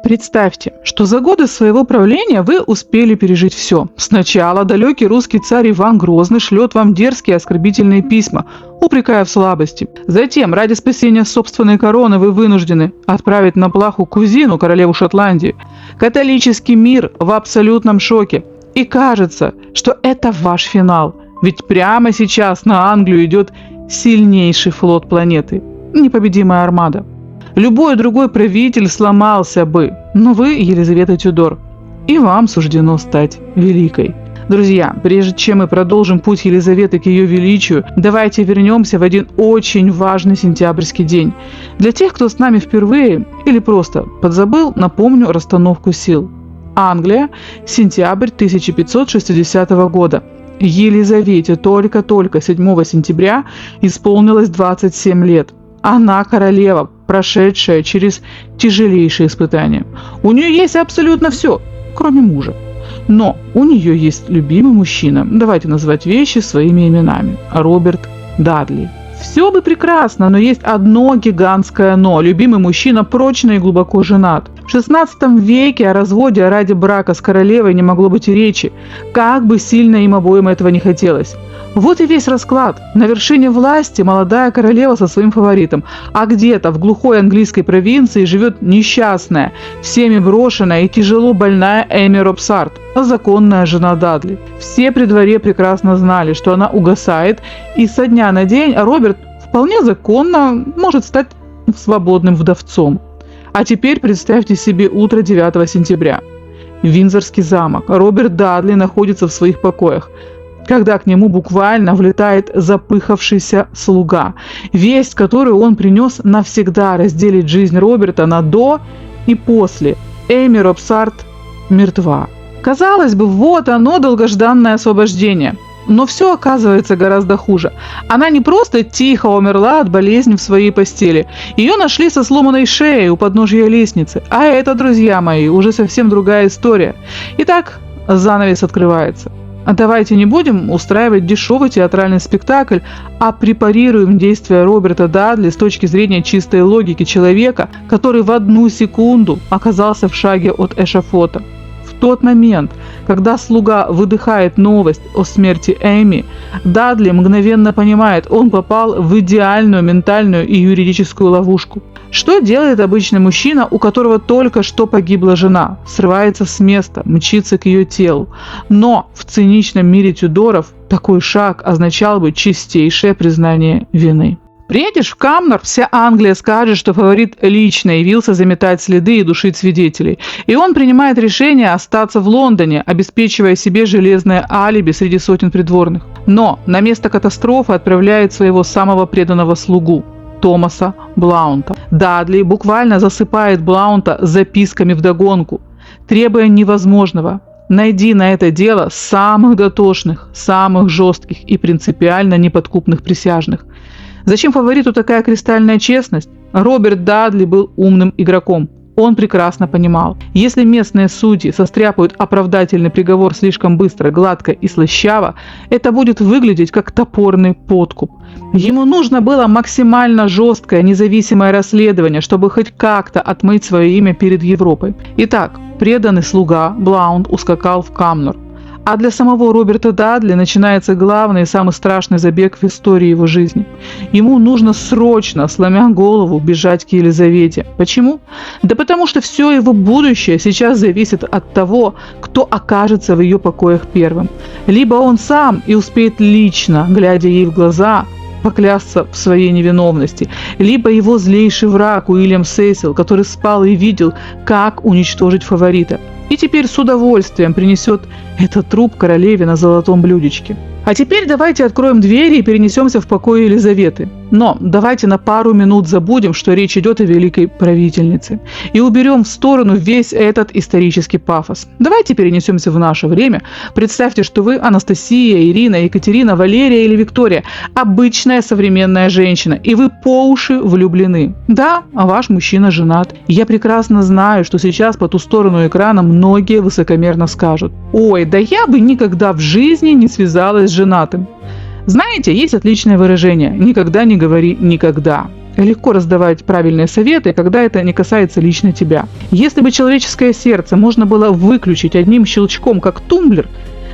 Представьте, что за годы своего правления вы успели пережить все. Сначала далекий русский царь Иван Грозный шлет вам дерзкие оскорбительные письма, упрекая в слабости. Затем, ради спасения собственной короны, вы вынуждены отправить на плаху кузину, королеву Шотландии. Католический мир в абсолютном шоке. И кажется, что это ваш финал. Ведь прямо сейчас на Англию идет сильнейший флот планеты. Непобедимая армада. Любой другой правитель сломался бы, но вы Елизавета Тюдор, и вам суждено стать великой. Друзья, прежде чем мы продолжим путь Елизаветы к ее величию, давайте вернемся в один очень важный сентябрьский день. Для тех, кто с нами впервые или просто подзабыл, напомню расстановку сил. Англия, сентябрь 1560 года. Елизавете только-только 7 сентября исполнилось 27 лет. Она королева, прошедшая через тяжелейшие испытания. У нее есть абсолютно все, кроме мужа. Но у нее есть любимый мужчина, давайте называть вещи своими именами, Роберт Дадли. Все бы прекрасно, но есть одно гигантское «но». Любимый мужчина прочно и глубоко женат. В 16 веке о разводе ради брака с королевой не могло быть и речи, как бы сильно им обоим этого не хотелось. Вот и весь расклад. На вершине власти молодая королева со своим фаворитом, а где-то в глухой английской провинции живет несчастная, всеми брошенная и тяжело больная Эми Робсарт, законная жена Дадли. Все при дворе прекрасно знали, что она угасает, и со дня на день Роберт вполне законно может стать свободным вдовцом. А теперь представьте себе утро 9 сентября. Виндзорский замок. Роберт Дадли находится в своих покоях, когда к нему буквально влетает запыхавшийся слуга. Весть, которую он принес, навсегда разделит жизнь Роберта на до и после. Эми Робсарт мертва. Казалось бы, вот оно, долгожданное освобождение. Но все оказывается гораздо хуже. Она не просто тихо умерла от болезни в своей постели. Ее нашли со сломанной шеей у подножья лестницы. А это, друзья мои, уже совсем другая история. Итак, занавес открывается. Давайте не будем устраивать дешевый театральный спектакль, а препарируем действия Роберта Дадли с точки зрения чистой логики человека, который в одну секунду оказался в шаге от эшафота. В тот момент, когда слуга выдыхает новость о смерти Эми, Дадли мгновенно понимает, он попал в идеальную ментальную и юридическую ловушку. Что делает обычный мужчина, у которого только что погибла жена? Срывается с места, мчится к ее телу. Но в циничном мире Тюдоров такой шаг означал бы чистейшее признание вины. Приедешь в Камнор, вся Англия скажет, что фаворит лично явился заметать следы и душить свидетелей. И он принимает решение остаться в Лондоне, обеспечивая себе железное алиби среди сотен придворных. Но на место катастрофы отправляет своего самого преданного слугу – Томаса Блаунта. Дадли буквально засыпает Блаунта записками вдогонку, требуя невозможного. Найди на это дело самых дотошных, самых жестких и принципиально неподкупных присяжных. Зачем фавориту такая кристальная честность? Роберт Дадли был умным игроком. Он прекрасно понимал, если местные судьи состряпают оправдательный приговор слишком быстро, гладко и слащаво, это будет выглядеть как топорный подкуп. Ему нужно было максимально жесткое, независимое расследование, чтобы хоть как-то отмыть свое имя перед Европой. Итак, преданный слуга Блаунд ускакал в Камнор. А для самого Роберта Дадли начинается главный и самый страшный забег в истории его жизни. Ему нужно срочно, сломя голову, бежать к Елизавете. Почему? Да потому что все его будущее сейчас зависит от того, кто окажется в ее покоях первым. Либо он сам и успеет лично, глядя ей в глаза, поклясться в своей невиновности, либо его злейший враг Уильям Сесил, который спал и видел, как уничтожить фаворита. И теперь с удовольствием принесет этот труп королеве на золотом блюдечке. А теперь давайте откроем двери и перенесемся в покой Елизаветы. Но давайте на пару минут забудем, что речь идет о великой правительнице. И уберем в сторону весь этот исторический пафос. Давайте перенесемся в наше время. Представьте, что вы Анастасия, Ирина, Екатерина, Валерия или Виктория. Обычная современная женщина. И вы по уши влюблены. Да, ваш мужчина женат. И я прекрасно знаю, что сейчас по ту сторону экрана многие высокомерно скажут: «Ой, да я бы никогда в жизни не связалась с женатым». Знаете, есть отличное выражение «никогда не говори никогда». легко раздавать правильные советы, когда это не касается лично тебя. Если бы человеческое сердце можно было выключить одним щелчком, как тумблер,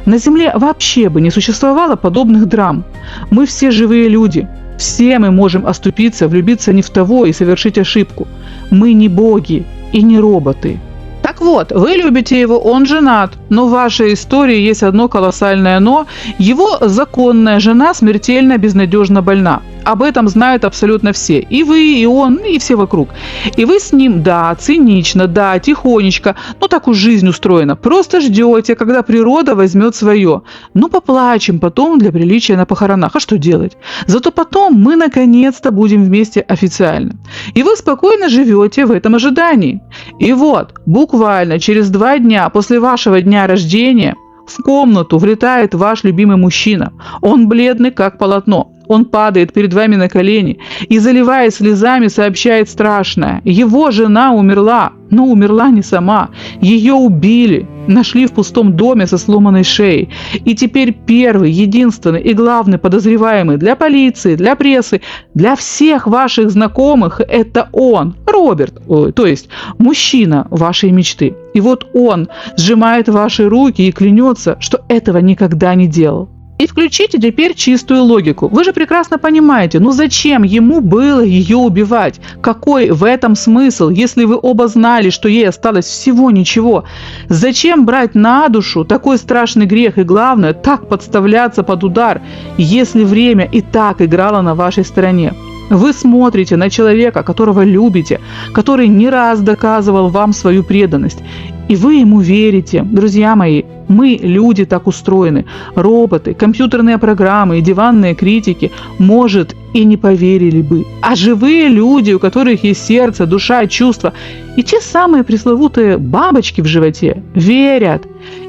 на Земле вообще бы не существовало подобных драм. Мы все живые люди. Все мы можем оступиться, влюбиться не в того и совершить ошибку. Мы не боги и не роботы. Так вот, вы любите его, он женат, но в вашей истории есть одно колоссальное «но». Его законная жена смертельно безнадежно больна. Об этом знают абсолютно все. И вы, и он, и все вокруг. И вы с ним, да, цинично, да, тихонечко, но так уж жизнь устроена. Просто ждете, когда природа возьмет свое. Ну, поплачем потом для приличия на похоронах. А что делать? Зато потом мы наконец-то будем вместе официально. И вы спокойно живете в этом ожидании. И вот, буквально через 2 дня после вашего дня рождения в комнату влетает ваш любимый мужчина. Он бледный, как полотно. Он падает перед вами на колени и, заливаясь слезами, сообщает страшное. Его жена умерла, но умерла не сама. Ее убили, нашли в пустом доме со сломанной шеей. И теперь первый, единственный и главный подозреваемый для полиции, для прессы, для всех ваших знакомых – это он, Роберт, то есть мужчина вашей мечты. И вот он сжимает ваши руки и клянется, что этого никогда не делал. И включите теперь чистую логику. Вы же прекрасно понимаете, ну зачем ему было ее убивать? Какой в этом смысл, если вы оба знали, что ей осталось всего ничего? Зачем брать на душу такой страшный грех и, главное, так подставляться под удар, если время и так играло на вашей стороне? Вы смотрите на человека, которого любите, который не раз доказывал вам свою преданность, и вы ему верите. Друзья мои, мы, люди, так устроены. Роботы, компьютерные программы и диванные критики, может, и не поверили бы. А живые люди, у которых есть сердце, душа, чувства, и те самые пресловутые бабочки в животе, верят.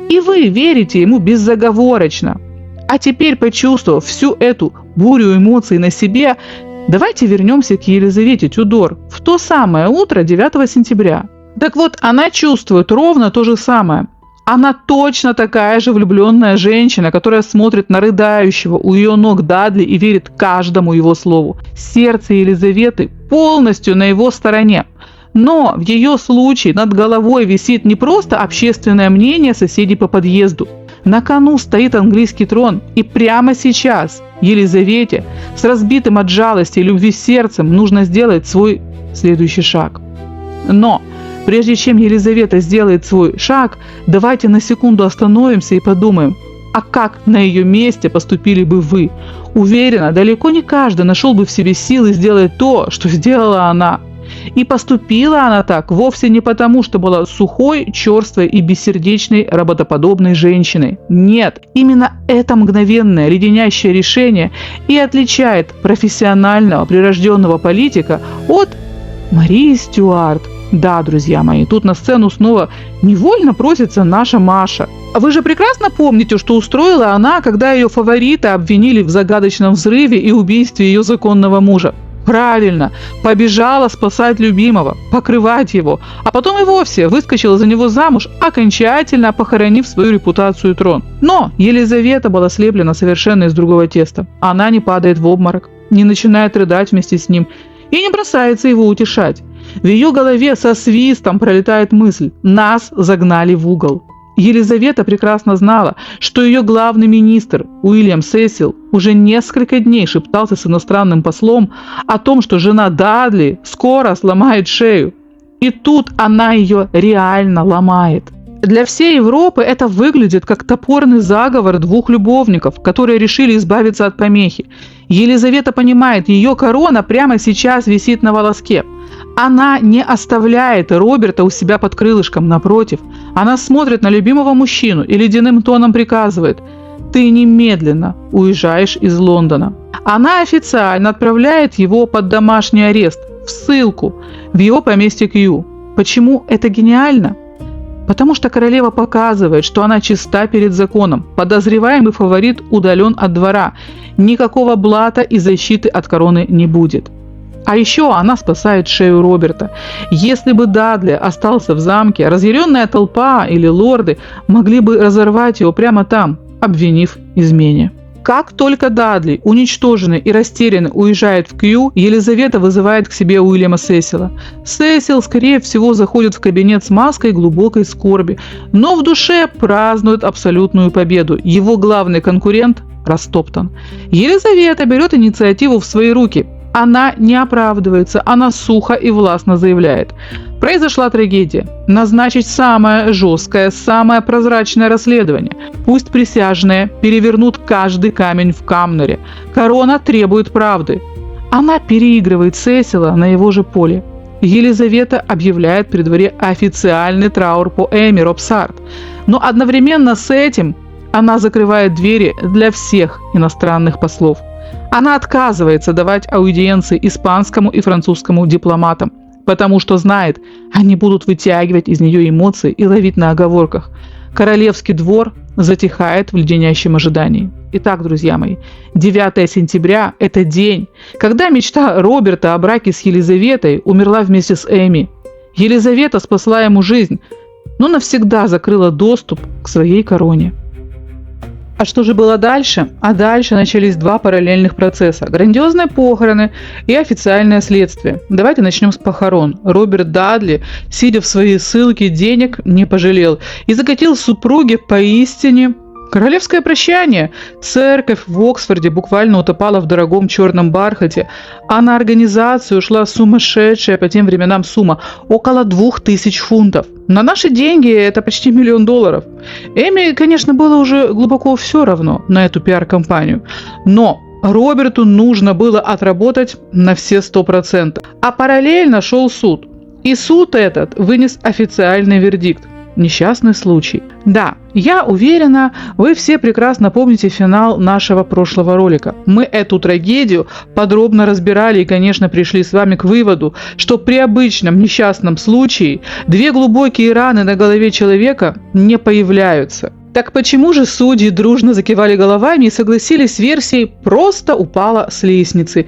И вы верите ему безоговорочно. А теперь, почувствовав всю эту бурю эмоций на себе, давайте вернемся к Елизавете Тюдор в то самое утро 9 сентября. Так вот, она чувствует ровно то же самое. Она точно такая же влюбленная женщина, которая смотрит на рыдающего у ее ног Дадли и верит каждому его слову. Сердце Елизаветы полностью на его стороне. Но в ее случае над головой висит не просто общественное мнение соседей по подъезду. На кону стоит английский трон, и прямо сейчас Елизавете с разбитым от жалости и любви сердцем нужно сделать свой следующий шаг. Но прежде чем Елизавета сделает свой шаг, давайте на секунду остановимся и подумаем, а как на ее месте поступили бы вы? Уверена, далеко не каждый нашел бы в себе силы сделать то, что сделала она. И поступила она так вовсе не потому, что была сухой, черствой и бессердечной, работоподобной женщиной. Нет, именно это мгновенное, леденящее решение и отличает профессионального, прирожденного политика от Марии Стюарт. Да, друзья мои, тут на сцену снова невольно просится наша Маша. Вы же прекрасно помните, что устроила она, когда ее фаворита обвинили в загадочном взрыве и убийстве ее законного мужа. Правильно, побежала спасать любимого, покрывать его, а потом и вовсе выскочила за него замуж, окончательно похоронив свою репутацию и трон. Но Елизавета была слеплена совершенно из другого теста. Она не падает в обморок, не начинает рыдать вместе с ним и не бросается его утешать. В ее голове со свистом пролетает мысль: нас загнали в угол. Елизавета прекрасно знала, что ее главный министр Уильям Сесил уже несколько дней шептался с иностранным послом о том, что жена Дадли скоро сломает шею. И тут она ее реально ломает. Для всей Европы это выглядит как топорный заговор двух любовников, которые решили избавиться от помехи. Елизавета понимает, ее корона прямо сейчас висит на волоске. Она не оставляет Роберта у себя под крылышком, напротив. Она смотрит на любимого мужчину и ледяным тоном приказывает: «Ты немедленно уезжаешь из Лондона». Она официально отправляет его под домашний арест, в ссылку, в его поместье Кью. Почему это гениально? Потому что королева показывает, что она чиста перед законом. Подозреваемый фаворит удален от двора. Никакого блата и защиты от короны не будет. А еще она спасает шею Роберта. Если бы Дадли остался в замке, разъяренная толпа или лорды могли бы разорвать его прямо там, обвинив в измене. Как только Дадли, уничтоженный и растерянный, уезжает в Кью, Елизавета вызывает к себе Уильяма Сесила. Сесил, скорее всего, заходит в кабинет с маской глубокой скорби, но в душе празднует абсолютную победу. Его главный конкурент растоптан. Елизавета берет инициативу в свои руки. Она не оправдывается, она сухо и властно заявляет: произошла трагедия. Назначить самое жесткое, самое прозрачное расследование. Пусть присяжные перевернут каждый камень в Камнере. Корона требует правды. Она переигрывает Сесила на его же поле. Елизавета объявляет при дворе официальный траур по Эми Робсарт. Но одновременно с этим она закрывает двери для всех иностранных послов. Она отказывается давать аудиенции испанскому и французскому дипломатам, потому что знает, они будут вытягивать из нее эмоции и ловить на оговорках. Королевский двор затихает в леденящем ожидании. Итак, друзья мои, 9 сентября – это день, когда мечта Роберта о браке с Елизаветой умерла вместе с Эми. Елизавета спасла ему жизнь, но навсегда закрыла доступ к своей короне. А что же было дальше? А дальше начались два параллельных процесса. Грандиозные похороны и официальное следствие. Давайте начнем с похорон. Роберт Дадли, сидя в своей ссылке, денег не пожалел и закатил супруге поистине королевское прощание. Церковь в Оксфорде буквально утопала в дорогом черном бархате, а на организацию ушла сумасшедшая по тем временам сумма – около 2000 фунтов. На наши деньги это почти $1 миллион. Эми, конечно, было уже глубоко все равно на эту пиар-компанию, но Роберту нужно было отработать на все 100%. А параллельно шел суд. И суд этот вынес официальный вердикт. Несчастный случай. Да, я уверена, вы все прекрасно помните финал нашего прошлого ролика. Мы эту трагедию подробно разбирали и, конечно, пришли с вами к выводу, что при обычном несчастном случае 2 глубокие раны на голове человека не появляются. Так почему же судьи дружно закивали головами и согласились с версией «просто упала с лестницы»?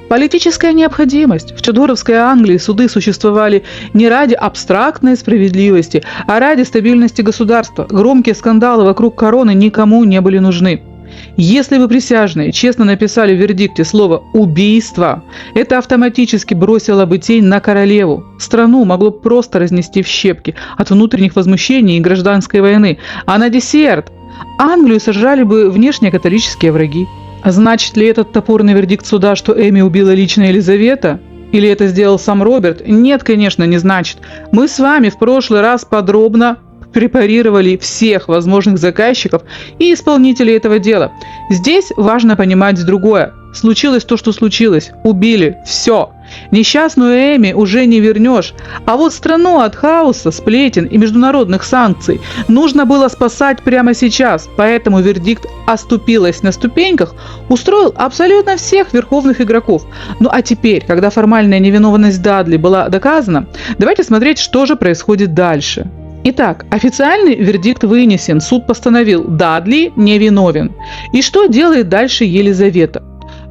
Политическая необходимость. В тюдоровской Англии суды существовали не ради абстрактной справедливости, а ради стабильности государства. Громкие скандалы вокруг короны никому не были нужны. Если бы присяжные честно написали в вердикте слово «убийство», это автоматически бросило бы тень на королеву. Страну могло просто разнести в щепки от внутренних возмущений и гражданской войны. А на десерт Англию сожрали бы внешние католические враги. Значит ли этот топорный вердикт суда, что Эми убила лично Елизавета? Или это сделал сам Роберт? Нет, конечно, не значит. Мы с вами в прошлый раз подробно препарировали всех возможных заказчиков и исполнителей этого дела. Здесь важно понимать другое. Случилось то, что случилось. Убили. Все. Несчастную Эми уже не вернешь. А вот страну от хаоса, сплетен и международных санкций нужно было спасать прямо сейчас. Поэтому вердикт «оступилась на ступеньках» устроил абсолютно всех верховных игроков. Ну а теперь, когда формальная невиновность Дадли была доказана, давайте смотреть, что же происходит дальше. Итак, официальный вердикт вынесен. Суд постановил: Дадли невиновен. И что делает дальше Елизавета?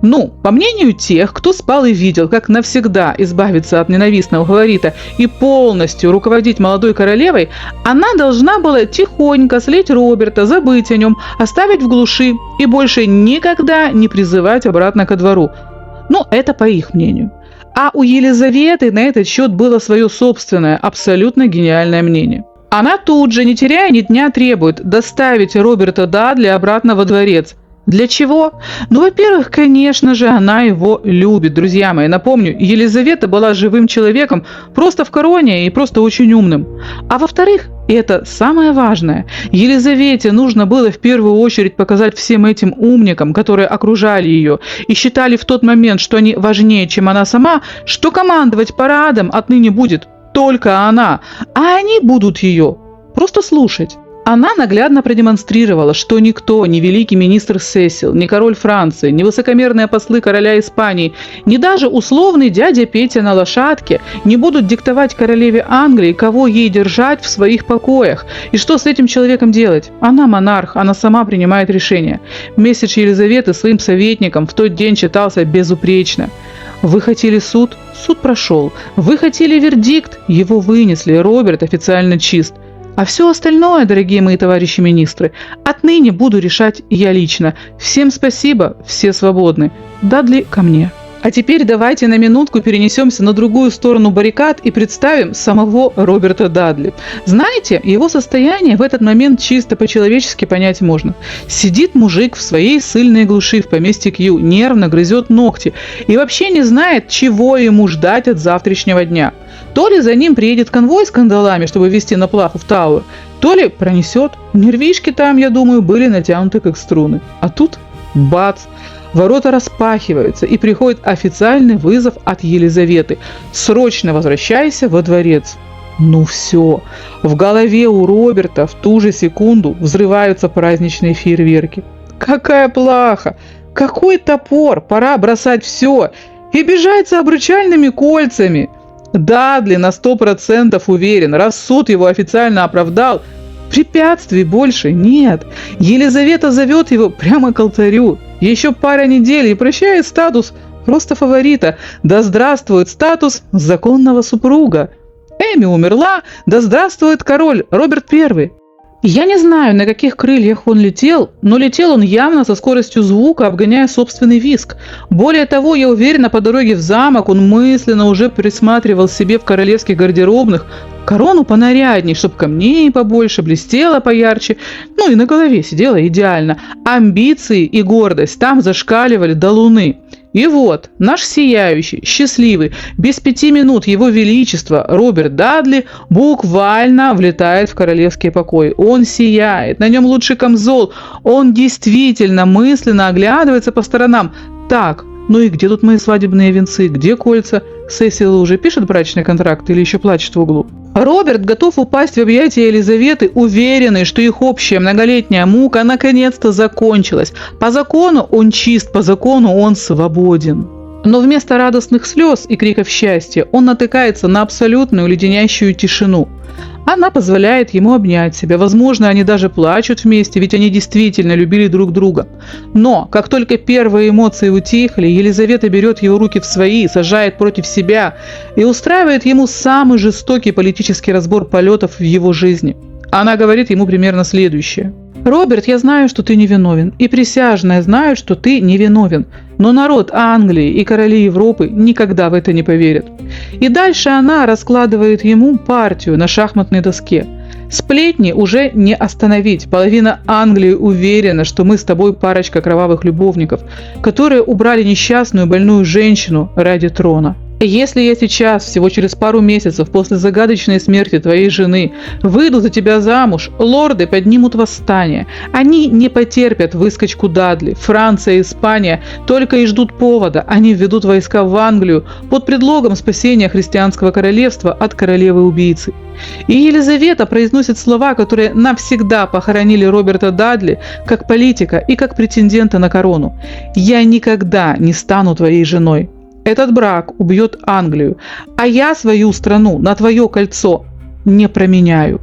Ну, по мнению тех, кто спал и видел, как навсегда избавиться от ненавистного фаворита и полностью руководить молодой королевой, она должна была тихонько слить Роберта, забыть о нем, оставить в глуши и больше никогда не призывать обратно ко двору. Ну, это по их мнению. А у Елизаветы на этот счет было свое собственное, абсолютно гениальное мнение. Она тут же, не теряя ни дня, требует доставить Роберта Дадли обратно во дворец. Для чего? Ну, во-первых, конечно же, она его любит, друзья мои. Напомню, Елизавета была живым человеком, просто в короне и просто очень умным. А во-вторых, и это самое важное, Елизавете нужно было в первую очередь показать всем этим умникам, которые окружали ее и считали в тот момент, что они важнее, чем она сама, что командовать парадом отныне будет только она, а они будут ее просто слушать. Она наглядно продемонстрировала, что никто, ни великий министр Сесил, ни король Франции, ни высокомерные послы короля Испании, ни даже условный дядя Петя на лошадке не будут диктовать королеве Англии, кого ей держать в своих покоях и что с этим человеком делать. Она монарх, она сама принимает решения. Месседж Елизаветы своим советникам в тот день читался безупречно. Вы хотели суд? Суд прошел. Вы хотели вердикт? Его вынесли. Роберт официально чист. А все остальное, дорогие мои товарищи министры, отныне буду решать я лично. Всем спасибо, все свободны. Дадли ко мне. А теперь давайте на минутку перенесемся на другую сторону баррикад и представим самого Роберта Дадли. Знаете, его состояние в этот момент чисто по-человечески понять можно. Сидит мужик в своей ссыльной глуши в поместье Кью, нервно грызет ногти и вообще не знает, чего ему ждать от завтрашнего дня. То ли за ним приедет конвой с кандалами, чтобы везти на плаху в Тауэр, то ли пронесет. Нервишки там, я думаю, были натянуты как струны. А тут бац! Ворота распахиваются, и приходит официальный вызов от Елизаветы. «Срочно возвращайся во дворец». Ну все. В голове у Роберта в ту же секунду взрываются праздничные фейерверки. Какая плаха! Какой топор! Пора бросать все и бежать за обручальными кольцами. Дадли на 100% уверен, раз суд его официально оправдал, препятствий больше нет. Елизавета зовет его прямо к алтарю. Еще пара недель и прощает статус просто фаворита. Да здравствует статус законного супруга. Эми умерла, да здравствует король Роберт I. Я не знаю, на каких крыльях он летел, но летел он явно со скоростью звука, обгоняя собственный визг. Более того, я уверена, по дороге в замок он мысленно уже присматривал себе в королевских гардеробных корону понарядней, чтоб камней побольше, блестела поярче, ну и на голове сидела идеально. Амбиции и гордость там зашкаливали до луны. И вот, наш сияющий, счастливый, без 5 минут его величество Роберт Дадли буквально влетает в королевские покои. Он сияет, на нем лучший камзол, он действительно мысленно оглядывается по сторонам. Так, ну и где тут мои свадебные венцы, где кольца? Сесил уже пишет брачный контракт или еще плачет в углу? Роберт готов упасть в объятия Елизаветы, уверенный, что их общая многолетняя мука наконец-то закончилась. По закону он чист, по закону он свободен. Но вместо радостных слез и криков счастья он натыкается на абсолютную леденящую тишину. Она позволяет ему обнять себя. Возможно, они даже плачут вместе, ведь они действительно любили друг друга. Но, как только первые эмоции утихли, Елизавета берет его руки в свои, сажает против себя и устраивает ему самый жестокий политический разбор полетов в его жизни. Она говорит ему примерно следующее. «Роберт, я знаю, что ты невиновен, и присяжные знают, что ты невиновен, но народ Англии и короли Европы никогда в это не поверят». И дальше она раскладывает ему партию на шахматной доске. Сплетни уже не остановить. Половина Англии уверена, что мы с тобой парочка кровавых любовников, которые убрали несчастную больную женщину ради трона. Если я сейчас, всего через пару месяцев после загадочной смерти твоей жены, выйду за тебя замуж, лорды поднимут восстание. Они не потерпят выскочку Дадли. Франция и Испания только и ждут повода. Они введут войска в Англию под предлогом спасения христианского королевства от королевы-убийцы. И Елизавета произносит слова, которые навсегда похоронили Роберта Дадли как политика и как претендента на корону. «Я никогда не стану твоей женой. Этот брак убьет Англию, а я свою страну на твое кольцо не променяю».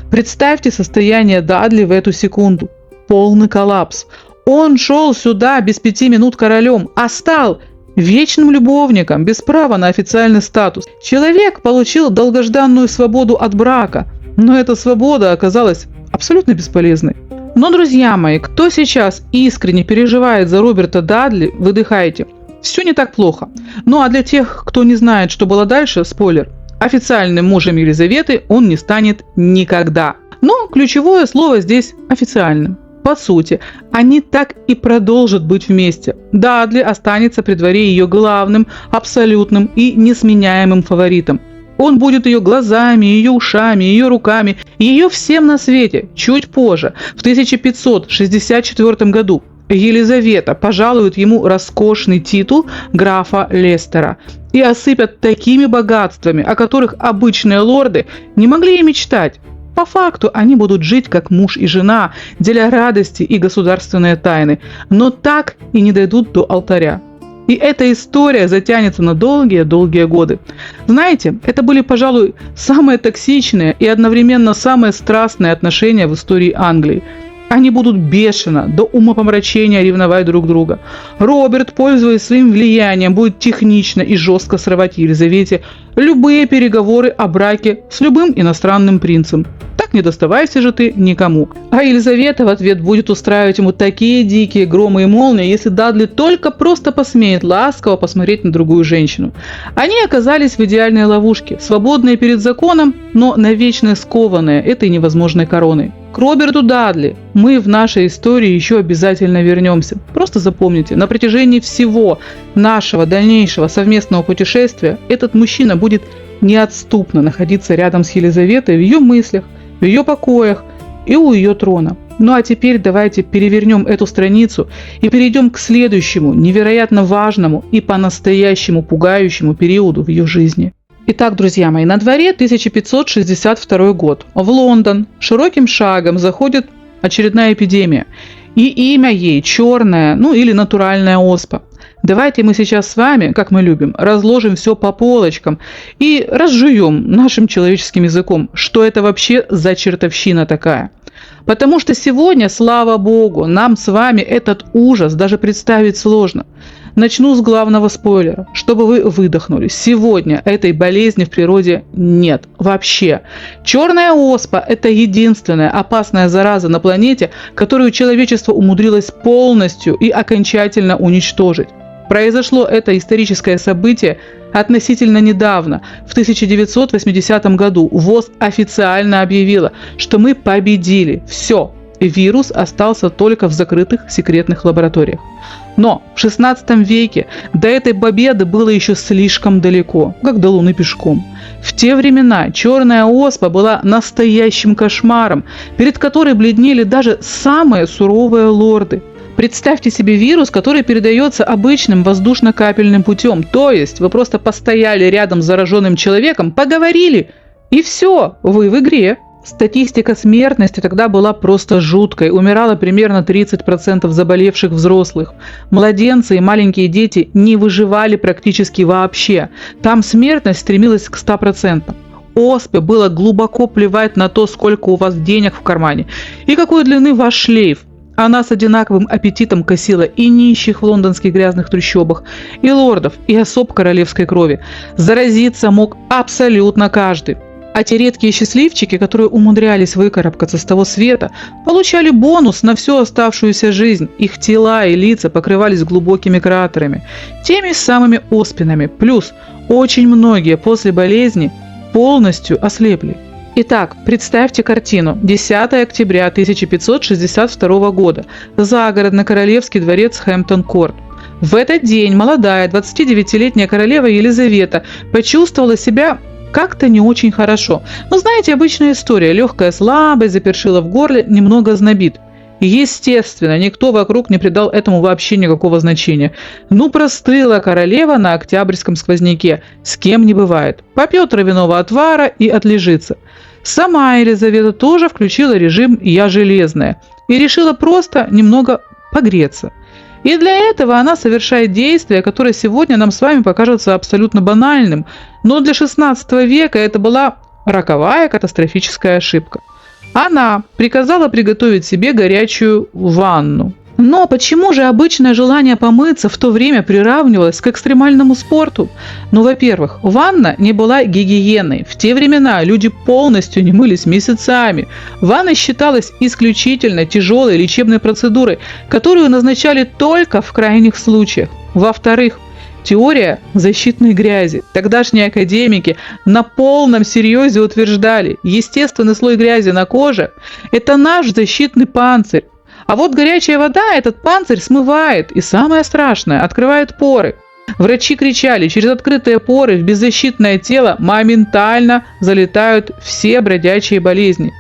Представьте состояние Дадли в эту секунду. Полный коллапс. Он шел сюда без 5 минут королем, а стал вечным любовником, без права на официальный статус. Человек получил долгожданную свободу от брака, но эта свобода оказалась абсолютно бесполезной. Но, друзья мои, кто сейчас искренне переживает за Роберта Дадли, выдыхайте. Все не так плохо. Ну а для тех, кто не знает, что было дальше, спойлер. Официальным мужем Елизаветы он не станет никогда. Но ключевое слово здесь официальным. По сути, они так и продолжат быть вместе. Дадли останется при дворе ее главным, абсолютным и несменяемым фаворитом. Он будет ее глазами, ее ушами, ее руками, ее всем на свете. Чуть позже, в 1564 году, Елизавета пожалует ему роскошный титул графа Лестера и осыпят такими богатствами, о которых обычные лорды не могли и мечтать. По факту они будут жить как муж и жена, деля радости и государственные тайны, но так и не дойдут до алтаря. И эта история затянется на долгие-долгие годы. Знаете, это были, пожалуй, самые токсичные и одновременно самые страстные отношения в истории Англии. Они будут бешено, до умопомрачения ревновать друг друга. Роберт, пользуясь своим влиянием, будет технично и жестко срывать Елизавете любые переговоры о браке с любым иностранным принцем. Так так не доставайся же ты никому. А Елизавета в ответ будет устраивать ему такие дикие громы и молнии, если Дадли только просто посмеет ласково посмотреть на другую женщину. Они оказались в идеальной ловушке, свободные перед законом, но навечно скованные этой невозможной короной. К Роберту Дадли мы в нашей истории еще обязательно вернемся. Просто запомните, на протяжении всего нашего дальнейшего совместного путешествия этот мужчина будет неотступно находиться рядом с Елизаветой в ее мыслях, в ее покоях и у ее трона. Ну а теперь давайте перевернем эту страницу и перейдем к следующему, невероятно важному и по-настоящему пугающему периоду в ее жизни. Итак, друзья мои, на дворе 1562 год. В Лондон широким шагом заходит очередная эпидемия. И имя ей черная, или натуральная оспа. Давайте мы сейчас с вами, как мы любим, разложим все по полочкам и разжуем нашим человеческим языком, что это вообще за чертовщина такая. Потому что сегодня, слава богу, нам с вами этот ужас даже представить сложно. Начну с главного спойлера, чтобы вы выдохнули. Сегодня этой болезни в природе нет вообще. Черная оспа – это единственная опасная зараза на планете, которую человечество умудрилось полностью и окончательно уничтожить. Произошло это историческое событие относительно недавно. В 1980 году ВОЗ официально объявила, что мы победили. Все. Вирус остался только в закрытых секретных лабораториях. Но в 16 веке до этой победы было еще слишком далеко, как до Луны пешком. В те времена черная оспа была настоящим кошмаром, перед которой бледнели даже самые суровые лорды. Представьте себе вирус, который передается обычным воздушно-капельным путем. То есть вы просто постояли рядом с зараженным человеком, поговорили, и все, вы в игре. Статистика смертности тогда была просто жуткой. Умирало примерно 30% заболевших взрослых. Младенцы и маленькие дети не выживали практически вообще. Там смертность стремилась к 100%. Оспе было глубоко плевать на то, сколько у вас денег в кармане и какой длины ваш шлейф. Она с одинаковым аппетитом косила и нищих в лондонских грязных трущобах, и лордов, и особ королевской крови. Заразиться мог абсолютно каждый. А те редкие счастливчики, которые умудрялись выкарабкаться с того света, получали бонус на всю оставшуюся жизнь. Их тела и лица покрывались глубокими кратерами, теми самыми оспинами. Плюс очень многие после болезни полностью ослепли. Итак, представьте картину. 10 октября 1562 года. Загородно-королевский дворец Хэмптон-Корт. В этот день молодая 29-летняя королева Елизавета почувствовала себя как-то не очень хорошо. Знаете, обычная история. Легкая слабость, запершила в горле, немного знобит. Естественно, никто вокруг не придал этому вообще никакого значения. Простыла королева на октябрьском сквозняке. С кем не бывает. Попьет травяного отвара и отлежится. Сама Елизавета тоже включила режим «Я железная» и решила просто немного погреться. И для этого она совершает действие, которое сегодня нам с вами покажется абсолютно банальным, но для 16 века это была роковая катастрофическая ошибка. Она приказала приготовить себе горячую ванну. Но почему же обычное желание помыться в то время приравнивалось к экстремальному спорту? Во-первых, ванна не была гигиеной. В те времена люди полностью не мылись месяцами. Ванна считалась исключительно тяжелой лечебной процедурой, которую назначали только в крайних случаях. Во-вторых, теория защитной грязи. Тогдашние академики на полном серьезе утверждали, естественный слой грязи на коже – это наш защитный панцирь. А вот горячая вода этот панцирь смывает, и самое страшное – открывает поры. Врачи кричали, через открытые поры в беззащитное тело моментально залетают все бродячие болезни.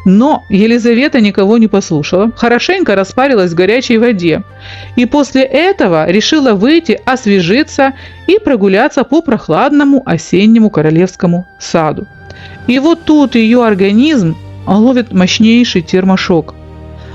Но Елизавета никого не послушала, хорошенько распарилась в горячей воде. И после этого решила выйти, освежиться и прогуляться по прохладному осеннему королевскому саду. И вот тут ее организм ловит мощнейший термошок.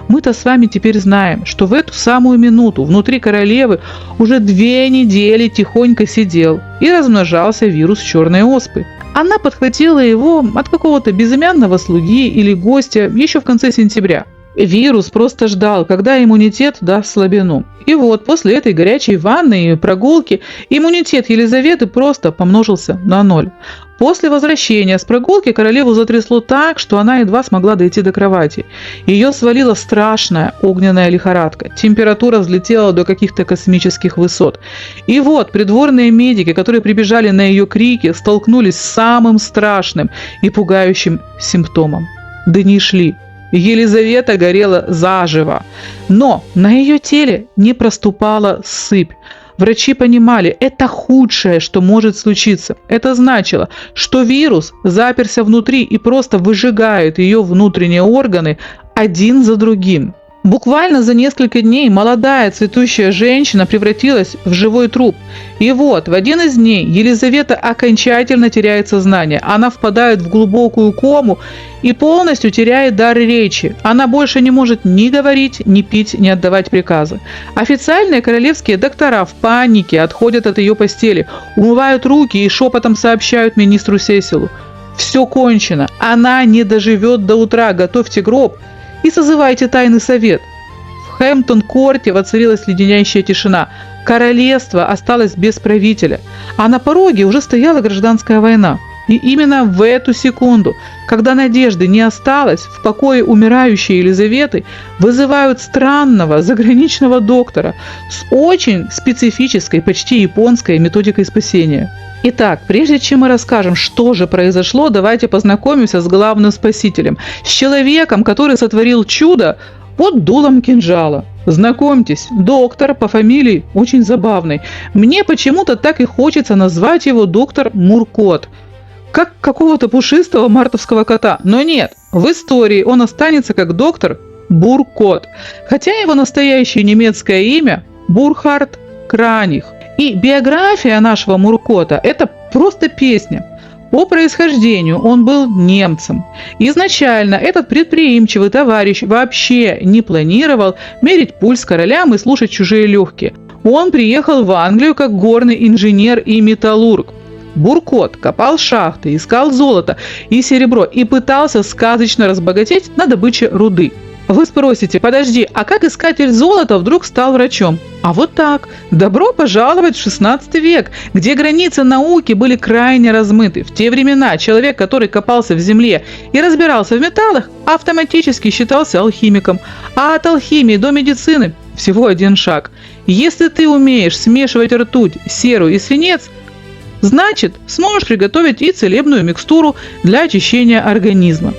Мы-то с вами теперь знаем, что в эту самую минуту внутри королевы уже 2 недели тихонько сидел и размножался вирус черной оспы. Она подхватила его от какого-то безымянного слуги или гостя еще в конце сентября. Вирус просто ждал, когда иммунитет даст слабину. И вот после этой горячей ванны и прогулки иммунитет Елизаветы просто помножился на 0. После возвращения с прогулки королеву затрясло так, что она едва смогла дойти до кровати. Ее свалила страшная огненная лихорадка. Температура взлетела до каких-то космических высот. И вот придворные медики, которые прибежали на ее крики, столкнулись с самым страшным и пугающим симптомом. Дни шли. Елизавета горела заживо, но на ее теле не проступала сыпь. Врачи понимали, это худшее, что может случиться. Это значило, что вирус заперся внутри и просто выжигает ее внутренние органы один за другим. Буквально за несколько дней молодая цветущая женщина превратилась в живой труп. И вот, в один из дней Елизавета окончательно теряет сознание. Она впадает в глубокую кому и полностью теряет дар речи. Она больше не может ни говорить, ни пить, ни отдавать приказы. Официальные королевские доктора в панике отходят от ее постели, умывают руки и шепотом сообщают министру Сесилу: «Все кончено, она не доживет до утра, готовьте гроб и созывайте тайный совет». В Хэмптон-корте воцарилась леденящая тишина. Королевство осталось без правителя, а на пороге уже стояла гражданская война. И именно в эту секунду, когда надежды не осталось, в покое умирающей Елизаветы вызывают странного заграничного доктора с очень специфической, почти японской методикой спасения. Итак, прежде чем мы расскажем, что же произошло, давайте познакомимся с главным спасителем, с человеком, который сотворил чудо под дулом кинжала. Знакомьтесь, доктор по фамилии очень забавный. Мне почему-то так и хочется назвать его доктор Муркот, как какого-то пушистого мартовского кота. Но нет, в истории он останется как доктор Буркот, хотя его настоящее немецкое имя Бурхард Краних. И биография нашего Муркота – это просто песня. По происхождению он был немцем. Изначально этот предприимчивый товарищ вообще не планировал мерить пульс королям и слушать чужие легкие. Он приехал в Англию как горный инженер и металлург. Буркот копал шахты, искал золото и серебро и пытался сказочно разбогатеть на добыче руды. Вы спросите: подожди, а как искатель золота вдруг стал врачом? А вот так. Добро пожаловать в 16 век, где границы науки были крайне размыты. В те времена человек, который копался в земле и разбирался в металлах, автоматически считался алхимиком. А от алхимии до медицины всего один шаг. Если ты умеешь смешивать ртуть, серу и свинец, значит, сможешь приготовить и целебную микстуру для очищения организма.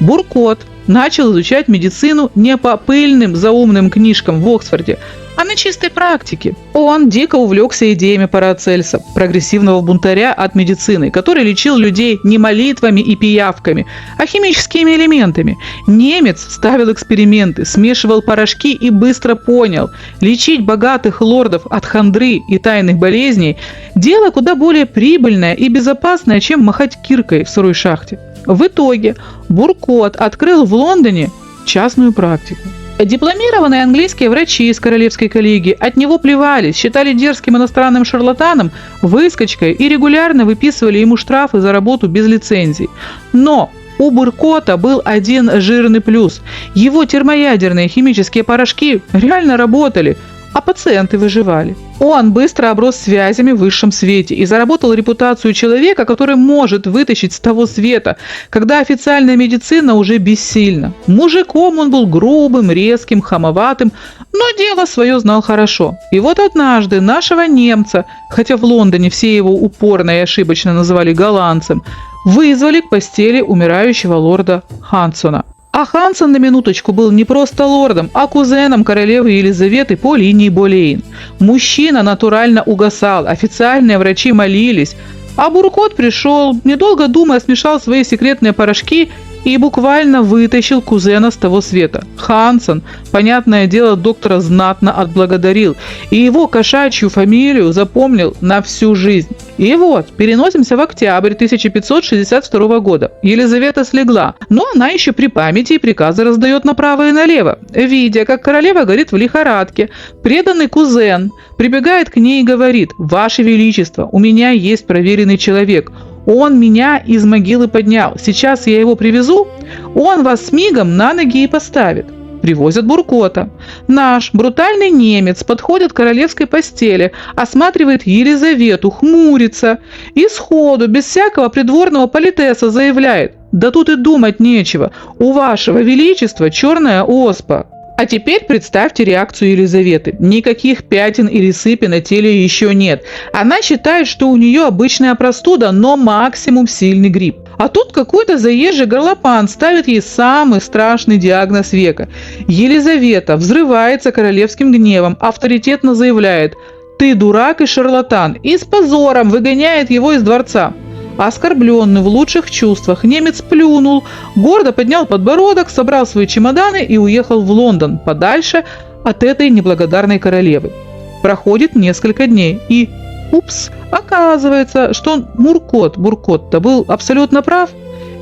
Буркот начал изучать медицину не по пыльным заумным книжкам в Оксфорде, а на чистой практике. Он дико увлекся идеями Парацельса, прогрессивного бунтаря от медицины, который лечил людей не молитвами и пиявками, а химическими элементами. Немец ставил эксперименты, смешивал порошки и быстро понял: лечить богатых лордов от хандры и тайных болезней – дело куда более прибыльное и безопасное, чем махать киркой в сырой шахте. В итоге Буркот открыл в Лондоне частную практику. Дипломированные английские врачи из королевской коллегии от него плевались, считали дерзким иностранным шарлатаном, выскочкой и регулярно выписывали ему штрафы за работу без лицензий. Но у Буркота был один жирный плюс. Его термоядерные химические порошки реально работали, а пациенты выживали. Он быстро оброс связями в высшем свете и заработал репутацию человека, который может вытащить с того света, когда официальная медицина уже бессильна. Мужиком он был грубым, резким, хамоватым, но дело свое знал хорошо. И вот однажды нашего немца, хотя в Лондоне все его упорно и ошибочно называли голландцем, вызвали к постели умирающего лорда Хансона. А Хансон, на минуточку, был не просто лордом, а кузеном королевы Елизаветы по линии Болейн. Мужчина натурально угасал, официальные врачи молились, а Буркот пришел, недолго думая, смешал свои секретные порошки и буквально вытащил кузена с того света. Хансон, понятное дело, доктора знатно отблагодарил, и его кошачью фамилию запомнил на всю жизнь. И вот, переносимся в октябрь 1562 года. Елизавета слегла, но она еще при памяти и приказы раздает направо и налево. Видя, как королева горит в лихорадке, преданный кузен прибегает к ней и говорит: «Ваше Величество, у меня есть проверенный человек. Он меня из могилы поднял. Сейчас я его привезу, он вас мигом на ноги и поставит». Привозят Буркота. Наш брутальный немец подходит к королевской постели, осматривает Елизавету, хмурится и сходу, без всякого придворного политеса заявляет: «Да тут и думать нечего, у вашего величества черная оспа». А теперь представьте реакцию Елизаветы. Никаких пятен или сыпи на теле еще нет. Она считает, что у нее обычная простуда, но максимум сильный грипп. А тут какой-то заезжий горлопан ставит ей самый страшный диагноз века. Елизавета взрывается королевским гневом, авторитетно заявляет: «Ты дурак и шарлатан», и с позором выгоняет его из дворца. Оскорбленный в лучших чувствах, немец плюнул, гордо поднял подбородок, собрал свои чемоданы и уехал в Лондон, подальше от этой неблагодарной королевы. Проходит несколько дней, и упс, оказывается, что Буркот-то был абсолютно прав.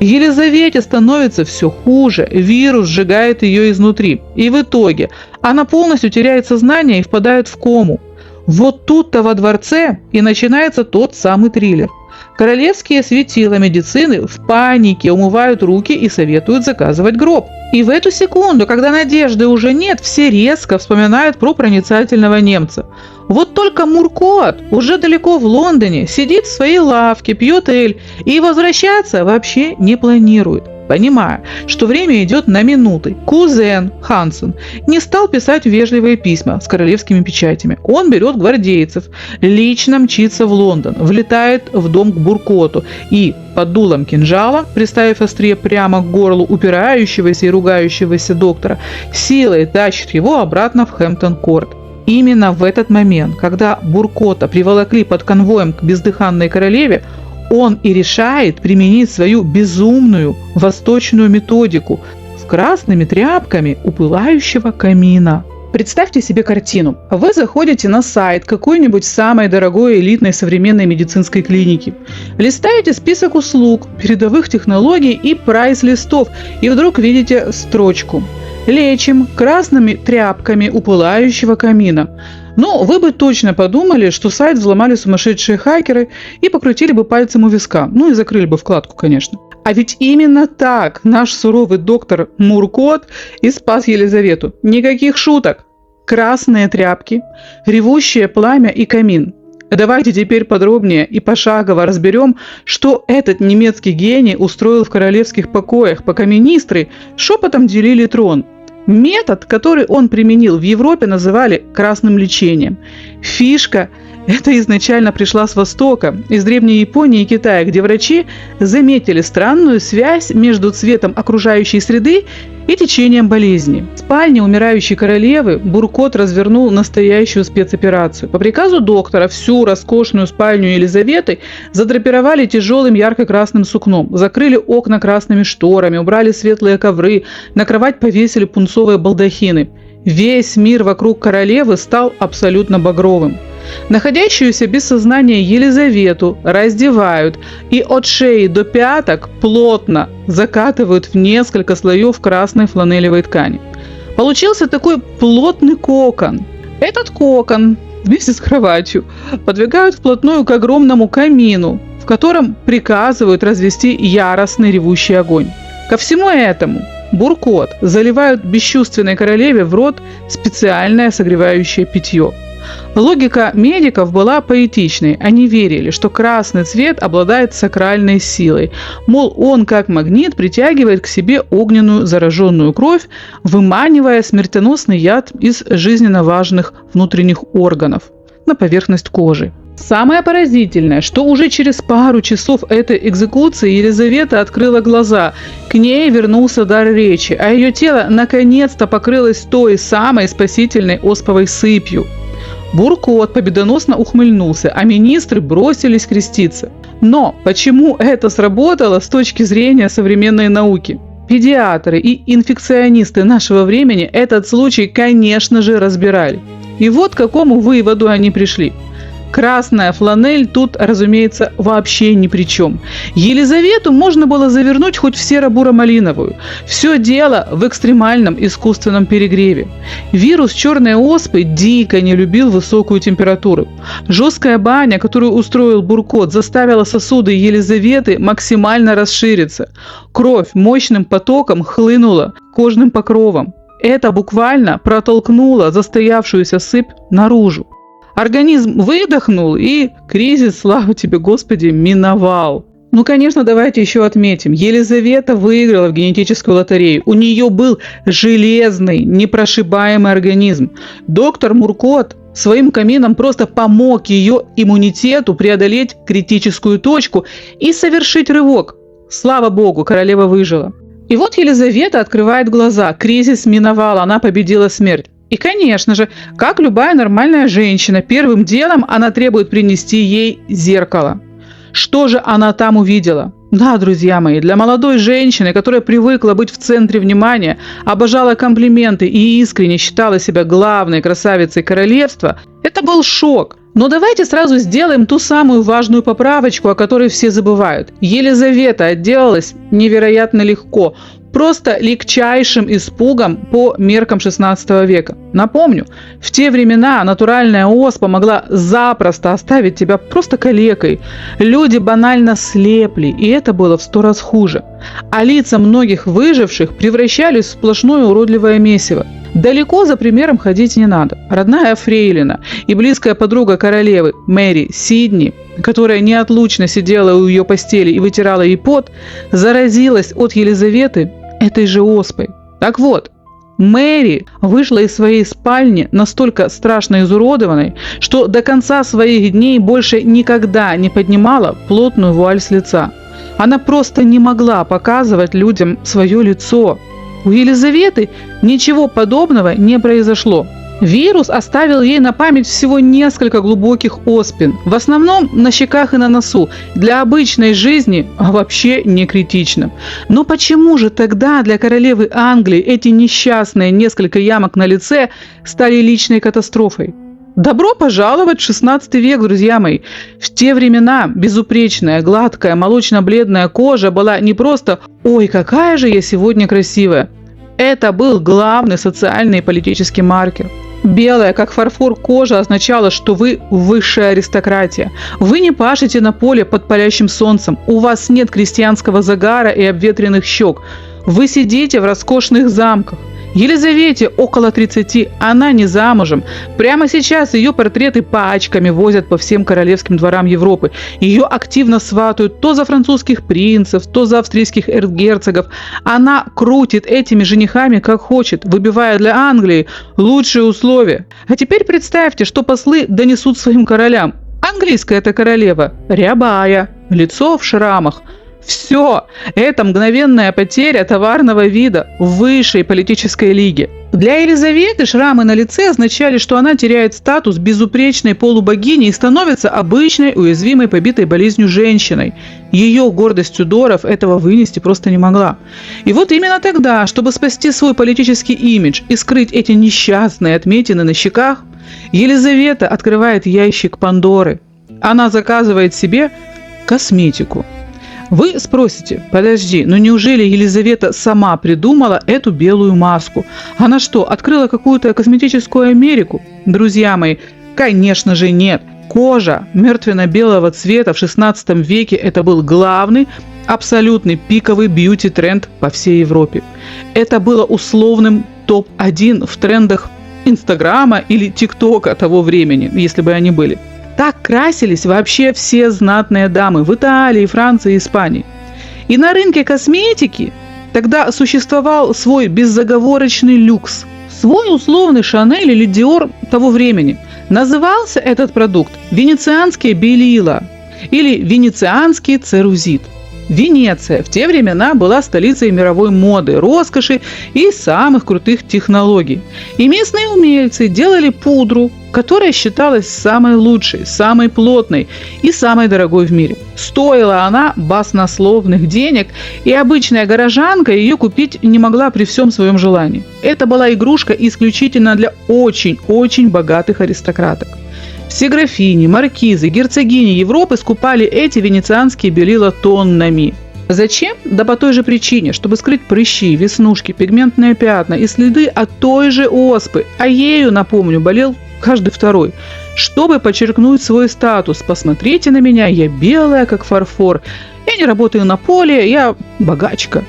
Елизавете становится все хуже, вирус сжигает ее изнутри, и в итоге она полностью теряет сознание и впадает в кому. Вот тут-то во дворце и начинается тот самый триллер. Королевские светила медицины в панике умывают руки и советуют заказывать гроб. И в эту секунду, когда надежды уже нет, все резко вспоминают про проницательного немца. Вот только Муркот уже далеко в Лондоне, сидит в своей лавке, пьет эль и возвращаться вообще не планирует. Понимая, что время идет на минуты, кузен Хансен не стал писать вежливые письма с королевскими печатями. Он берет гвардейцев, лично мчится в Лондон, влетает в дом к Буркоту и под дулом кинжала, приставив острие прямо к горлу упирающегося и ругающегося доктора, силой тащит его обратно в Хэмптон-Корт. Именно в этот момент, когда Буркота приволокли под конвоем к бездыханной королеве, он и решает применить свою безумную восточную методику с красными тряпками у пылающего камина. Представьте себе картину. Вы заходите на сайт какой-нибудь самой дорогой элитной современной медицинской клиники, листаете список услуг, передовых технологий и прайс-листов, и вдруг видите строчку: «Лечим красными тряпками у пылающего камина». Но вы бы точно подумали, что сайт взломали сумасшедшие хакеры и покрутили бы пальцем у виска. Ну и закрыли бы вкладку, конечно. А ведь именно так наш суровый доктор Муркот и спас Елизавету. Никаких шуток. Красные тряпки, ревущее пламя и камин. Давайте теперь подробнее и пошагово разберем, что этот немецкий гений устроил в королевских покоях, пока министры шепотом делили трон. Метод, который он применил в Европе, называли красным лечением. Фишка эта изначально пришла с Востока, из Древней Японии и Китая, где врачи заметили странную связь между цветом окружающей среды и течением болезни. В спальне умирающей королевы Буркот развернул настоящую спецоперацию. По приказу доктора всю роскошную спальню Елизаветы задрапировали тяжелым ярко-красным сукном, закрыли окна красными шторами, убрали светлые ковры, на кровать повесили пунцовые балдахины. Весь мир вокруг королевы стал абсолютно багровым. Находящуюся без сознания Елизавету раздевают и от шеи до пяток плотно закатывают в несколько слоев красной фланелевой ткани. Получился такой плотный кокон. Этот кокон вместе с кроватью подвигают вплотную к огромному камину, в котором приказывают развести яростный ревущий огонь. Ко всему этому Буркот заливают бесчувственной королеве в рот специальное согревающее питье. Логика медиков была поэтичной. Они верили, что красный цвет обладает сакральной силой. Мол, он как магнит притягивает к себе огненную зараженную кровь, выманивая смертоносный яд из жизненно важных внутренних органов на поверхность кожи. Самое поразительное, что уже через пару часов этой экзекуции Елизавета открыла глаза, к ней вернулся дар речи, а ее тело наконец-то покрылось той самой спасительной осповой сыпью. Буркот победоносно ухмыльнулся, а министры бросились креститься. Но почему это сработало с точки зрения современной науки? Педиатры и инфекционисты нашего времени этот случай, конечно же, разбирали. И вот к какому выводу они пришли. Красная фланель тут, разумеется, вообще ни при чем. Елизавету можно было завернуть хоть в серо-буро-малиновую. Все дело в экстремальном искусственном перегреве. Вирус черной оспы дико не любил высокую температуру. Жесткая баня, которую устроил Буркот, заставила сосуды Елизаветы максимально расшириться. Кровь мощным потоком хлынула кожным покровом. Это буквально протолкнуло застоявшуюся сыпь наружу. Организм выдохнул, и кризис, слава тебе, Господи, миновал. Ну, конечно, давайте еще отметим. Елизавета выиграла в генетическую лотерею. У нее был железный, непрошибаемый организм. Доктор Муркот своим камином просто помог ее иммунитету преодолеть критическую точку и совершить рывок. Слава богу, королева выжила. И вот Елизавета открывает глаза. Кризис миновал, она победила смерть. И, конечно же, как любая нормальная женщина, первым делом она требует принести ей зеркало. Что же она там увидела? Да, друзья мои, для молодой женщины, которая привыкла быть в центре внимания, обожала комплименты и искренне считала себя главной красавицей королевства, это был шок. Но давайте сразу сделаем ту самую важную поправочку, о которой все забывают. Елизавета отделалась невероятно легко, просто легчайшим испугом по меркам 16 века. Напомню, в те времена натуральная оспа могла запросто оставить тебя просто калекой. Люди банально слепли, и это было в 100 раз хуже. А лица многих выживших превращались в сплошное уродливое месиво. Далеко за примером ходить не надо. Родная фрейлина и близкая подруга королевы Мэри Сидни, которая неотлучно сидела у ее постели и вытирала ей пот, заразилась от Елизаветы этой же оспой. Так вот, Мэри вышла из своей спальни настолько страшно изуродованной, что до конца своих дней больше никогда не поднимала плотную вуаль с лица. Она просто не могла показывать людям свое лицо. У Елизаветы ничего подобного не произошло. Вирус оставил ей на память всего несколько глубоких оспин, в основном на щеках и на носу, для обычной жизни вообще не критично. Но почему же тогда для королевы Англии эти несчастные несколько ямок на лице стали личной катастрофой? Добро пожаловать в 16 век, друзья мои. В те времена безупречная, гладкая, молочно-бледная кожа была не просто «Ой, какая же я сегодня красивая». Это был главный социальный и политический маркер. Белая, как фарфор, кожа означала, что вы высшая аристократия. Вы не пашете на поле под палящим солнцем. У вас нет крестьянского загара и обветренных щек. Вы сидите в роскошных замках. Елизавете около 30, она не замужем. Прямо сейчас ее портреты пачками возят по всем королевским дворам Европы. Ее активно сватают то за французских принцев, то за австрийских эрцгерцогов. Она крутит этими женихами как хочет, выбивая для Англии лучшие условия. А теперь представьте, что послы донесут своим королям. Английская эта королева рябая, лицо в шрамах. Все, это мгновенная потеря товарного вида в высшей политической лиге. Для Елизаветы шрамы на лице означали, что она теряет статус безупречной полубогини и становится обычной, уязвимой, побитой болезнью женщиной. Ее гордость Тюдоров этого вынести просто не могла. И вот именно тогда, чтобы спасти свой политический имидж и скрыть эти несчастные отметины на щеках, Елизавета открывает ящик Пандоры. Она заказывает себе косметику. Вы спросите, подожди, но неужели Елизавета сама придумала эту белую маску? Она что, открыла какую-то косметическую Америку? Друзья мои, конечно же нет. Кожа мертвенно-белого цвета в 16 веке – это был главный, абсолютный пиковый бьюти-тренд по всей Европе. Это было условным топ-1 в трендах Инстаграма или ТикТока того времени, если бы они были. Так красились вообще все знатные дамы в Италии, Франции, Испании. И на рынке косметики тогда существовал свой безоговорочный люкс, свой условный Шанель или Диор того времени. Назывался этот продукт венецианские белила или венецианский церузит. Венеция в те времена была столицей мировой моды, роскоши и самых крутых технологий. И местные умельцы делали пудру, которая считалась самой лучшей, самой плотной и самой дорогой в мире. Стоила она баснословных денег, и обычная горожанка ее купить не могла при всем своем желании. Это была игрушка исключительно для очень-очень богатых аристократок. Все графини, маркизы, герцогини Европы скупали эти венецианские белила тоннами. Зачем? Да по той же причине, чтобы скрыть прыщи, веснушки, пигментные пятна и следы от той же оспы. А ею, напомню, болел каждый второй. Чтобы подчеркнуть свой статус, посмотрите на меня, я белая, как фарфор. Я не работаю на поле, я богачка.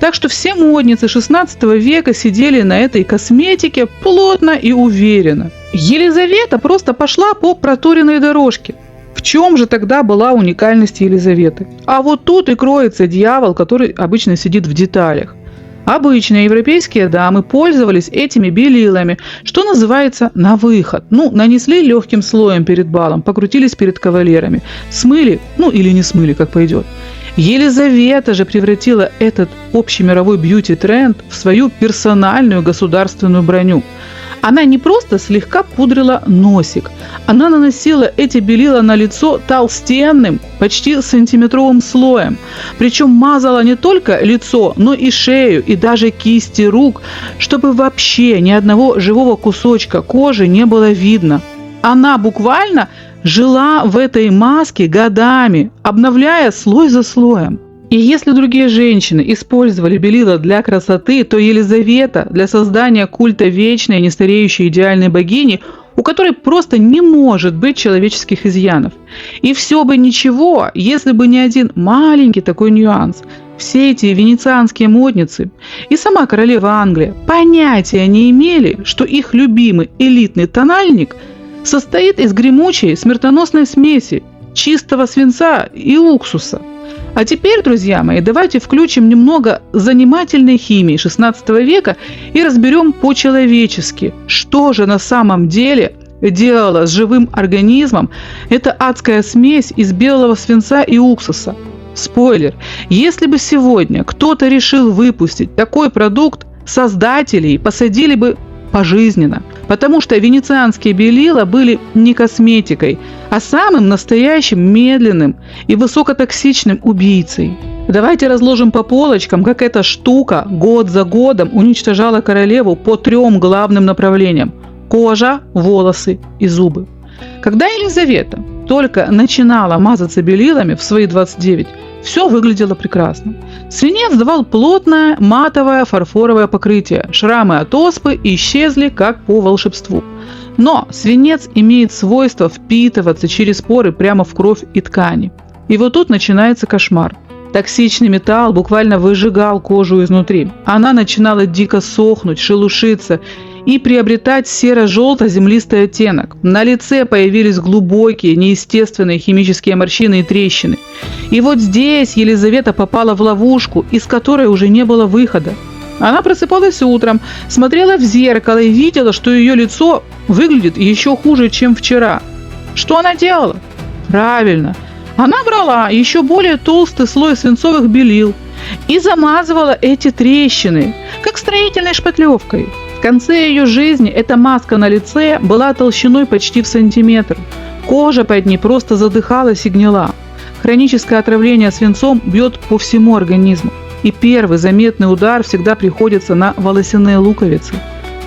Так что все модницы XVI века сидели на этой косметике плотно и уверенно. Елизавета просто пошла по проторенной дорожке. В чем же тогда была уникальность Елизаветы? А вот тут и кроется дьявол, который обычно сидит в деталях. Обычно европейские дамы пользовались этими белилами, что называется, на выход. Нанесли легким слоем перед балом, покрутились перед кавалерами, смыли, или не смыли, как пойдет. Елизавета же превратила этот общемировой бьюти-тренд в свою персональную государственную броню. Она не просто слегка пудрила носик, она наносила эти белила на лицо толстенным, почти сантиметровым слоем. Причем мазала не только лицо, но и шею, и даже кисти рук, чтобы вообще ни одного живого кусочка кожи не было видно. Она буквально жила в этой маске годами, обновляя слой за слоем. И если другие женщины использовали белила для красоты, то Елизавета для создания культа вечной, нестареющей идеальной богини, у которой просто не может быть человеческих изъянов. И все бы ничего, если бы не один маленький такой нюанс. Все эти венецианские модницы и сама королева Англии понятия не имели, что их любимый элитный тональник состоит из гремучей смертоносной смеси чистого свинца и уксуса. А теперь, друзья мои, давайте включим немного занимательной химии XVI века и разберем по-человечески, что же на самом деле делала с живым организмом эта адская смесь из белого свинца и уксуса. Спойлер, если бы сегодня кто-то решил выпустить такой продукт, создателей посадили бы пожизненно, потому что венецианские белила были не косметикой, а самым настоящим медленным и высокотоксичным убийцей. Давайте разложим по полочкам, как эта штука год за годом уничтожала королеву по 3 главным направлениям – кожа, волосы и зубы. Когда Елизавета только начинала мазаться белилами в свои 29, все выглядело прекрасно. Свинец давал плотное матовое фарфоровое покрытие, шрамы от оспы исчезли как по волшебству. Но свинец имеет свойство впитываться через поры прямо в кровь и ткани. И вот тут начинается кошмар. Токсичный металл буквально выжигал кожу изнутри. Она начинала дико сохнуть, шелушиться и приобретать серо-желто-землистый оттенок. На лице появились глубокие, неестественные химические морщины и трещины. И вот здесь Елизавета попала в ловушку, из которой уже не было выхода. Она просыпалась утром, смотрела в зеркало и видела, что ее лицо выглядит еще хуже, чем вчера. Что она делала? Правильно. Она брала еще более толстый слой свинцовых белил и замазывала эти трещины, как строительной шпатлевкой. В конце ее жизни эта маска на лице была толщиной почти в сантиметр. Кожа под ней просто задыхалась и гнила. Хроническое отравление свинцом бьет по всему организму. И первый заметный удар всегда приходится на волосяные луковицы.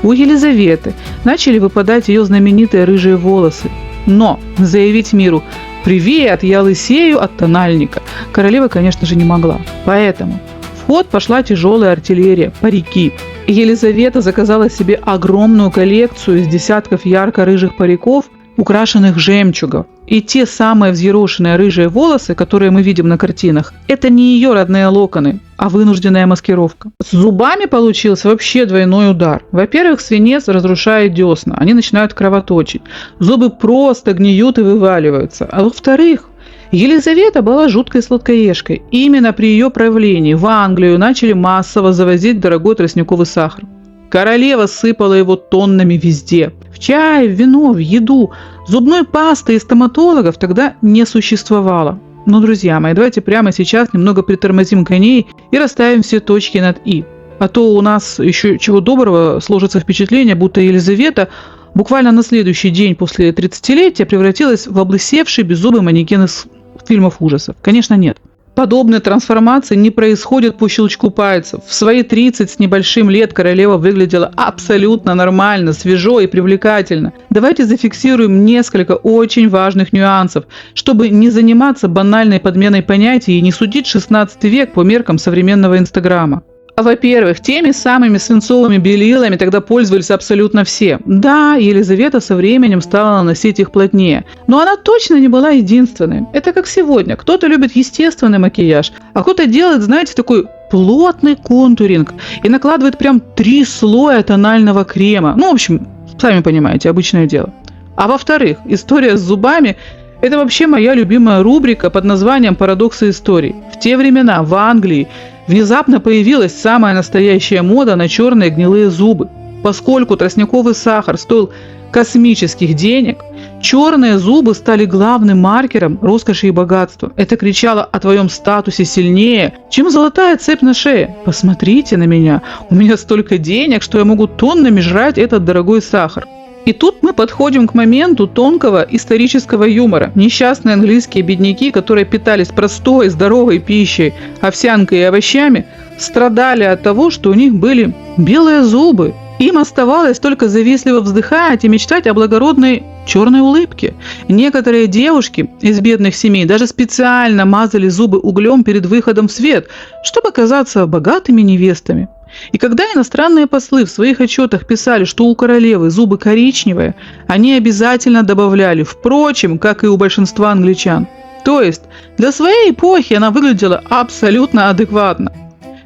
У Елизаветы начали выпадать ее знаменитые рыжие волосы. Но заявить миру «Привет, я лысею от тональника» королева, конечно же, не могла. Поэтому в ход пошла тяжелая артиллерия – парики. Елизавета заказала себе огромную коллекцию из десятков ярко-рыжих париков, украшенных жемчугом. И те самые взъерошенные рыжие волосы, которые мы видим на картинах, это не ее родные локоны, а вынужденная маскировка. С зубами получился вообще двойной удар. Во-первых, свинец разрушает десна, они начинают кровоточить. Зубы просто гниют и вываливаются. А во-вторых, Елизавета была жуткой сладкоежкой. Именно при ее правлении в Англию начали массово завозить дорогой тростниковый сахар. Королева сыпала его тоннами везде. В чай, в вино, в еду. Зубной пасты и стоматологов тогда не существовало. Но, друзья мои, давайте прямо сейчас немного притормозим коней и расставим все точки над «и». А то у нас еще чего доброго сложится впечатление, будто Елизавета буквально на следующий день после 30-летия превратилась в облысевший беззубый манекен из фильмов ужасов. Конечно, нет. Подобные трансформации не происходят по щелчку пальцев. В свои 30 с небольшим лет королева выглядела абсолютно нормально, свежо и привлекательно. Давайте зафиксируем несколько очень важных нюансов, чтобы не заниматься банальной подменой понятий и не судить 16 век по меркам современного Инстаграма. Во-первых, теми самыми свинцовыми белилами тогда пользовались абсолютно все. Да, Елизавета со временем стала наносить их плотнее, но она точно не была единственной. Это как сегодня. Кто-то любит естественный макияж, а кто-то делает, знаете, такой плотный контуринг и накладывает прям 3 слоя тонального крема. Ну, в общем, сами понимаете, обычное дело. А во-вторых, история с зубами – это вообще моя любимая рубрика под названием «Парадоксы истории». В те времена в Англии внезапно появилась самая настоящая мода на черные гнилые зубы. Поскольку тростниковый сахар стоил космических денег, черные зубы стали главным маркером роскоши и богатства. Это кричало о твоем статусе сильнее, чем золотая цепь на шее. Посмотрите на меня, у меня столько денег, что я могу тоннами жрать этот дорогой сахар. И тут мы подходим к моменту тонкого исторического юмора. Несчастные английские бедняки, которые питались простой, здоровой пищей, овсянкой и овощами, страдали от того, что у них были белые зубы. Им оставалось только завистливо вздыхать и мечтать о благородной черной улыбке. Некоторые девушки из бедных семей даже специально мазали зубы углем перед выходом в свет, чтобы казаться богатыми невестами. И когда иностранные послы в своих отчетах писали, что у королевы зубы коричневые, они обязательно добавляли «впрочем, как и у большинства англичан». То есть для своей эпохи она выглядела абсолютно адекватно.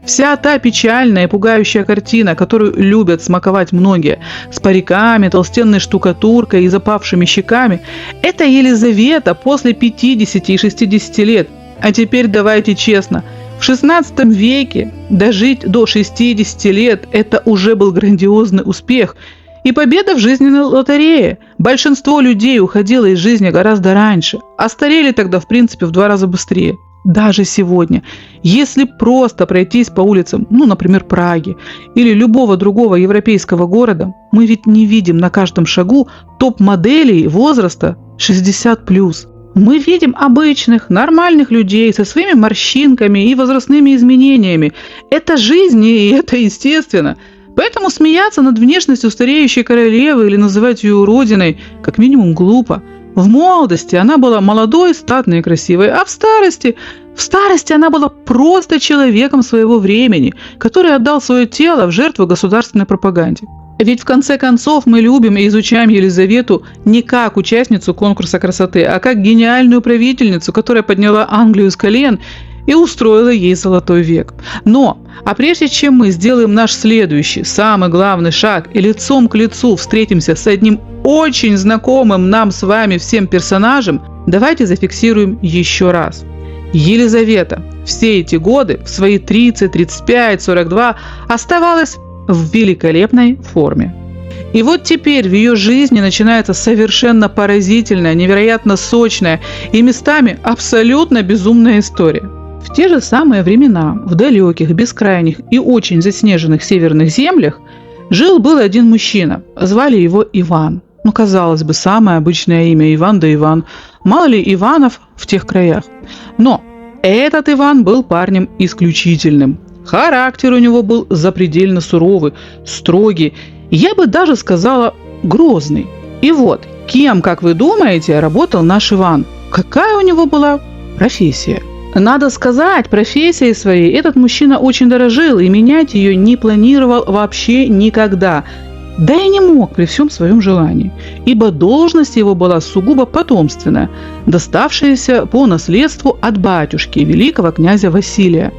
Вся та печальная и пугающая картина, которую любят смаковать многие, с париками, толстенной штукатуркой и запавшими щеками, это Елизавета после 50 и 60 лет. А теперь давайте честно, в XVI веке дожить до 60 лет – это уже был грандиозный успех и победа в жизненной лотерее. Большинство людей уходило из жизни гораздо раньше, а старели тогда в принципе в 2 раза быстрее. Даже сегодня, если просто пройтись по улицам, например, Праги или любого другого европейского города, мы ведь не видим на каждом шагу топ-моделей возраста 60+. Мы видим обычных, нормальных людей со своими морщинками и возрастными изменениями. Это жизнь, и это естественно. Поэтому смеяться над внешностью стареющей королевы или называть ее уродиной как минимум глупо. В молодости она была молодой, статной и красивой, а в старости она была просто человеком своего времени, который отдал свое тело в жертву государственной пропаганде. Ведь в конце концов мы любим и изучаем Елизавету не как участницу конкурса красоты, а как гениальную правительницу, которая подняла Англию с колен и устроила ей золотой век. А прежде чем мы сделаем наш следующий, самый главный шаг и лицом к лицу встретимся с одним очень знакомым нам с вами всем персонажем, давайте зафиксируем еще раз. Елизавета все эти годы, в свои 30, 35, 42, оставалась в великолепной форме. И вот теперь в ее жизни начинается совершенно поразительная, невероятно сочная и местами абсолютно безумная история. В те же самые времена, в далеких, бескрайних и очень заснеженных северных землях, жил-был один мужчина. Звали его Иван. Казалось бы, самое обычное имя – Иван да Иван. Мало ли Иванов в тех краях. Но этот Иван был парнем исключительным. Характер у него был запредельно суровый, строгий, я бы даже сказала, грозный. И вот, кем, как вы думаете, работал наш Иван? Какая у него была профессия? Надо сказать, профессией своей этот мужчина очень дорожил и менять ее не планировал вообще никогда. Да и не мог при всем своем желании, ибо должность его была сугубо потомственная, доставшаяся по наследству от батюшки великого князя Василия.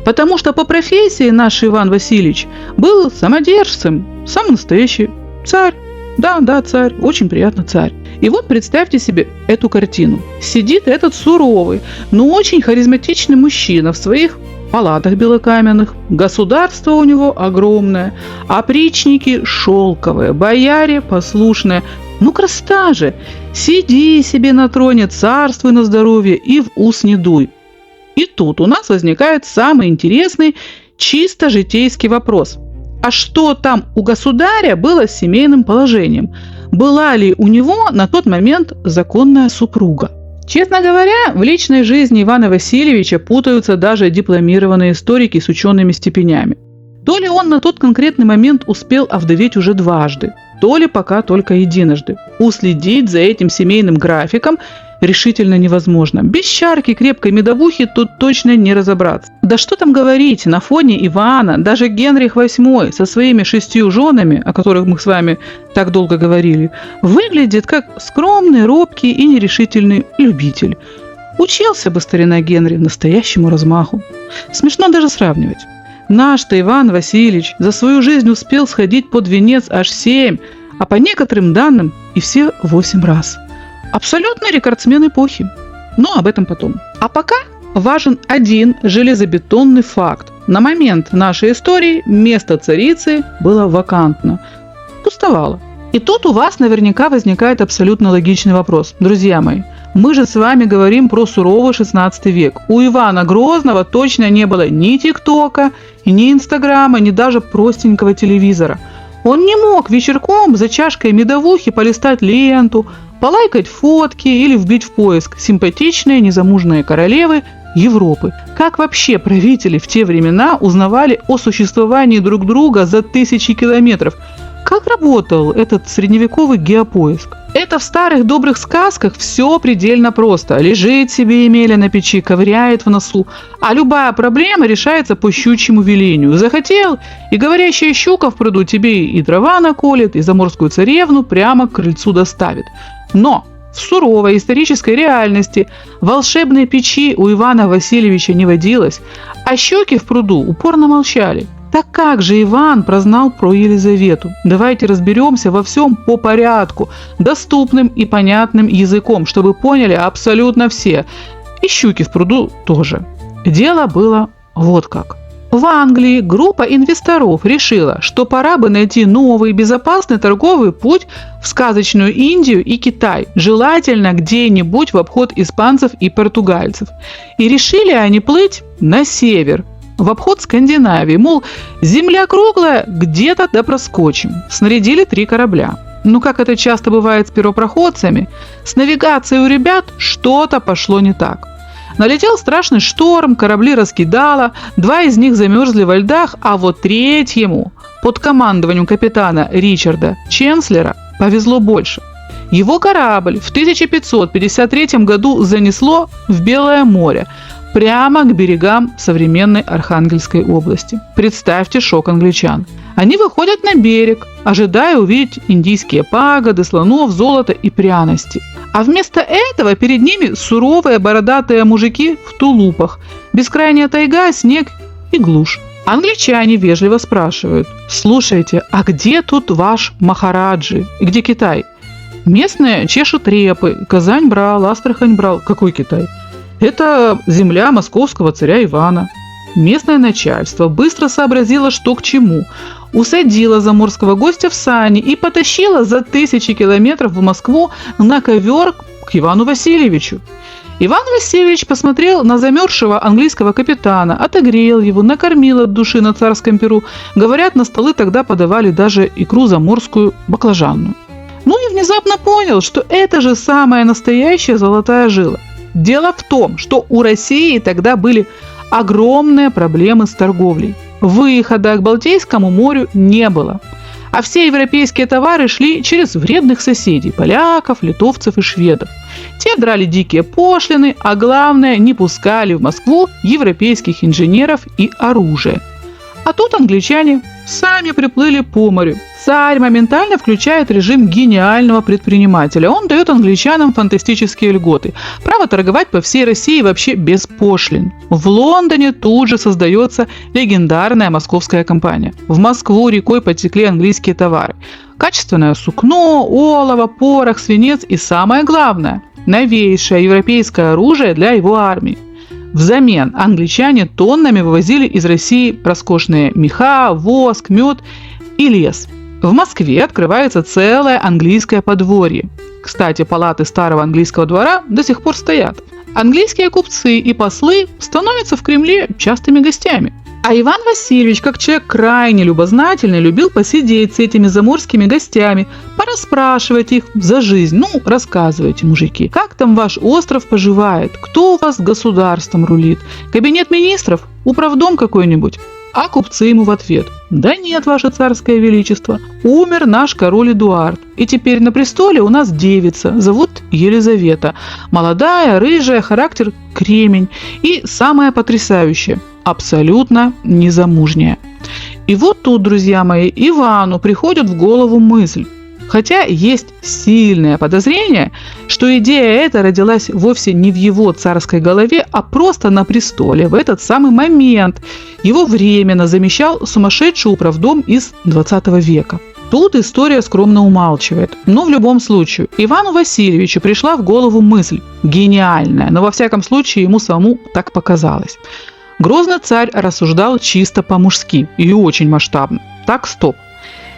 Потому что по профессии наш Иван Васильевич был самодержцем, самый настоящий царь. Да, царь, очень приятно царь. И вот представьте себе эту картину. Сидит этот суровый, но очень харизматичный мужчина в своих палатах белокаменных. Государство у него огромное, опричники шелковые, бояре послушные. Красота же! Сиди себе на троне, царствуй на здоровье и в ус не дуй. И тут у нас возникает самый интересный, чисто житейский вопрос. А что там у государя было с семейным положением? Была ли у него на тот момент законная супруга? Честно говоря, в личной жизни Ивана Васильевича путаются даже дипломированные историки с учеными степенями. То ли он на тот конкретный момент успел овдоветь уже дважды, то ли пока только единожды. Уследить за этим семейным графиком решительно невозможно. Без чарки крепкой медовухи тут точно не разобраться. Да что там говорить, на фоне Ивана даже Генрих VIII со своими 6 женами, о которых мы с вами так долго говорили, выглядит как скромный, робкий и нерешительный любитель. Учился бы старина Генри настоящему размаху. Смешно даже сравнивать. Наш-то Иван Васильевич за свою жизнь успел сходить под венец аж 7, а по некоторым данным и все 8 раз. Абсолютный рекордсмен эпохи. Но об этом потом. А пока важен один железобетонный факт. На момент нашей истории место царицы было вакантно. Пустовало. И тут у вас наверняка возникает абсолютно логичный вопрос. Друзья мои, мы же с вами говорим про суровый 16 век. У Ивана Грозного точно не было ни ТикТока, ни Инстаграма, ни даже простенького телевизора. Он не мог вечерком за чашкой медовухи полистать ленту, полайкать фотки или вбить в поиск симпатичные незамужные королевы Европы. Как вообще правители в те времена узнавали о существовании друг друга за тысячи километров? Как работал этот средневековый геопоиск? Это в старых добрых сказках все предельно просто. Лежит себе Емеля на печи, ковыряет в носу, а любая проблема решается по щучьему велению. Захотел, и говорящая щука в пруду тебе и дрова наколет, и заморскую царевну прямо к крыльцу доставит. Но в суровой исторической реальности волшебной печи у Ивана Васильевича не водилось, а щуки в пруду упорно молчали. Так как же Иван прознал про Елизавету? Давайте разберемся во всем по порядку, доступным и понятным языком, чтобы поняли абсолютно все. И щуки в пруду тоже. Дело было вот как. В Англии группа инвесторов решила, что пора бы найти новый безопасный торговый путь в сказочную Индию и Китай, желательно где-нибудь в обход испанцев и португальцев. И решили они плыть на север, в обход Скандинавии, мол, земля круглая, где-то да проскочим. Снарядили 3 корабля. Ну, как это часто бывает с первопроходцами, с навигацией у ребят что-то пошло не так. Налетел страшный шторм, корабли раскидало, 2 из них замерзли во льдах, а вот 3-му, под командованием капитана Ричарда Ченслера, повезло больше. Его корабль в 1553 году занесло в Белое море, прямо к берегам современной Архангельской области. Представьте шок англичан. Они выходят на берег, ожидая увидеть индийские пагоды, слонов, золото и пряности. А вместо этого перед ними суровые бородатые мужики в тулупах, бескрайняя тайга, снег и глушь. Англичане вежливо спрашивают: «Слушайте, а где тут ваш Махараджи? И где Китай?» Местные чешут репы. Казань брал, Астрахань брал. Какой Китай? Это земля московского царя Ивана. Местное начальство быстро сообразило, что к чему. Усадило заморского гостя в сани и потащило за 1000 километров в Москву на ковер к Ивану Васильевичу. Иван Васильевич посмотрел на замерзшего английского капитана, отогрел его, накормил от души на царском перу. Говорят, на столы тогда подавали даже икру заморскую баклажанную. Ну и внезапно понял, что это же самая настоящая золотая жила. Дело в том, что у России тогда были огромные проблемы с торговлей. Выхода к Балтийскому морю не было. А все европейские товары шли через вредных соседей – поляков, литовцев и шведов. Те драли дикие пошлины, а главное – не пускали в Москву европейских инженеров и оружие. А тут англичане сами приплыли по морю. Царь моментально включает режим гениального предпринимателя. Он дает англичанам фантастические льготы. Право торговать по всей России вообще без пошлин. В Лондоне тут же создается легендарная московская компания. В Москву рекой потекли английские товары. Качественное сукно, олово, порох, свинец и самое главное – новейшее европейское оружие для его армии. Взамен англичане тоннами вывозили из России роскошные меха, воск, мед и лес. В Москве открывается целое английское подворье. Кстати, палаты старого английского двора до сих пор стоят. Английские купцы и послы становятся в Кремле частыми гостями. А Иван Васильевич, как человек крайне любознательный, любил посидеть с этими заморскими гостями, порасспрашивать их за жизнь. Ну, рассказывайте, мужики, как там ваш остров поживает? Кто у вас государством рулит? Кабинет министров? Управдом какой-нибудь? А купцы ему в ответ: да нет, ваше царское величество, умер наш король Эдуард, и теперь на престоле у нас девица, зовут Елизавета, молодая, рыжая, характер кремень, и самое потрясающее – абсолютно незамужняя. И вот тут, друзья мои, Ивану приходит в голову мысль: Хотя есть сильное подозрение, что идея эта родилась вовсе не в его царской голове, а просто на престоле в этот самый момент. Его временно замещал сумасшедший управдом из 20 века. Тут история скромно умалчивает. Но в любом случае, Ивану Васильевичу пришла в голову мысль, гениальная, но во всяком случае ему самому так показалось. Грозный царь рассуждал чисто по-мужски и очень масштабно. Так, стоп.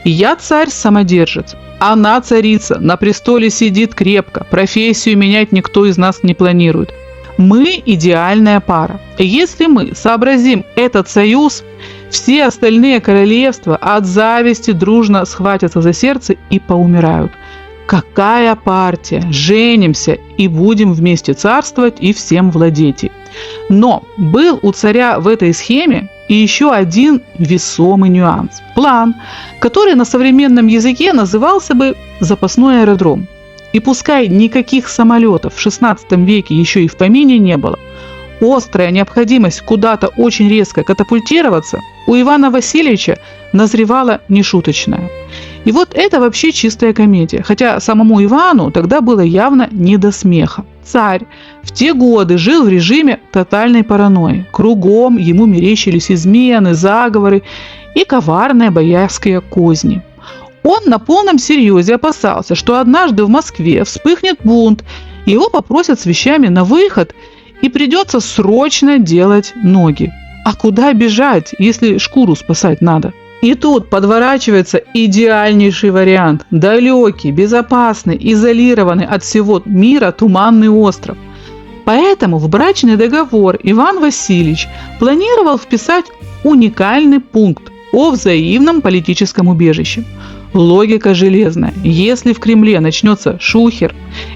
Я царь-самодержец, она царица, на престоле сидит крепко, профессию менять никто из нас не планирует. Мы идеальная пара. Если мы сообразим этот союз, все остальные королевства от зависти дружно схватятся за сердце и поумирают. Какая партия? Женимся и будем вместе царствовать и всем владеть. Но был у царя в этой схеме и еще один весомый нюанс. План, который на современном языке назывался бы запасной аэродром. И пускай никаких самолетов в XVI веке еще и в помине не было, острая необходимость куда-то очень резко катапультироваться у Ивана Васильевича назревала нешуточная. И вот это вообще чистая комедия, хотя самому Ивану тогда было явно не до смеха. Царь в те годы жил в режиме тотальной паранойи. Кругом ему мерещились измены, заговоры и коварные боярские козни. Он на полном серьезе опасался, что однажды в Москве вспыхнет бунт, его попросят с вещами на выход и придется срочно делать ноги. А куда бежать, если шкуру спасать надо? И тут подворачивается идеальнейший вариант. Далекий, безопасный, изолированный от всего мира туманный остров. Поэтому в брачный договор Иван Васильевич планировал вписать уникальный пункт о взаимном политическом убежище. Логика железная. Если в Кремле начнется шухер,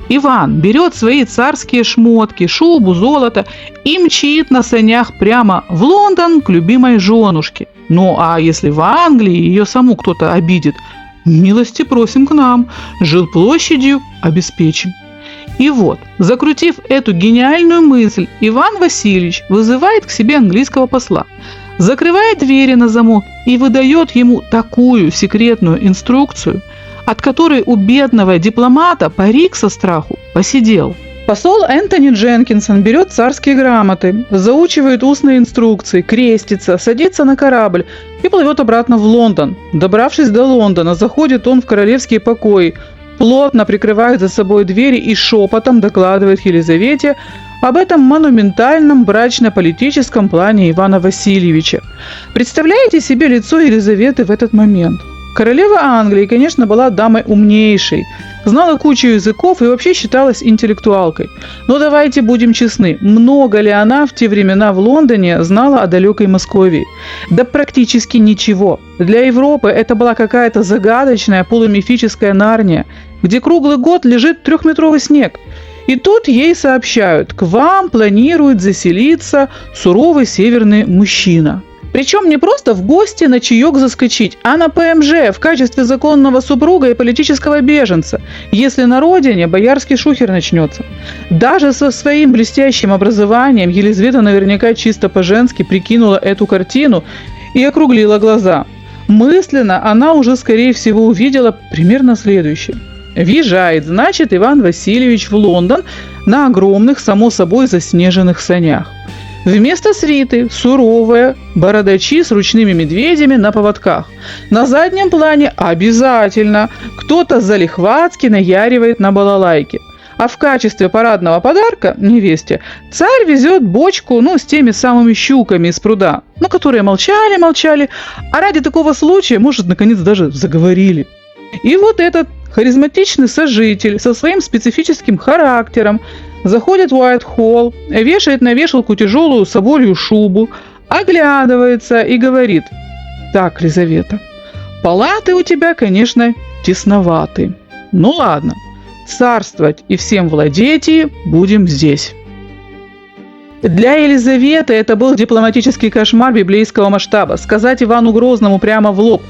Иван берет свои царские шмотки, шубу, золото и мчит на санях прямо в Лондон к любимой женушке. Ну а если в Англии ее саму кто-то обидит, милости просим к нам, жилплощадью обеспечим. И вот, закрутив эту гениальную мысль, Иван Васильевич вызывает к себе английского посла, закрывает двери на замок и выдает ему такую секретную инструкцию, от которой у бедного дипломата парик со страху посидел. Посол Энтони Дженкинсон берет царские грамоты, заучивает устные инструкции, крестится, садится на корабль и плывет обратно в Лондон. Добравшись до Лондона, заходит он в королевские покои, плотно прикрывает за собой двери и шепотом докладывает Елизавете об этом монументальном брачно-политическом плане Ивана Васильевича. Представляете себе лицо Елизаветы в этот момент? Королева Англии, конечно, была дамой умнейшей, знала кучу языков и вообще считалась интеллектуалкой. Но давайте будем честны, много ли она в те времена в Лондоне знала о далекой Московии? Да практически ничего. Для Европы это была какая-то загадочная полумифическая Нарния, где круглый год лежит 3-метровый снег. И тут ей сообщают, к вам планирует заселиться суровый северный мужчина. Причем не просто в гости на чаек заскочить, а на ПМЖ в качестве законного супруга и политического беженца, если на родине боярский шухер начнется. Даже со своим блестящим образованием Елизавета наверняка чисто по-женски прикинула эту картину и округлила глаза. Мысленно она уже, скорее всего, увидела примерно следующее. Въезжает, значит, Иван Васильевич в Лондон на огромных, само собой, заснеженных санях. Вместо свиты суровые бородачи с ручными медведями на поводках. На заднем плане обязательно кто-то залихватски наяривает на балалайке. А в качестве парадного подарка невесте царь везет бочку, с теми самыми щуками из пруда, которые молчали, а ради такого случая, может, наконец даже заговорили. И вот этот харизматичный сожитель со своим специфическим характером заходит в Уайт-Холл, вешает на вешалку тяжелую соболью шубу, оглядывается и говорит: «Так, Лизавета, палаты у тебя, конечно, тесноваты. Ну ладно, царствовать и всем владеть будем здесь». Для Елизаветы это был дипломатический кошмар библейского масштаба. Сказать Ивану Грозному прямо в лоб: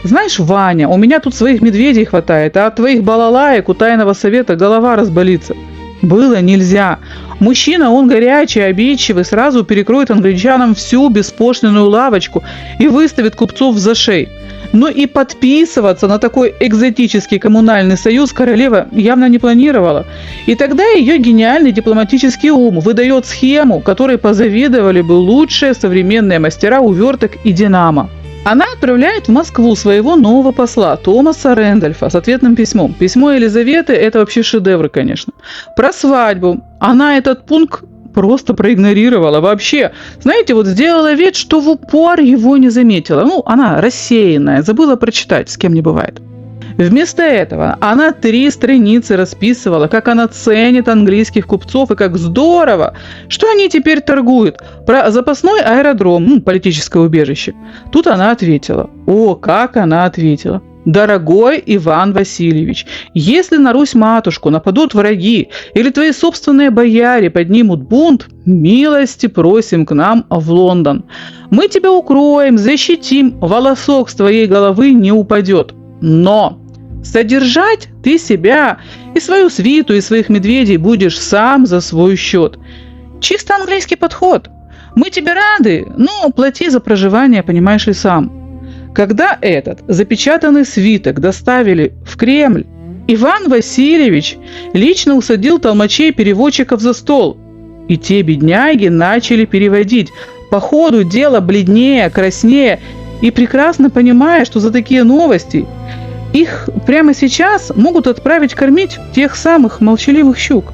«Знаешь, Ваня, у меня тут своих медведей хватает, а от твоих балалаек у тайного совета голова разболится». Было нельзя. Мужчина, он горячий, обидчивый, сразу перекроет англичанам всю беспошлинную лавочку и выставит купцов за шеи. Но и подписываться на такой экзотический коммунальный союз королева явно не планировала. И тогда ее гениальный дипломатический ум выдает схему, которой позавидовали бы лучшие современные мастера уверток и динамо. Она отправляет в Москву своего нового посла Томаса Рэндольфа с ответным письмом. Письмо Елизаветы – это вообще шедевр, конечно. Про свадьбу. Она этот пункт просто проигнорировала вообще. Знаете, вот сделала вид, что в упор его не заметила. Она рассеянная, забыла прочитать, с кем не бывает. Вместо этого она 3 страницы расписывала, как она ценит английских купцов и как здорово, что они теперь торгуют. Про запасной аэродром, политическое убежище. Тут она ответила. Как она ответила. «Дорогой Иван Васильевич, если на Русь-матушку нападут враги или твои собственные бояре поднимут бунт, милости просим к нам в Лондон. Мы тебя укроем, защитим, волосок с твоей головы не упадет. Но содержать ты себя и свою свиту, и своих медведей будешь сам за свой счет. Чисто английский подход. Мы тебе рады, но плати за проживание, понимаешь ли, сам». Когда этот запечатанный свиток доставили в Кремль, Иван Васильевич лично усадил толмачей-переводчиков за стол, и те бедняги начали переводить, по ходу дела бледнее, краснее, и прекрасно понимая, что за такие новости их прямо сейчас могут отправить кормить тех самых молчаливых щук.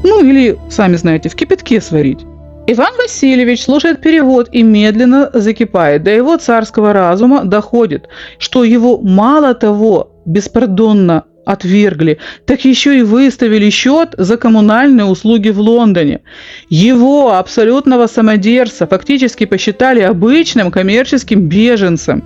Или, сами знаете, в кипятке сварить. Иван Васильевич слушает перевод и медленно закипает. До его царского разума доходит, что его мало того беспардонно отвергли, так еще и выставили счет за коммунальные услуги в Лондоне. Его, абсолютного самодержца, фактически посчитали обычным коммерческим беженцем.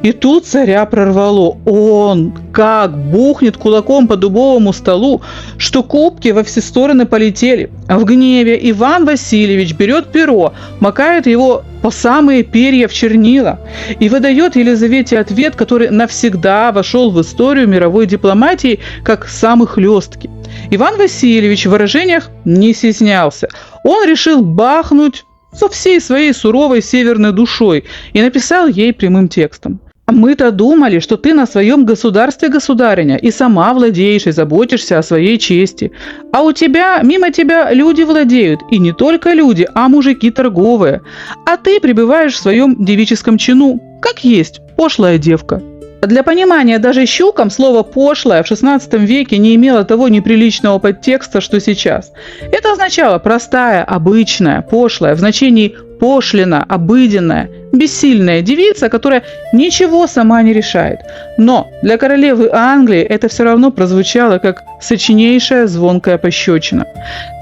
И тут царя прорвало. Он как бухнет кулаком по дубовому столу, что кубки во все стороны полетели. В гневе Иван Васильевич берет перо, макает его по самые перья в чернила и выдает Елизавете ответ, который навсегда вошел в историю мировой дипломатии как самый хлесткий. Иван Васильевич в выражениях не стеснялся. Он решил бахнуть со всей своей суровой северной душой и написал ей прямым текстом. «Мы-то думали, что ты на своем государстве, государыня, и сама владеешь и заботишься о своей чести. А у тебя, мимо тебя люди владеют, и не только люди, а мужики торговые. А ты пребываешь в своем девическом чину, как есть, пошлая девка». Для понимания даже щукам слово «пошлое» в XVI веке не имело того неприличного подтекста, что сейчас. Это означало простая, обычная, пошлая, в значении пошлина, обыденная, бессильная девица, которая ничего сама не решает. Но для королевы Англии это все равно прозвучало как сочнейшая звонкая пощечина.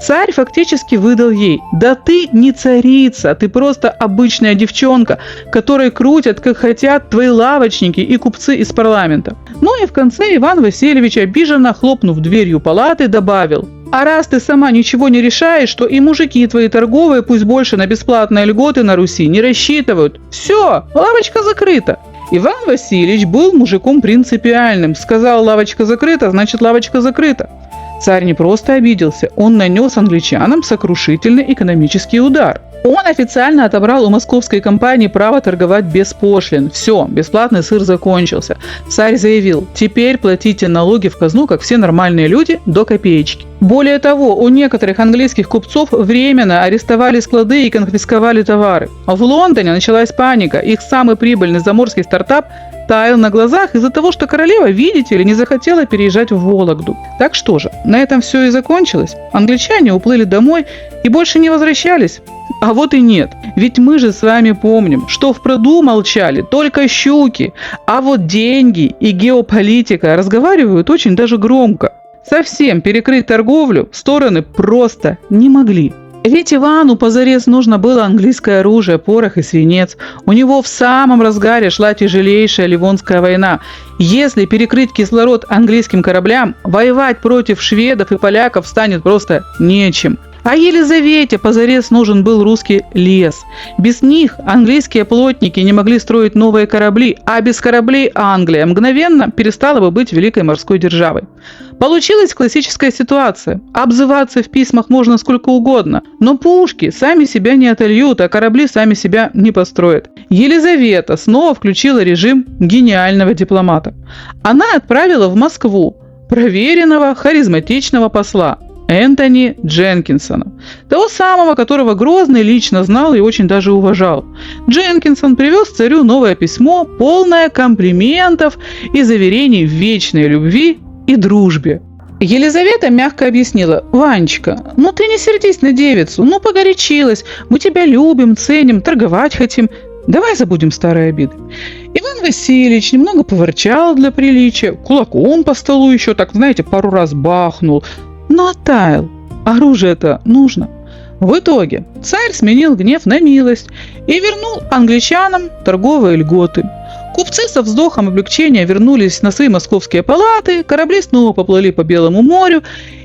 Царь фактически выдал ей: «Да ты не царица, ты просто обычная девчонка, которой крутят, как хотят, твои лавочники и купцы из парламента». И в конце Иван Васильевич, обиженно хлопнув дверью палаты, добавил: «А раз ты сама ничего не решаешь, то и мужики твои торговые пусть больше на бесплатные льготы на Руси не рассчитывают. Все, лавочка закрыта». Иван Васильевич был мужиком принципиальным. Сказал: «Лавочка закрыта, значит лавочка закрыта». Царь не просто обиделся, он нанес англичанам сокрушительный экономический удар. Он официально отобрал у московской компании право торговать без пошлин. Все, бесплатный сыр закончился. Царь заявил: «Теперь платите налоги в казну, как все нормальные люди, до копеечки». Более того, у некоторых английских купцов временно арестовали склады и конфисковали товары. В Лондоне началась паника. Их самый прибыльный заморский стартап таял на глазах из-за того, что королева, видите ли, не захотела переезжать в Вологду. Так что же, на этом все и закончилось. Англичане уплыли домой и больше не возвращались. А вот и нет. Ведь мы же с вами помним, что в пруду молчали только щуки, а вот деньги и геополитика разговаривают очень даже громко. Совсем перекрыть торговлю стороны просто не могли. Ведь Ивану позарез нужно было английское оружие, порох и свинец. У него в самом разгаре шла тяжелейшая Ливонская война. Если перекрыть кислород английским кораблям, воевать против шведов и поляков станет просто нечем. А Елизавете позарез нужен был русский лес. Без них английские плотники не могли строить новые корабли, а без кораблей Англия мгновенно перестала бы быть великой морской державой. Получилась классическая ситуация. Обзываться в письмах можно сколько угодно, но пушки сами себя не отольют, а корабли сами себя не построят. Елизавета снова включила режим гениального дипломата. Она отправила в Москву проверенного, харизматичного посла Энтони Дженкинсона, того самого, которого Грозный лично знал и очень даже уважал. Дженкинсон привез царю новое письмо, полное комплиментов и заверений в вечной любви и дружбе. Елизавета мягко объяснила: «Ванечка, ну ты не сердись на девицу, ну погорячилась, мы тебя любим, ценим, торговать хотим. Давай забудем старые обиды». Иван Васильевич немного поворчал для приличия, кулаком по столу еще так, знаете, пару раз бахнул, но оттаял. Оружие-то нужно. В итоге царь сменил гнев на милость и вернул англичанам торговые льготы. Купцы со вздохом облегчения вернулись на свои московские палаты, корабли снова поплыли по Белому морю,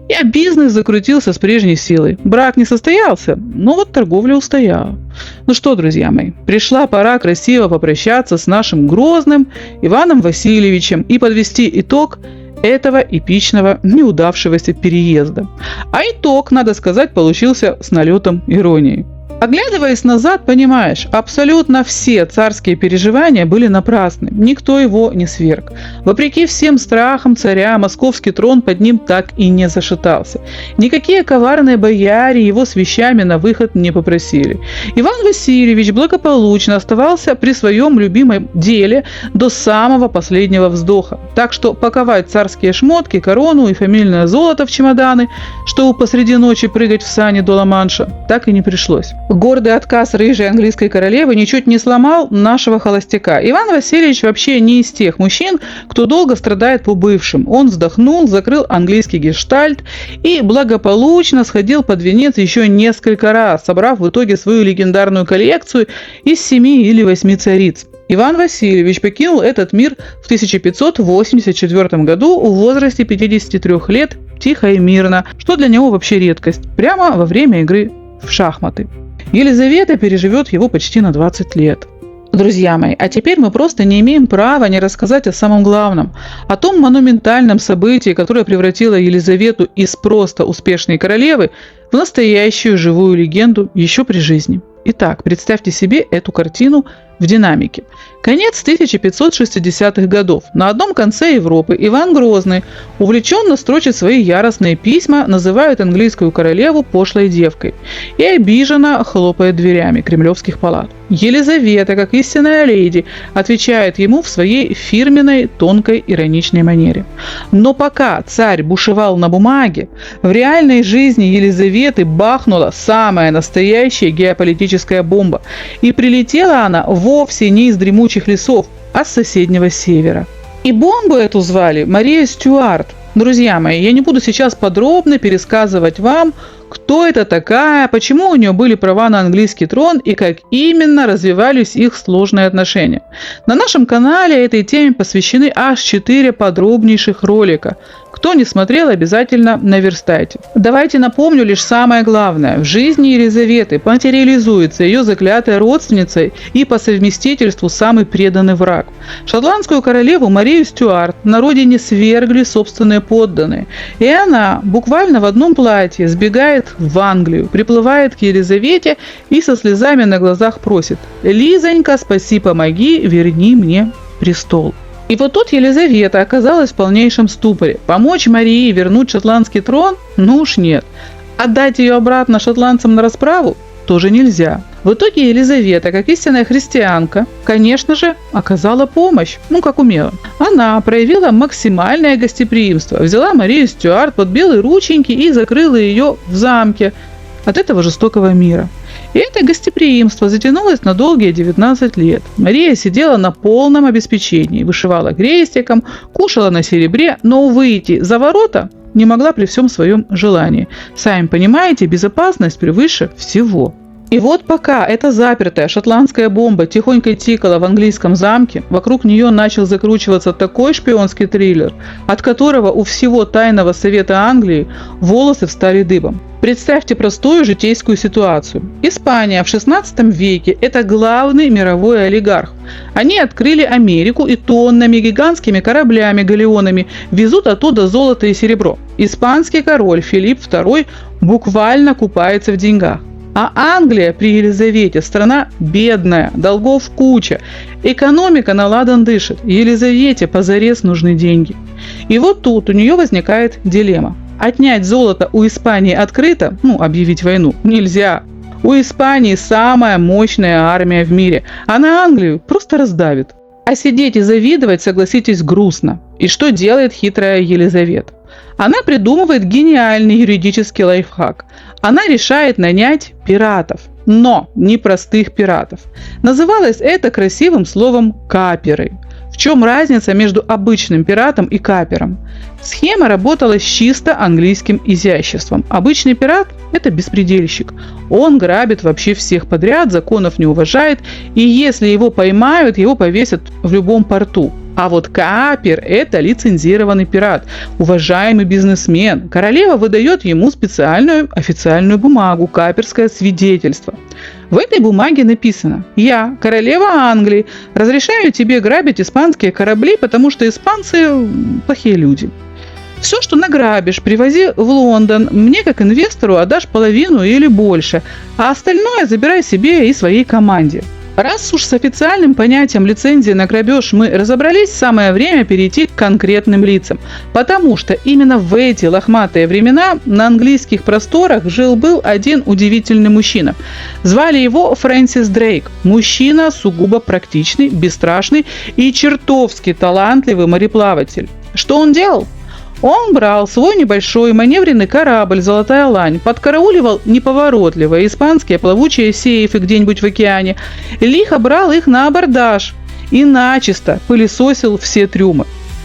и бизнес закрутился с прежней силой. Брак не состоялся, но вот торговля устояла. Ну что, друзья мои, пришла пора красиво попрощаться с нашим Грозным Иваном Васильевичем и подвести итог этого эпичного неудавшегося переезда. А итог, надо сказать, получился с налетом иронии. Оглядываясь назад, понимаешь, абсолютно все царские переживания были напрасны, никто его не сверг. Вопреки всем страхам царя, московский трон под ним так и не зашатался. Никакие коварные бояре его с вещами на выход не попросили. Иван Васильевич благополучно оставался при своем любимом деле до самого последнего вздоха. Так что паковать царские шмотки, корону и фамильное золото в чемоданы, чтобы посреди ночи прыгать в сани до Ла-Манша, так и не пришлось. Гордый отказ рыжей английской королевы ничуть не сломал нашего холостяка. Иван Васильевич вообще не из тех мужчин, кто долго страдает по бывшим. Он вздохнул, закрыл английский гештальт и благополучно сходил под венец еще несколько раз, собрав в итоге свою легендарную коллекцию из 7 или 8 цариц. Иван Васильевич покинул этот мир в 1584 году в возрасте 53 лет, тихо и мирно, что для него вообще редкость, прямо во время игры в шахматы. Елизавета переживет его почти на 20 лет. Друзья мои, а теперь мы просто не имеем права не рассказать о самом главном, о том монументальном событии, которое превратило Елизавету из просто успешной королевы в настоящую живую легенду еще при жизни. Итак, представьте себе эту картину в динамике. Конец 1560-х годов. На одном конце Европы Иван Грозный увлеченно строчит свои яростные письма, называет английскую королеву пошлой девкой и обиженно хлопает дверями кремлевских палат. Елизавета, как истинная леди, отвечает ему в своей фирменной, тонкой, ироничной манере. Но пока царь бушевал на бумаге, в реальной жизни Елизаветы бахнула самая настоящая геополитическая бомба. И прилетела она вовсе не из дремучих лесов, а с соседнего севера. И бомбу эту звали Мария Стюарт. Друзья мои, я не буду сейчас подробно пересказывать вам, кто это такая, почему у нее были права на английский трон и как именно развивались их сложные отношения. На нашем канале этой теме посвящены аж 4 подробнейших ролика. Кто не смотрел, обязательно наверстайте. Давайте напомню лишь самое главное. В жизни Елизаветы материализуется ее заклятая родственница и по совместительству самый преданный враг. Шотландскую королеву Марию Стюарт на родине свергли собственные подданные. И она буквально в одном платье сбегает в Англию, приплывает к Елизавете и со слезами на глазах просит: «Лизонька, спаси, помоги, верни мне престол». И вот тут Елизавета оказалась в полнейшем ступоре. Помочь Марии вернуть шотландский трон? Ну уж нет. Отдать ее обратно шотландцам на расправу? Тоже нельзя. В итоге Елизавета, как истинная христианка, конечно же, оказала помощь, как умела. Она проявила максимальное гостеприимство, взяла Марию Стюарт под белые рученьки и закрыла ее в замке от этого жестокого мира. И это гостеприимство затянулось на долгие 19 лет. Мария сидела на полном обеспечении, вышивала крестиком, кушала на серебре, но выйти за ворота не могла при всем своем желании. Сами понимаете, безопасность превыше всего. И вот пока эта запертая шотландская бомба тихонько тикала в английском замке, вокруг нее начал закручиваться такой шпионский триллер, от которого у всего тайного совета Англии волосы встали дыбом. Представьте простую житейскую ситуацию. Испания в 16 веке – это главный мировой олигарх. Они открыли Америку и тоннами, гигантскими кораблями, галеонами везут оттуда золото и серебро. Испанский король Филипп II буквально купается в деньгах. А Англия при Елизавете страна бедная, долгов куча, экономика на ладан дышит, Елизавете позарез нужны деньги. И вот тут у нее возникает дилемма. Отнять золото у Испании открыто, объявить войну, нельзя. У Испании самая мощная армия в мире, а на Англию просто раздавит. А сидеть и завидовать, согласитесь, грустно. И что делает хитрая Елизавета? Она придумывает гениальный юридический лайфхак. Она решает нанять пиратов, но не простых пиратов. Называлось это красивым словом «каперы». В чем разница между обычным пиратом и капером? Схема работала с чисто английским изяществом. Обычный пират – это беспредельщик. Он грабит вообще всех подряд, законов не уважает, и если его поймают, его повесят в любом порту. А вот капер – это лицензированный пират, уважаемый бизнесмен. Королева выдает ему специальную официальную бумагу – каперское свидетельство. В этой бумаге написано: «Я, королева Англии, разрешаю тебе грабить испанские корабли, потому что испанцы плохие люди. Все, что награбишь, привози в Лондон, мне как инвестору отдашь половину или больше, а остальное забирай себе и своей команде». Раз уж с официальным понятием лицензии на грабеж мы разобрались, самое время перейти к конкретным лицам. Потому что именно в эти лохматые времена на английских просторах жил-был один удивительный мужчина. Звали его Фрэнсис Дрейк. Мужчина сугубо практичный, бесстрашный и чертовски талантливый мореплаватель. Что он делал? Он брал свой небольшой маневренный корабль «Золотая лань», подкарауливал неповоротливые испанские плавучие сейфы где-нибудь в океане, лихо брал их на абордаж и начисто пылесосил все трюмы.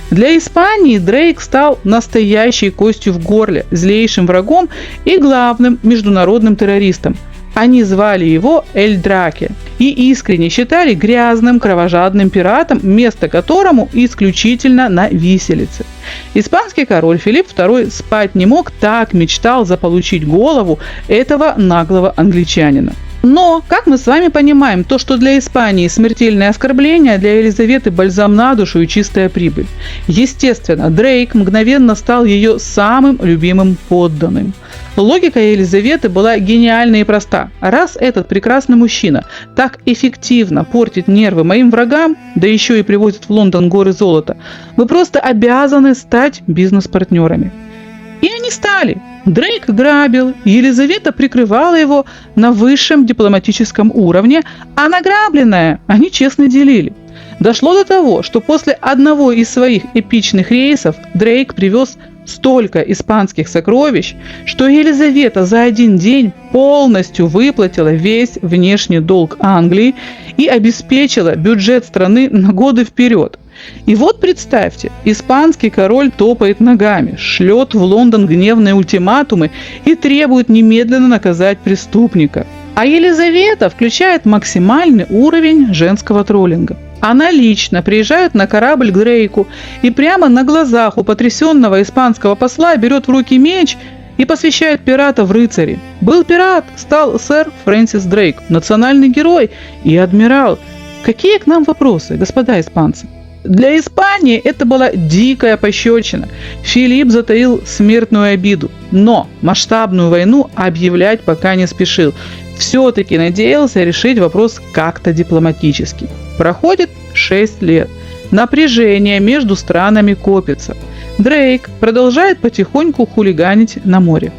Для Испании Дрейк стал настоящей костью в горле, злейшим врагом и главным международным террористом. Они звали его Эль Драке и искренне считали грязным, кровожадным пиратом, место которому исключительно на виселице. Испанский король Филипп II спать не мог, так мечтал заполучить голову этого наглого англичанина. Но, как мы с вами понимаем, то, что для Испании смертельное оскорбление, для Елизаветы бальзам на душу и чистая прибыль. Естественно, Дрейк мгновенно стал ее самым любимым подданным. Логика Елизаветы была гениальна и проста. Раз этот прекрасный мужчина так эффективно портит нервы моим врагам, да еще и привозит в Лондон горы золота, вы просто обязаны стать бизнес-партнерами. И они стали. Дрейк грабил, Елизавета прикрывала его на высшем дипломатическом уровне, а награбленное они честно делили. Дошло до того, что после одного из своих эпичных рейсов Дрейк привез столько испанских сокровищ, что Елизавета за один день полностью выплатила весь внешний долг Англии и обеспечила бюджет страны на годы вперед. И вот представьте, испанский король топает ногами, шлет в Лондон гневные ультиматумы и требует немедленно наказать преступника. А Елизавета включает максимальный уровень женского троллинга. Она лично приезжает на корабль к Дрейку и прямо на глазах у потрясенного испанского посла берет в руки меч и посвящает пирата в рыцари. Был пират, стал сэр Фрэнсис Дрейк, национальный герой и адмирал. Какие к нам вопросы, господа испанцы? Для Испании это была дикая пощечина. Филипп затаил смертную обиду, но масштабную войну объявлять пока не спешил. Все-таки надеялся решить вопрос как-то дипломатически. Проходит 6 лет. Напряжение между странами копится. Дрейк продолжает потихоньку хулиганить на море.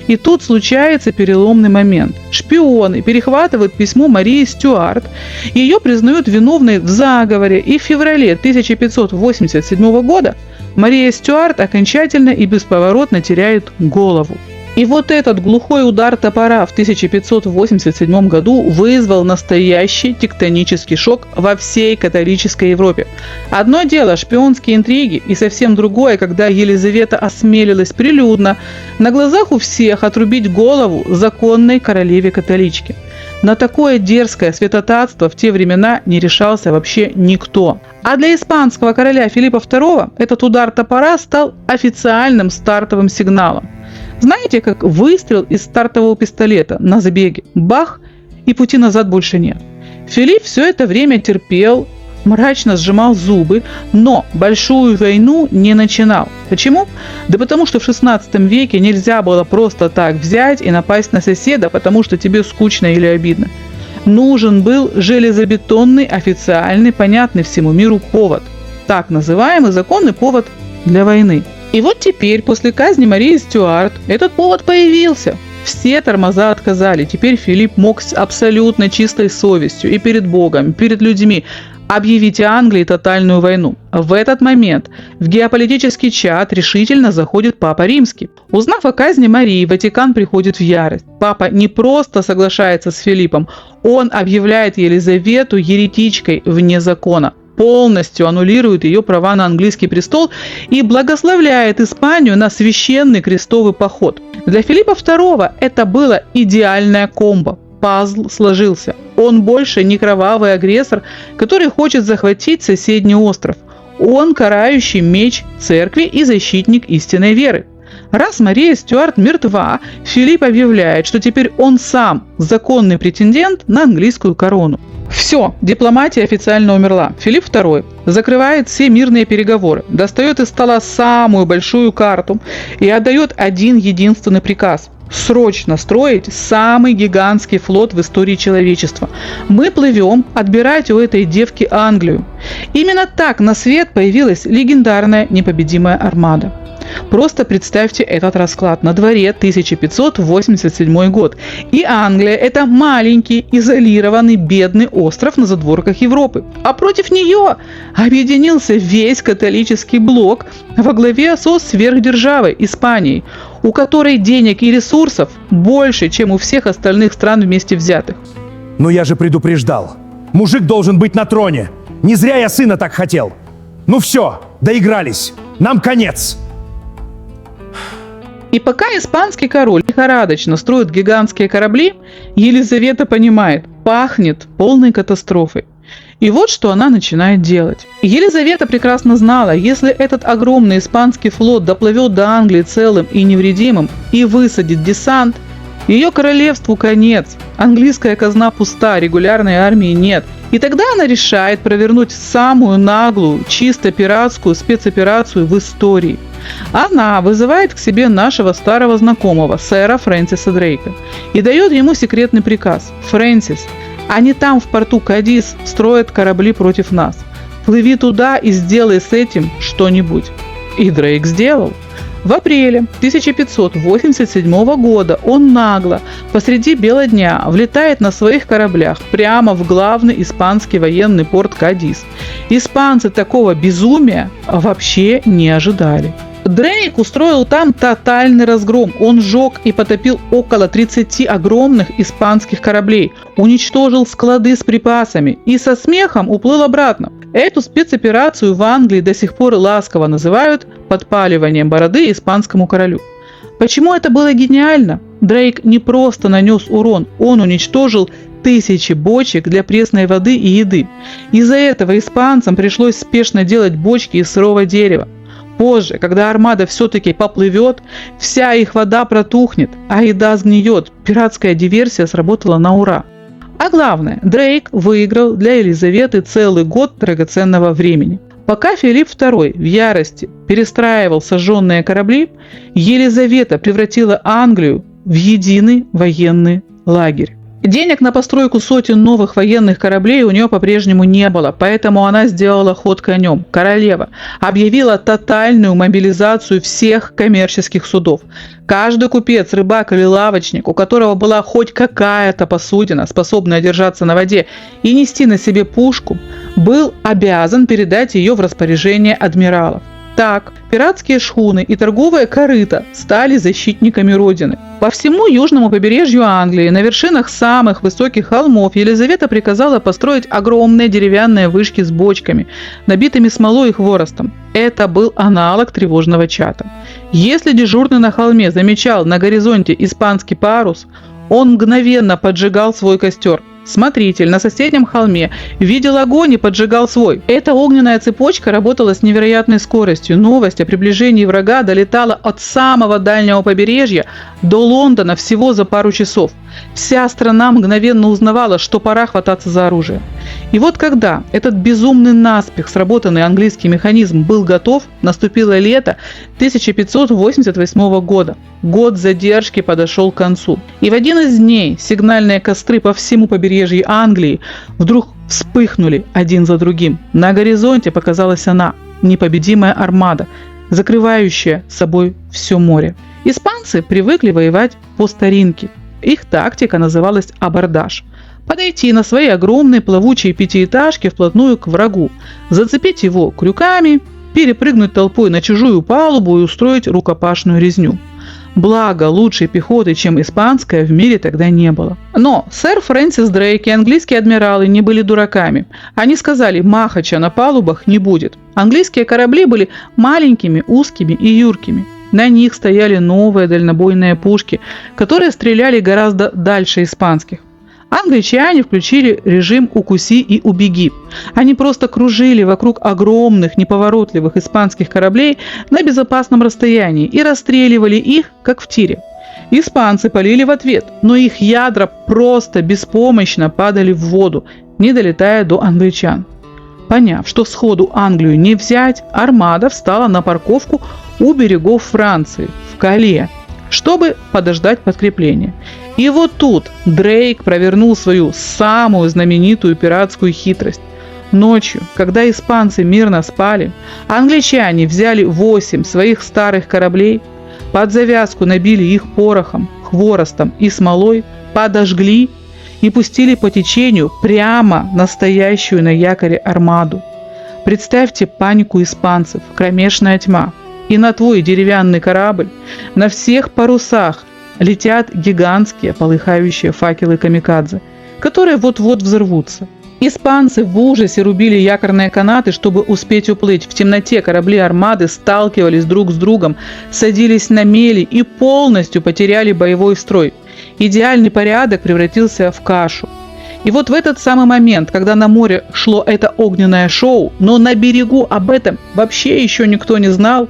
И тут случается переломный момент. Шпионы перехватывают письмо Марии Стюарт, ее признают виновной в заговоре, и в феврале 1587 года Мария Стюарт окончательно и бесповоротно теряет голову. И вот этот глухой удар топора в 1587 году вызвал настоящий тектонический шок во всей католической Европе. Одно дело шпионские интриги, и совсем другое, когда Елизавета осмелилась прилюдно на глазах у всех отрубить голову законной королеве-католичке. На такое дерзкое святотатство в те времена не решался вообще никто. А для испанского короля Филиппа II этот удар топора стал официальным стартовым сигналом. Знаете, как выстрел из стартового пистолета на забеге. Бах, и пути назад больше нет. Филипп все это время терпел, мрачно сжимал зубы, но большую войну не начинал. Почему? Да потому что в 16 веке нельзя было просто так взять и напасть на соседа, потому что тебе скучно или обидно. Нужен был железобетонный, официальный, понятный всему миру повод. Так называемый законный повод для войны. И вот теперь, после казни Марии Стюарт, этот повод появился. Все тормоза отказали. Теперь Филипп мог с абсолютно чистой совестью и перед Богом, и перед людьми объявить Англии тотальную войну. В этот момент в геополитический чат решительно заходит Папа Римский. Узнав о казни Марии, Ватикан приходит в ярость. Папа не просто соглашается с Филиппом, он объявляет Елизавету еретичкой вне закона. Полностью аннулирует ее права на английский престол и благословляет Испанию на священный крестовый поход. Для Филиппа II это было идеальное комбо. Пазл сложился. Он больше не кровавый агрессор, который хочет захватить соседний остров. Он карающий меч церкви и защитник истинной веры. Раз Мария Стюарт мертва, Филипп объявляет, что теперь он сам законный претендент на английскую корону. Все, дипломатия официально умерла. Филипп II закрывает все мирные переговоры, достает из стола самую большую карту и отдает один единственный приказ – срочно строить самый гигантский флот в истории человечества. Мы плывем отбирать у этой девки Англию. Именно так на свет появилась легендарная непобедимая армада. Просто представьте этот расклад. На дворе 1587 год. И Англия – это маленький, изолированный, бедный остров на задворках Европы. А против нее объединился весь католический блок во главе со сверхдержавой Испанией, у которой денег и ресурсов больше, чем у всех остальных стран вместе взятых. Но я же предупреждал. Мужик должен быть на троне. Не зря я сына так хотел. Ну все, доигрались. Нам конец. И пока испанский король лихорадочно строит гигантские корабли, Елизавета понимает, пахнет полной катастрофой. И вот что она начинает делать. Елизавета прекрасно знала, если этот огромный испанский флот доплывет до Англии целым и невредимым и высадит десант, ее королевству конец. Английская казна пуста, регулярной армии нет. И тогда она решает провернуть самую наглую, чисто пиратскую спецоперацию в истории. Она вызывает к себе нашего старого знакомого, сэра Фрэнсиса Дрейка, и дает ему секретный приказ. «Фрэнсис, они там в порту Кадис строят корабли против нас. Плыви туда и сделай с этим что-нибудь». И Дрейк сделал. В апреле 1587 года он нагло посреди бела дня влетает на своих кораблях прямо в главный испанский военный порт Кадис. Испанцы такого безумия вообще не ожидали. Дрейк устроил там тотальный разгром. Он сжег и потопил около 30 огромных испанских кораблей, уничтожил склады с припасами и со смехом уплыл обратно. Эту спецоперацию в Англии до сих пор ласково называют подпаливанием бороды испанскому королю. Почему это было гениально? Дрейк не просто нанес урон, он уничтожил тысячи бочек для пресной воды и еды. Из-за этого испанцам пришлось спешно делать бочки из сырого дерева. Позже, когда армада все-таки поплывет, вся их вода протухнет, а еда сгниет. Пиратская диверсия сработала на ура. А главное, Дрейк выиграл для Елизаветы целый год драгоценного времени. Пока Филипп II в ярости перестраивал сожженные корабли, Елизавета превратила Англию в единый военный лагерь. Денег на постройку сотен новых военных кораблей у нее по-прежнему не было, поэтому она сделала ход конем. Королева объявила тотальную мобилизацию всех коммерческих судов. Каждый купец, рыбак или лавочник, у которого была хоть какая-то посудина, способная держаться на воде и нести на себе пушку, был обязан передать ее в распоряжение адмиралов. Так, пиратские шхуны и торговые корыта стали защитниками Родины. По всему южному побережью Англии, на вершинах самых высоких холмов, Елизавета приказала построить огромные деревянные вышки с бочками, набитыми смолой и хворостом. Это был аналог тревожного чата. Если дежурный на холме замечал на горизонте испанский парус, Он мгновенно поджигал свой костер. Смотритель на соседнем холме видел огонь и поджигал свой. Эта огненная цепочка работала с невероятной скоростью. Новость о приближении врага долетала от самого дальнего побережья до Лондона всего за пару часов. Вся страна мгновенно узнавала, что пора хвататься за оружие. И вот когда этот безумный наспех сработанный английский механизм был готов, наступило лето 1588 года. Год задержки подошел к концу. И в один из дней сигнальные костры по всему побережью Англии вдруг вспыхнули один за другим. На горизонте показалась она, непобедимая армада, закрывающая собой все море. Испанцы привыкли воевать по старинке. Их тактика называлась абордаж. Подойти на свои огромные плавучие пятиэтажки вплотную к врагу, зацепить его крюками, перепрыгнуть толпой на чужую палубу и устроить рукопашную резню. Благо, лучшей пехоты, чем испанская, в мире тогда не было. Но сэр Фрэнсис Дрейк и английские адмиралы не были дураками. Они сказали, махача на палубах не будет. Английские корабли были маленькими, узкими и юркими. На них стояли новые дальнобойные пушки, которые стреляли гораздо дальше испанских. Англичане включили режим «укуси и убеги». Они просто кружили вокруг огромных, неповоротливых испанских кораблей на безопасном расстоянии и расстреливали их, как в тире. Испанцы полили в ответ, но их ядра просто беспомощно падали в воду, не долетая до англичан. Поняв, что сходу Англию не взять, армада встала на парковку у берегов Франции, в Кале, чтобы подождать подкрепления. И вот тут Дрейк провернул свою самую знаменитую пиратскую хитрость. Ночью, когда испанцы мирно спали, англичане взяли 8 своих старых кораблей, под завязку набили их порохом, хворостом и смолой, подожгли и пустили по течению прямо настоящую на якоре армаду. Представьте панику испанцев, кромешная тьма. И на твой деревянный корабль на всех парусах летят гигантские полыхающие факелы камикадзе, которые вот-вот взорвутся. Испанцы в ужасе рубили якорные канаты, чтобы успеть уплыть. В темноте корабли армады сталкивались друг с другом, садились на мели и полностью потеряли боевой строй. Идеальный порядок превратился в кашу. И вот в этот самый момент, когда на море шло это огненное шоу, но на берегу об этом вообще еще никто не знал,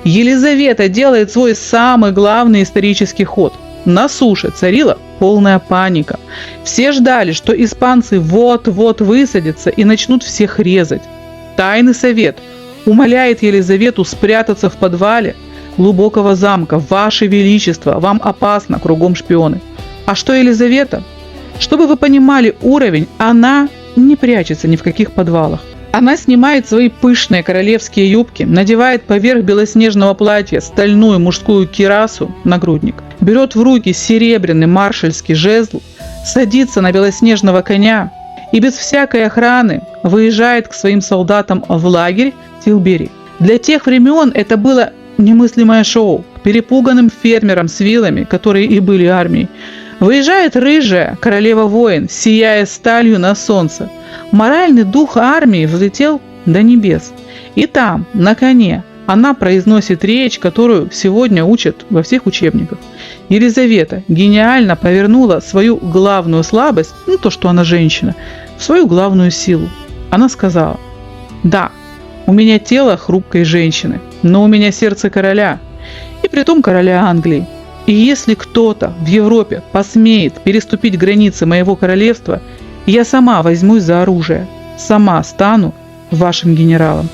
Елизавета делает свой самый главный исторический ход. На суше царила полная паника. Все ждали, что испанцы вот-вот высадятся и начнут всех резать. Тайный совет умоляет Елизавету спрятаться в подвале глубокого замка. Ваше Величество, вам опасно, кругом шпионы. А что Елизавета? Чтобы вы понимали уровень, она не прячется ни в каких подвалах. Она снимает свои пышные королевские юбки, надевает поверх белоснежного платья стальную мужскую кирасу, нагрудник, берет в руки серебряный маршальский жезл, садится на белоснежного коня и без всякой охраны выезжает к своим солдатам в лагерь Тилбери. Для тех времен это было немыслимое шоу. К перепуганным фермерам с вилами, которые и были армией, выезжает рыжая королева-воин, сияя сталью на солнце. Моральный дух армии взлетел до небес. И там, на коне, она произносит речь, которую сегодня учат во всех учебниках. Елизавета гениально повернула свою главную слабость, то, что она женщина, в свою главную силу. Она сказала: «Да, у меня тело хрупкой женщины, но у меня сердце короля, и притом короля Англии. И если кто-то в Европе посмеет переступить границы моего королевства, я сама возьмусь за оружие, сама стану вашим генералом».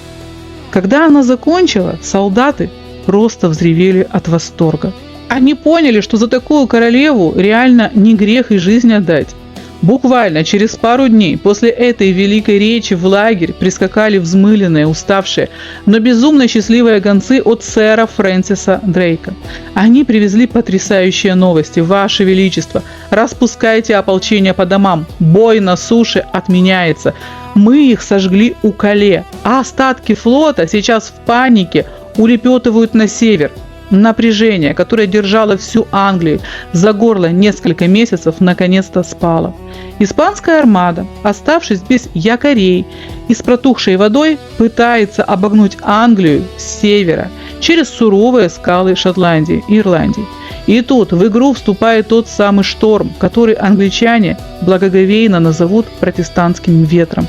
Когда она закончила, солдаты просто взревели от восторга. Они поняли, что за такую королеву реально не грех и жизнь отдать. Буквально через пару дней после этой великой речи в лагерь прискакали взмыленные, уставшие, но безумно счастливые гонцы от сэра Фрэнсиса Дрейка. Они привезли потрясающие новости. Ваше Величество, распускайте ополчение по домам. Бой на суше отменяется. Мы их сожгли у Кале, а остатки флота сейчас в панике улепетывают на север. Напряжение, которое держало всю Англию за горло несколько месяцев, наконец-то спало. Испанская армада, оставшись без якорей и с протухшей водой, пытается обогнуть Англию с севера через суровые скалы Шотландии и Ирландии. И тут в игру вступает тот самый шторм, который англичане благоговейно назовут протестантским ветром.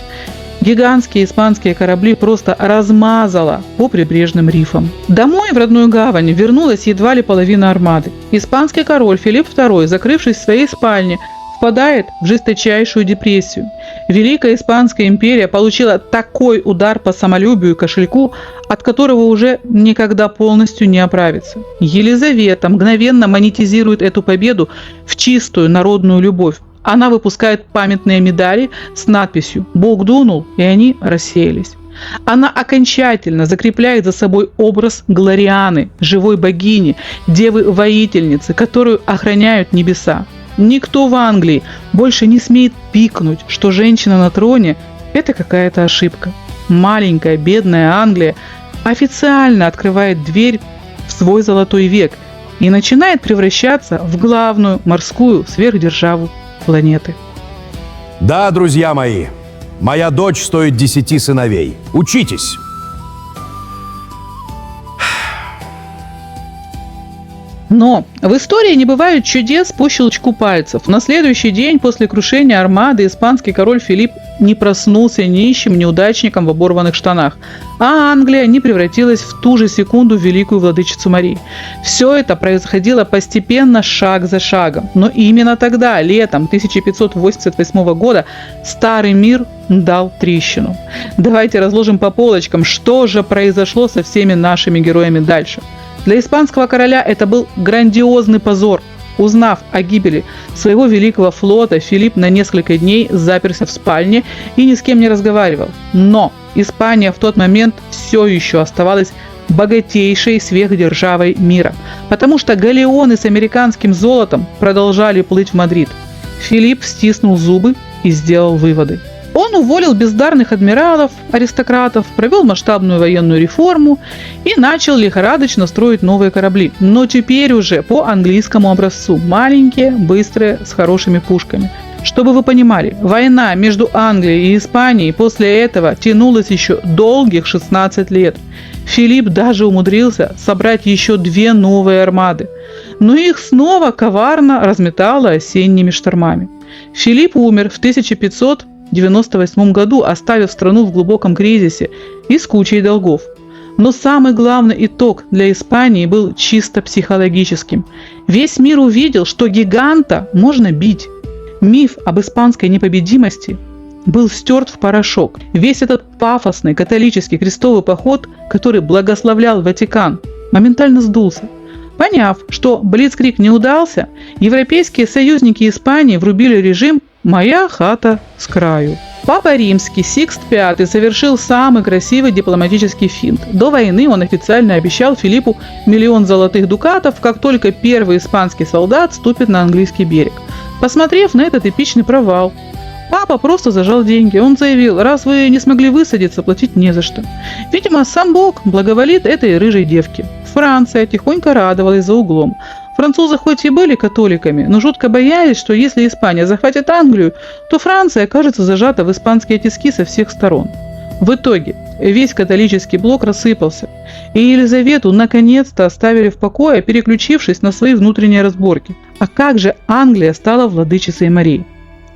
Гигантские испанские корабли просто размазало по прибрежным рифам. Домой в родную гавань вернулась едва ли половина армады. Испанский король Филипп II, закрывшись в своей спальне, впадает в жесточайшую депрессию. Великая Испанская империя получила такой удар по самолюбию и кошельку, от которого уже никогда полностью не оправится. Елизавета мгновенно монетизирует эту победу в чистую народную любовь. Она выпускает памятные медали с надписью «Бог дунул», и они рассеялись. Она окончательно закрепляет за собой образ Глорианы, живой богини, девы-воительницы, которую охраняют небеса. Никто в Англии больше не смеет пикнуть, что женщина на троне – это какая-то ошибка. Маленькая, бедная Англия официально открывает дверь в свой золотой век и начинает превращаться в главную морскую сверхдержаву планеты. Да, друзья мои, моя дочь стоит 10 сыновей. Учитесь. Но в истории не бывает чудес по щелчку пальцев. На следующий день после крушения армады испанский король Филипп не проснулся нищим неудачником в оборванных штанах, а Англия не превратилась в ту же секунду в великую владычицу Марии. Все это происходило постепенно, шаг за шагом. Но именно тогда, летом 1588 года, старый мир дал трещину. Давайте разложим по полочкам, что же произошло со всеми нашими героями дальше. Для испанского короля это был грандиозный позор. Узнав о гибели своего великого флота, Филипп на несколько дней заперся в спальне и ни с кем не разговаривал. Но Испания в тот момент все еще оставалась богатейшей сверхдержавой мира, потому что галеоны с американским золотом продолжали плыть в Мадрид. Филипп стиснул зубы и сделал выводы. Он уволил бездарных адмиралов, аристократов, провел масштабную военную реформу и начал лихорадочно строить новые корабли. Но теперь уже по английскому образцу. Маленькие, быстрые, с хорошими пушками. Чтобы вы понимали, война между Англией и Испанией после этого тянулась еще долгих 16 лет. Филипп даже умудрился собрать еще 2 новые армады. Но их снова коварно разметало осенними штормами. Филипп умер в 1598 году, оставив страну в глубоком кризисе и с кучей долгов. Но самый главный итог для Испании был чисто психологическим. Весь мир увидел, что гиганта можно бить. Миф об испанской непобедимости был стерт в порошок. Весь этот пафосный католический крестовый поход, который благословлял Ватикан, моментально сдулся. Поняв, что блицкриг не удался, европейские союзники Испании врубили режим «Моя хата с краю». Папа Римский Сикст V совершил самый красивый дипломатический финт. До войны он официально обещал Филиппу 1 000 000 золотых дукатов, как только первый испанский солдат ступит на английский берег. Посмотрев на этот эпичный провал, папа просто зажал деньги. Он заявил: раз вы не смогли высадиться, платить не за что. Видимо, сам Бог благоволит этой рыжей девке. Франция тихонько радовалась за углом. Французы хоть и были католиками, но жутко боялись, что если Испания захватит Англию, то Франция окажется зажата в испанские тиски со всех сторон. В итоге весь католический блок рассыпался, и Елизавету наконец-то оставили в покое, переключившись на свои внутренние разборки. А как же Англия стала владычицей Марии?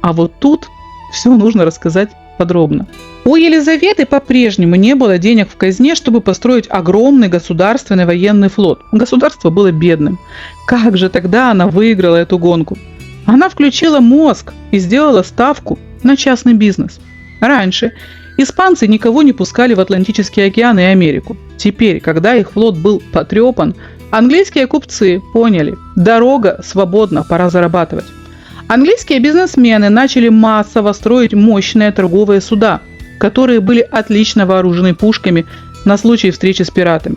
А вот тут все нужно рассказать подробно. У Елизаветы по-прежнему не было денег в казне, чтобы построить огромный государственный военный флот. Государство было бедным. Как же тогда она выиграла эту гонку? Она включила мозг и сделала ставку на частный бизнес. Раньше испанцы никого не пускали в Атлантический океан и Америку. Теперь, когда их флот был потрепан, английские купцы поняли: дорога свободна, пора зарабатывать. Английские бизнесмены начали массово строить мощные торговые суда, которые были отлично вооружены пушками на случай встречи с пиратами.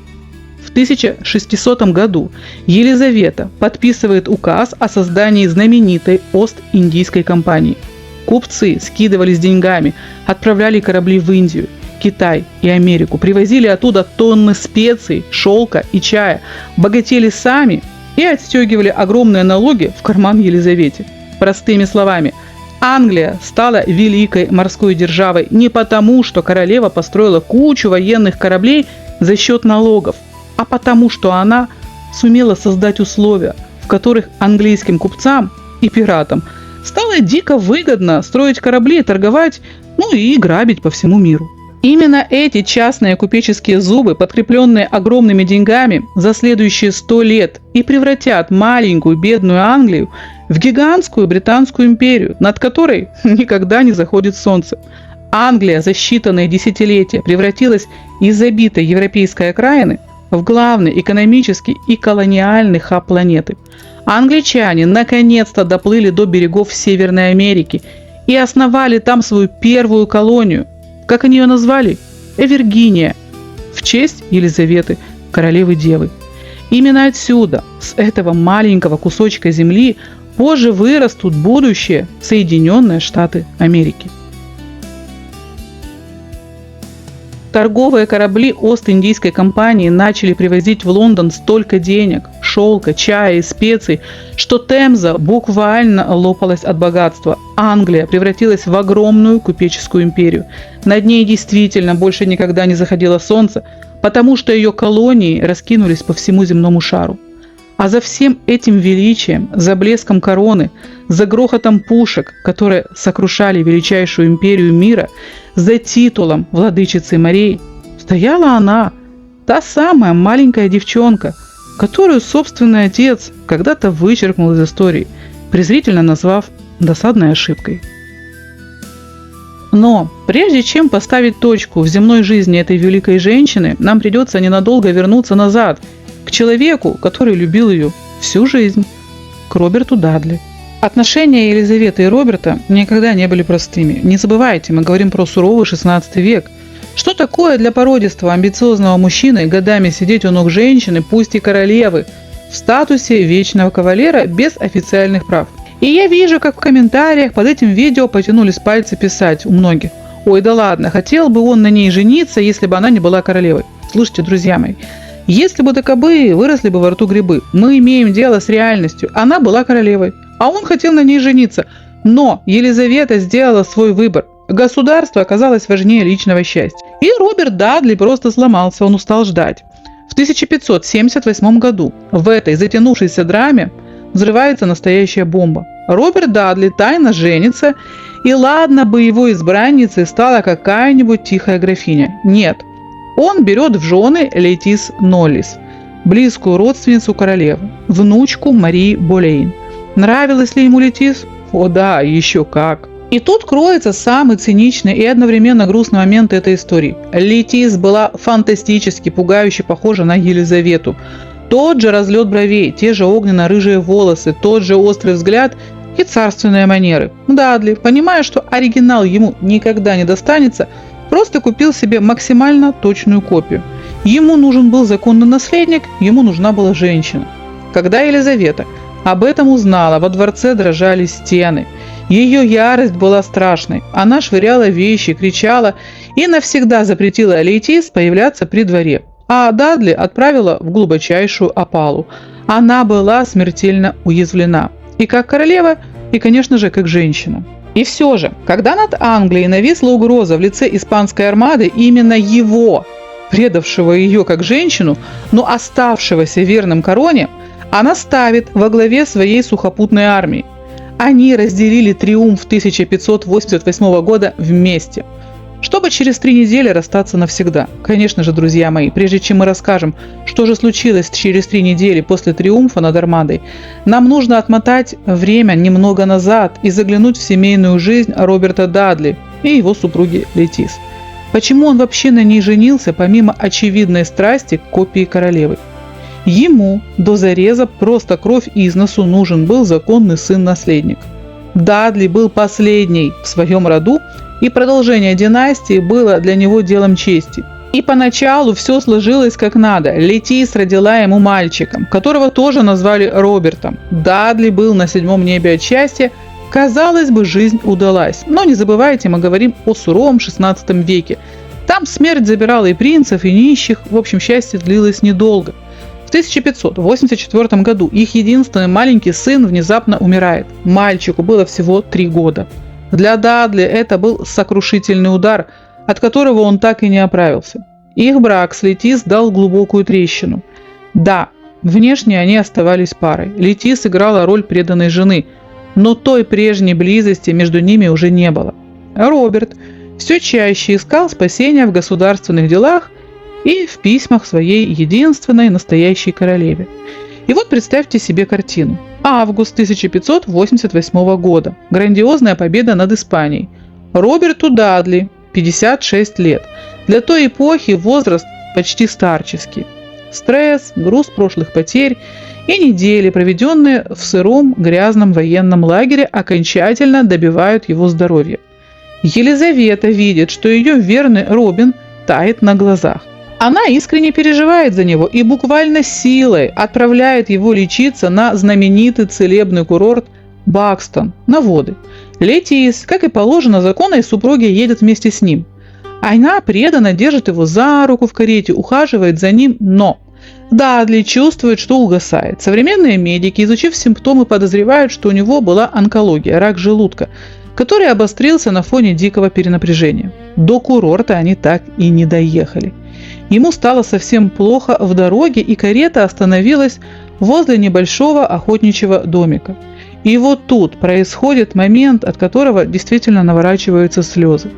В 1600 году Елизавета подписывает указ о создании знаменитой Ост-Индийской компании. Купцы скидывались деньгами, отправляли корабли в Индию, Китай и Америку, привозили оттуда тонны специй, шелка и чая, богатели сами и отстегивали огромные налоги в карман Елизавете. Простыми словами, Англия стала великой морской державой не потому, что королева построила кучу военных кораблей за счет налогов, а потому, что она сумела создать условия, в которых английским купцам и пиратам стало дико выгодно строить корабли, торговать, и грабить по всему миру. Именно эти частные купеческие зубы, подкрепленные огромными деньгами, за следующие 100 лет и превратят маленькую бедную Англию в гигантскую Британскую империю, над которой никогда не заходит солнце. Англия за считанные десятилетия превратилась из забитой европейской окраины в главный экономический и колониальный хаб планеты. Англичане наконец-то доплыли до берегов Северной Америки и основали там свою первую колонию. Как они ее назвали? Эвергиния, в честь Елизаветы, королевы-девы. Именно отсюда, с этого маленького кусочка земли, позже вырастут будущие Соединенные Штаты Америки. Торговые корабли Ост-Индийской компании начали привозить в Лондон столько денег, шелка, чая и специй, что Темза буквально лопалась от богатства. Англия превратилась в огромную купеческую империю. Над ней действительно больше никогда не заходило солнце, потому что ее колонии раскинулись по всему земному шару. А за всем этим величием, за блеском короны, за грохотом пушек, которые сокрушали величайшую империю мира, за титулом владычицы морей, стояла она, та самая маленькая девчонка, которую собственный отец когда-то вычеркнул из истории, презрительно назвав досадной ошибкой. Но прежде чем поставить точку в земной жизни этой великой женщины, нам придется ненадолго вернуться назад, к человеку, который любил ее всю жизнь, к Роберту Дадли. Отношения Елизаветы и Роберта никогда не были простыми. Не забывайте, мы говорим про суровый 16 век. Что такое для породистого, амбициозного мужчины годами сидеть у ног женщины, пусть и королевы, в статусе вечного кавалера без официальных прав? И я вижу, как в комментариях под этим видео потянулись пальцы писать у многих: «Ой, да ладно, хотел бы он на ней жениться, если бы она не была королевой». Слушайте, друзья мои, если бы таковы выросли бы во рту грибы. Мы имеем дело с реальностью. Она была королевой, а он хотел на ней жениться. Но Елизавета сделала свой выбор. Государство оказалось важнее личного счастья. И Роберт Дадли просто сломался, он устал ждать. В 1578 году в этой затянувшейся драме взрывается настоящая бомба. Роберт Дадли тайно женится, и ладно бы его избранницей стала какая-нибудь тихая графиня. Нет. Он берет в жены Летис Ноллис, близкую родственницу королевы, внучку Марии Болейн. Нравилась ли ему Летис? О да, еще как. И тут кроется самый циничный и одновременно грустный момент этой истории. Летис была фантастически пугающе похожа на Елизавету. Тот же разлет бровей, те же огненно-рыжие волосы, тот же острый взгляд и царственные манеры. Дадли, понимая, что оригинал ему никогда не достанется, просто купил себе максимально точную копию. Ему нужен был законный наследник, ему нужна была женщина. Когда Елизавета об этом узнала, во дворце дрожали стены. Ее ярость была страшной. Она швыряла вещи, кричала и навсегда запретила Летис появляться при дворе. А Дадли отправила в глубочайшую опалу. Она была смертельно уязвлена. И как королева, и, конечно же, как женщина. И все же, когда над Англией нависла угроза в лице испанской армады, именно его, предавшего ее как женщину, но оставшегося верным короне, она ставит во главе своей сухопутной армии. Они разделили триумф 1588 года вместе, чтобы через 3 недели расстаться навсегда. Конечно же, друзья мои, прежде чем мы расскажем, что же случилось через 3 недели после триумфа над Армадой, нам нужно отмотать время немного назад и заглянуть в семейную жизнь Роберта Дадли и его супруги Летис. Почему он вообще на ней женился, помимо очевидной страсти к копии королевы? Ему до зареза просто кровь из носу нужен был законный сын-наследник. Дадли был последний в своем роду, и продолжение династии было для него делом чести. И поначалу все сложилось как надо. Летис родила ему мальчика, которого тоже назвали Робертом. Дадли был на 7-м небе от счастья. Казалось бы, жизнь удалась. Но не забывайте, мы говорим о суровом 16 веке. Там смерть забирала и принцев, и нищих. В общем, счастье длилось недолго. В 1584 году их единственный маленький сын внезапно умирает. Мальчику было всего 3 года. Для Дадли это был сокрушительный удар, от которого он так и не оправился. Их брак с Летис дал глубокую трещину. Да, Внешне они оставались парой. Летис играла роль преданной жены, но той прежней близости между ними уже не было. Роберт все чаще искал спасения в государственных делах и в письмах своей единственной настоящей королеве. И вот представьте себе картину. Август 1588 года. Грандиозная победа над Испанией. Роберту Дадли, 56 лет. Для той эпохи возраст почти старческий. Стресс, груз прошлых потерь и недели, проведенные в сыром, грязном военном лагере, окончательно добивают его здоровья. Елизавета видит, что ее верный Робин тает на глазах. Она искренне переживает за него и буквально силой отправляет его лечиться на знаменитый целебный курорт Бакстон на воды. Летис, как и положено законной супруге, едет вместе с ним. Она преданно держит его за руку в карете, ухаживает за ним, но Дадли чувствует, что угасает. Современные медики, изучив симптомы, подозревают, что у него была онкология, рак желудка, который обострился на фоне дикого перенапряжения. До курорта они так и не доехали. Ему стало совсем плохо в дороге, и карета остановилась возле небольшого охотничьего домика. И вот тут происходит момент, от которого действительно наворачиваются слезы.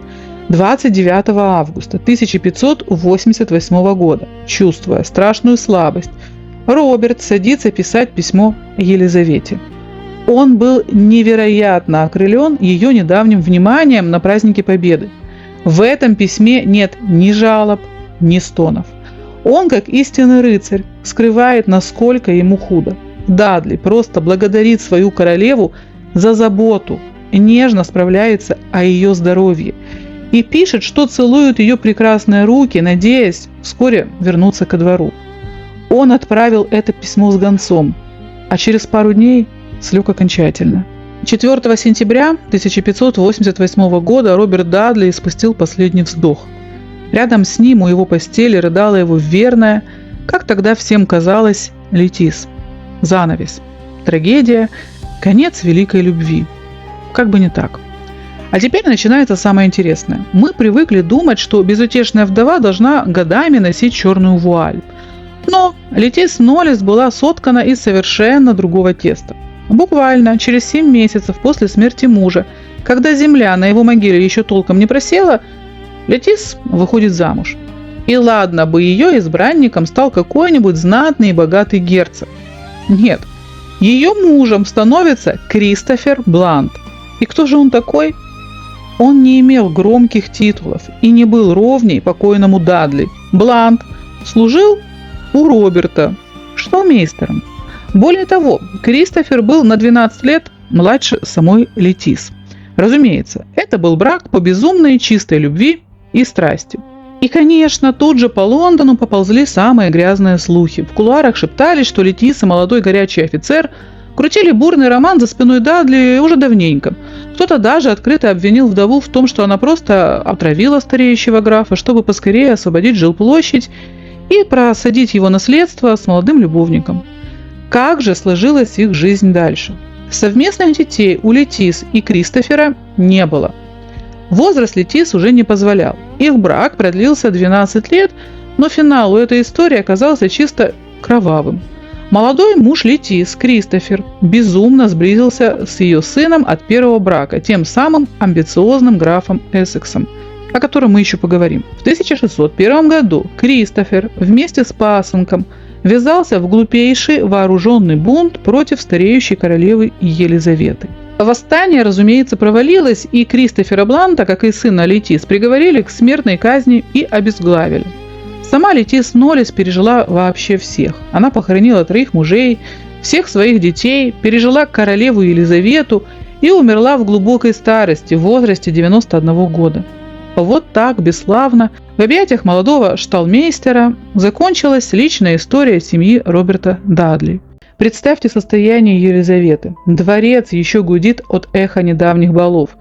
29 августа 1588 года, чувствуя страшную слабость, Роберт садится писать письмо Елизавете. Он был невероятно окрылен ее недавним вниманием на празднике Победы. В этом письме нет ни жалоб, ни стонов. Он, как истинный рыцарь, скрывает, насколько ему худо. Дадли просто благодарит свою королеву за заботу, нежно справляется о ее здоровье и пишет, что целует ее прекрасные руки, надеясь вскоре вернуться ко двору. Он отправил это письмо с гонцом, а через пару дней слег окончательно. 4 сентября 1588 года Роберт Дадли испустил последний вздох. Рядом с ним у его постели рыдала его верная, как тогда всем казалось, Летис. Занавес. Трагедия. Конец великой любви. Как бы не так. А теперь начинается самое интересное. Мы привыкли думать, что безутешная вдова должна годами носить черную вуаль. Но Летис Ноллес была соткана из совершенно другого теста. Буквально через 7 месяцев после смерти мужа, когда земля на его могиле еще толком не просела, Летис выходит замуж. И ладно бы ее избранником стал какой-нибудь знатный и богатый герцог. Нет, ее мужем становится Кристофер Блант. И кто же он такой? Он не имел громких титулов и не был ровней покойному Дадли. Блант служил у Роберта шталмейстером. Более того, Кристофер был на 12 лет младше самой Летис. Разумеется, это был брак по безумной чистой любви и страсти. И, конечно, тут же по Лондону поползли самые грязные слухи. В кулуарах шептались, что Летис и молодой горячий офицер крутили бурный роман за спиной Дадли уже давненько. Кто-то даже открыто обвинил вдову в том, что она просто отравила стареющего графа, чтобы поскорее освободить жилплощадь и просадить его наследство с молодым любовником. Как же сложилась их жизнь дальше? Совместных детей у Летис и Кристофера не было. Возраст Летис уже не позволял. Их брак продлился 12 лет, но финал у этой истории оказался чисто кровавым. Молодой муж Летис, Кристофер, безумно сблизился с ее сыном от первого брака, тем самым амбициозным графом Эссексом, о котором мы еще поговорим. В 1601 году Кристофер вместе с пасынком ввязался в глупейший вооруженный бунт против стареющей королевы Елизаветы. Восстание, разумеется, провалилось, и Кристофера Бланта, как и сына Летис, приговорили к смертной казни и обезглавили. Сама Летис Ноллес пережила вообще всех. Она похоронила 3 мужей, всех своих детей, пережила королеву Елизавету и умерла в глубокой старости в возрасте 91 года. Вот так, бесславно, в объятиях молодого шталмейстера закончилась личная история семьи Роберта Дадли. Представьте состояние Елизаветы. Дворец еще гудит от эха недавних балов.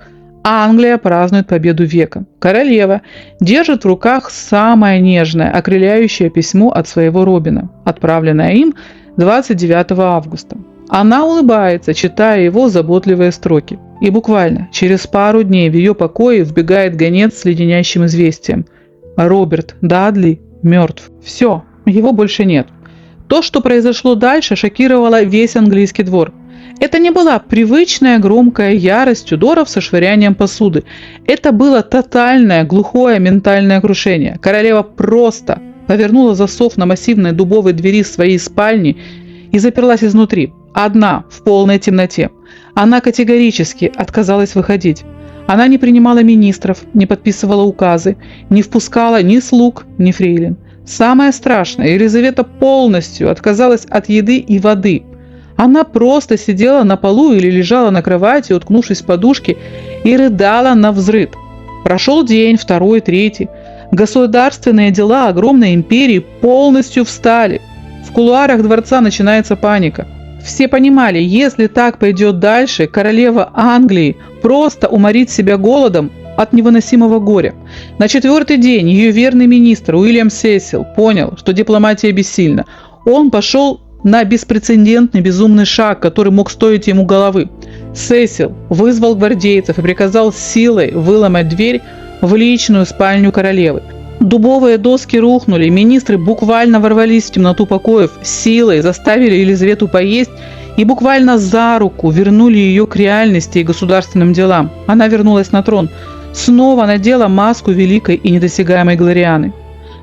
Англия празднует победу века. Королева держит в руках самое нежное, окрыляющее письмо от своего Робина, отправленное им 29 августа. Она улыбается, читая его заботливые строки. И буквально через пару дней в ее покое вбегает гонец с леденящим известием. Роберт Дадли мертв. Все, его больше нет. То, что произошло дальше, шокировало весь английский двор. Это не была привычная громкая ярость Тюдоров со швырянием посуды. Это было тотальное, глухое ментальное крушение. Королева просто повернула засов на массивной дубовой двери своей спальни и заперлась изнутри, одна, в полной темноте. Она категорически отказалась выходить. Она не принимала министров, не подписывала указы, не впускала ни слуг, ни фрейлин. Самое страшное, Елизавета полностью отказалась от еды и воды. Она просто сидела на полу или лежала на кровати, уткнувшись в подушки, и рыдала навзрыд. Прошел день, второй, третий. Государственные дела огромной империи полностью встали. В кулуарах дворца начинается паника. Все понимали, если так пойдет дальше, королева Англии просто уморит себя голодом от невыносимого горя. На четвертый день ее верный министр Уильям Сесил понял, что дипломатия бессильна. Он пошел на беспрецедентный безумный шаг, который мог стоить ему головы. Сесил вызвал гвардейцев и приказал силой выломать дверь в личную спальню королевы. Дубовые доски рухнули, министры буквально ворвались в темноту покоев, силой заставили Елизавету поесть и буквально за руку вернули ее к реальности и государственным делам. Она вернулась на трон, снова надела маску великой и недосягаемой Глорианы.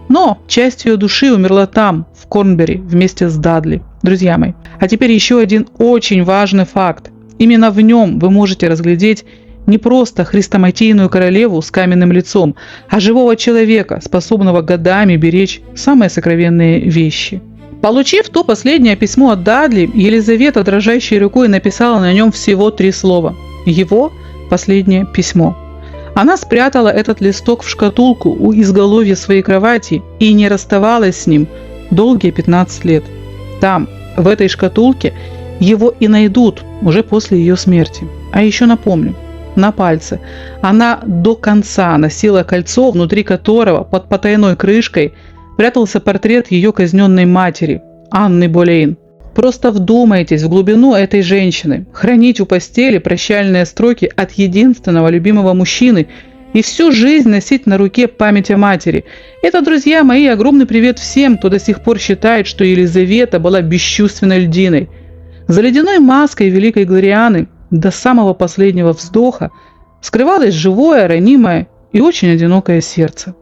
Но часть ее души умерла там, в Корнберри, вместе с Дадли. Друзья мои, а теперь еще один очень важный факт. Именно в нем вы можете разглядеть не просто хрестоматийную королеву с каменным лицом, а живого человека, способного годами беречь самые сокровенные вещи. Получив то последнее письмо от Дадли, Елизавета дрожащей рукой написала на нем всего 3 слова. Его последнее письмо. Она спрятала этот листок в шкатулку у изголовья своей кровати и не расставалась с ним долгие 15 лет. Там, в этой шкатулке, его и найдут уже после ее смерти. А еще напомню, на пальце она до конца носила кольцо, внутри которого под потайной крышкой прятался портрет ее казненной матери, Анны Болейн. Просто вдумайтесь в глубину этой женщины. Хранить у постели прощальные строки от единственного любимого мужчины и всю жизнь носить на руке память о матери. Это, друзья мои, огромный привет всем, кто до сих пор считает, что Елизавета была бесчувственной льдиной. За ледяной маской великой Глорианы до самого последнего вздоха скрывалось живое, ранимое и очень одинокое сердце.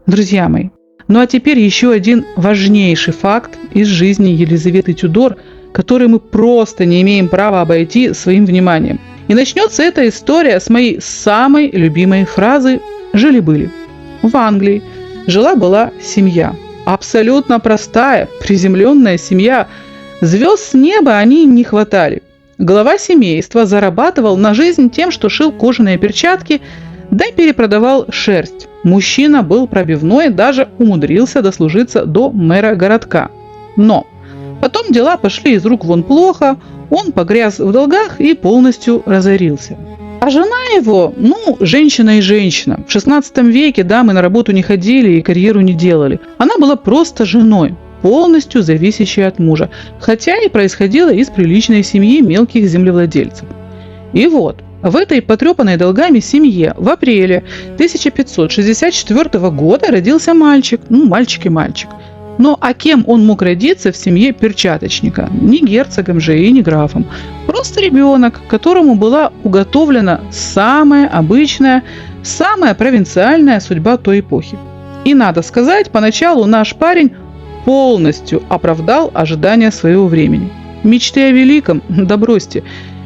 Друзья мои, ну а теперь еще один важнейший факт из жизни Елизаветы Тюдор, который мы просто не имеем права обойти своим вниманием. И начнется эта история с моей самой любимой фразы «жили-были». В Англии жила-была семья. Абсолютно простая, приземленная семья. Звезд с неба они им не хватали. Глава семейства зарабатывал на жизнь тем, что шил кожаные перчатки, да и перепродавал шерсть. Мужчина был пробивной, даже умудрился дослужиться до мэра городка. Но потом дела пошли из рук вон плохо, он погряз в долгах и полностью разорился. А жена его, женщина и женщина. В 16 веке дамы на работу не ходили и карьеру не делали. Она была просто женой, полностью зависящей от мужа, хотя и происходила из приличной семьи мелких землевладельцев. И вот, в этой потрепанной долгами семье в апреле 1564 года родился мальчик. Мальчик и мальчик. Но а кем он мог родиться в семье перчаточника? Не герцогом же и не графом. Просто ребенок, которому была уготовлена самая обычная, самая провинциальная судьба той эпохи. И надо сказать, поначалу наш парень полностью оправдал ожидания своего времени. Мечты о великом, да бросьте.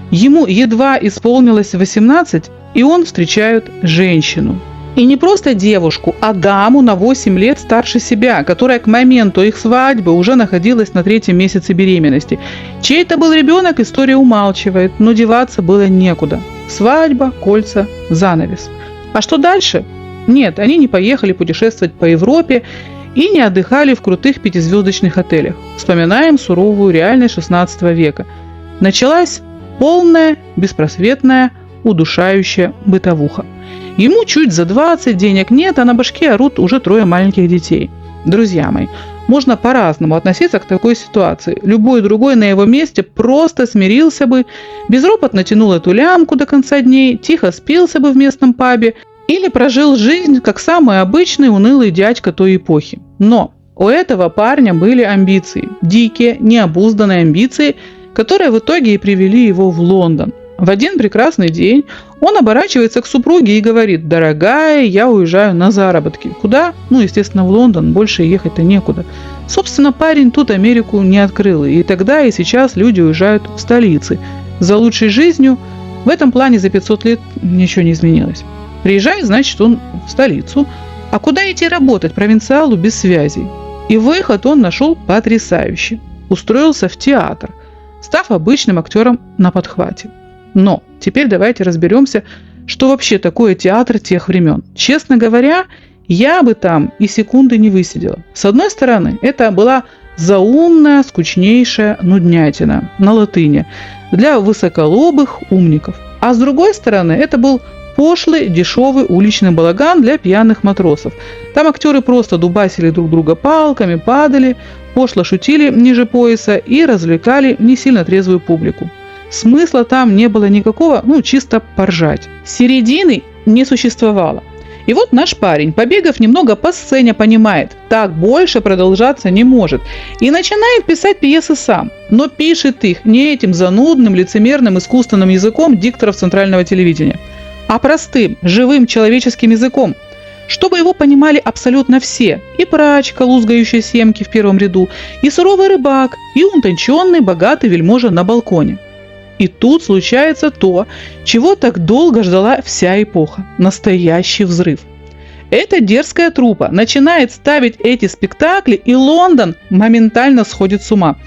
Ему едва исполнилось 18, и он встречает женщину. И не просто девушку, а даму на 8 лет старше себя, которая к моменту их свадьбы уже находилась на 3-м месяце беременности. Чей это был ребенок, история умалчивает, но деваться было некуда. Свадьба, кольца, занавес. А что дальше? Нет, они не поехали путешествовать по Европе и не отдыхали в крутых 5-звездочных отелях. Вспоминаем суровую реальность 16 века. Началась полная, беспросветная, удушающая бытовуха. Ему чуть за 20, денег нет, а на башке орут уже 3 маленьких детей. Друзья мои, можно по-разному относиться к такой ситуации. Любой другой на его месте просто смирился бы, безропотно тянул эту лямку до конца дней, тихо спился бы в местном пабе или прожил жизнь как самый обычный унылый дядька той эпохи. Но У этого парня были амбиции, дикие, необузданные амбиции, которые в итоге и привели его в Лондон. В один прекрасный день он оборачивается к супруге и говорит: «Дорогая, я уезжаю на заработки». Куда? Ну, естественно, в Лондон, больше ехать-то некуда. Собственно, парень тут Америку не открыл, и тогда и сейчас люди уезжают в столицы за лучшей жизнью. В этом плане за 500 лет ничего не изменилось. Приезжает, значит, он в столицу. А куда идти работать провинциалу без связей? И выход он нашел потрясающий. Устроился в театр, став обычным актером на подхвате. Но теперь давайте разберемся, что вообще такое театр тех времен. Честно говоря, я бы там и секунды не высидела. С одной стороны, это была заумная, скучнейшая нуднятина на латыни для высоколобых умников. А с другой стороны, это был пошлый, дешевый уличный балаган для пьяных матросов. Там актеры просто дубасили друг друга палками, падали, пошло шутили ниже пояса и развлекали не сильно трезвую публику. Смысла там не было никакого, чисто поржать. Середины не существовало. И вот наш парень, побегав немного по сцене, понимает, так больше продолжаться не может. И начинает писать пьесы сам. Но пишет их не этим занудным, лицемерным, искусственным языком дикторов центрального телевидения, а простым, живым человеческим языком, чтобы его понимали абсолютно все. И прачка, лузгающая семки в первом ряду, и суровый рыбак, и утонченный, богатый вельможа на балконе. И тут случается то, чего так долго ждала вся эпоха – настоящий взрыв. Эта дерзкая труппа начинает ставить эти спектакли, и Лондон моментально сходит с ума.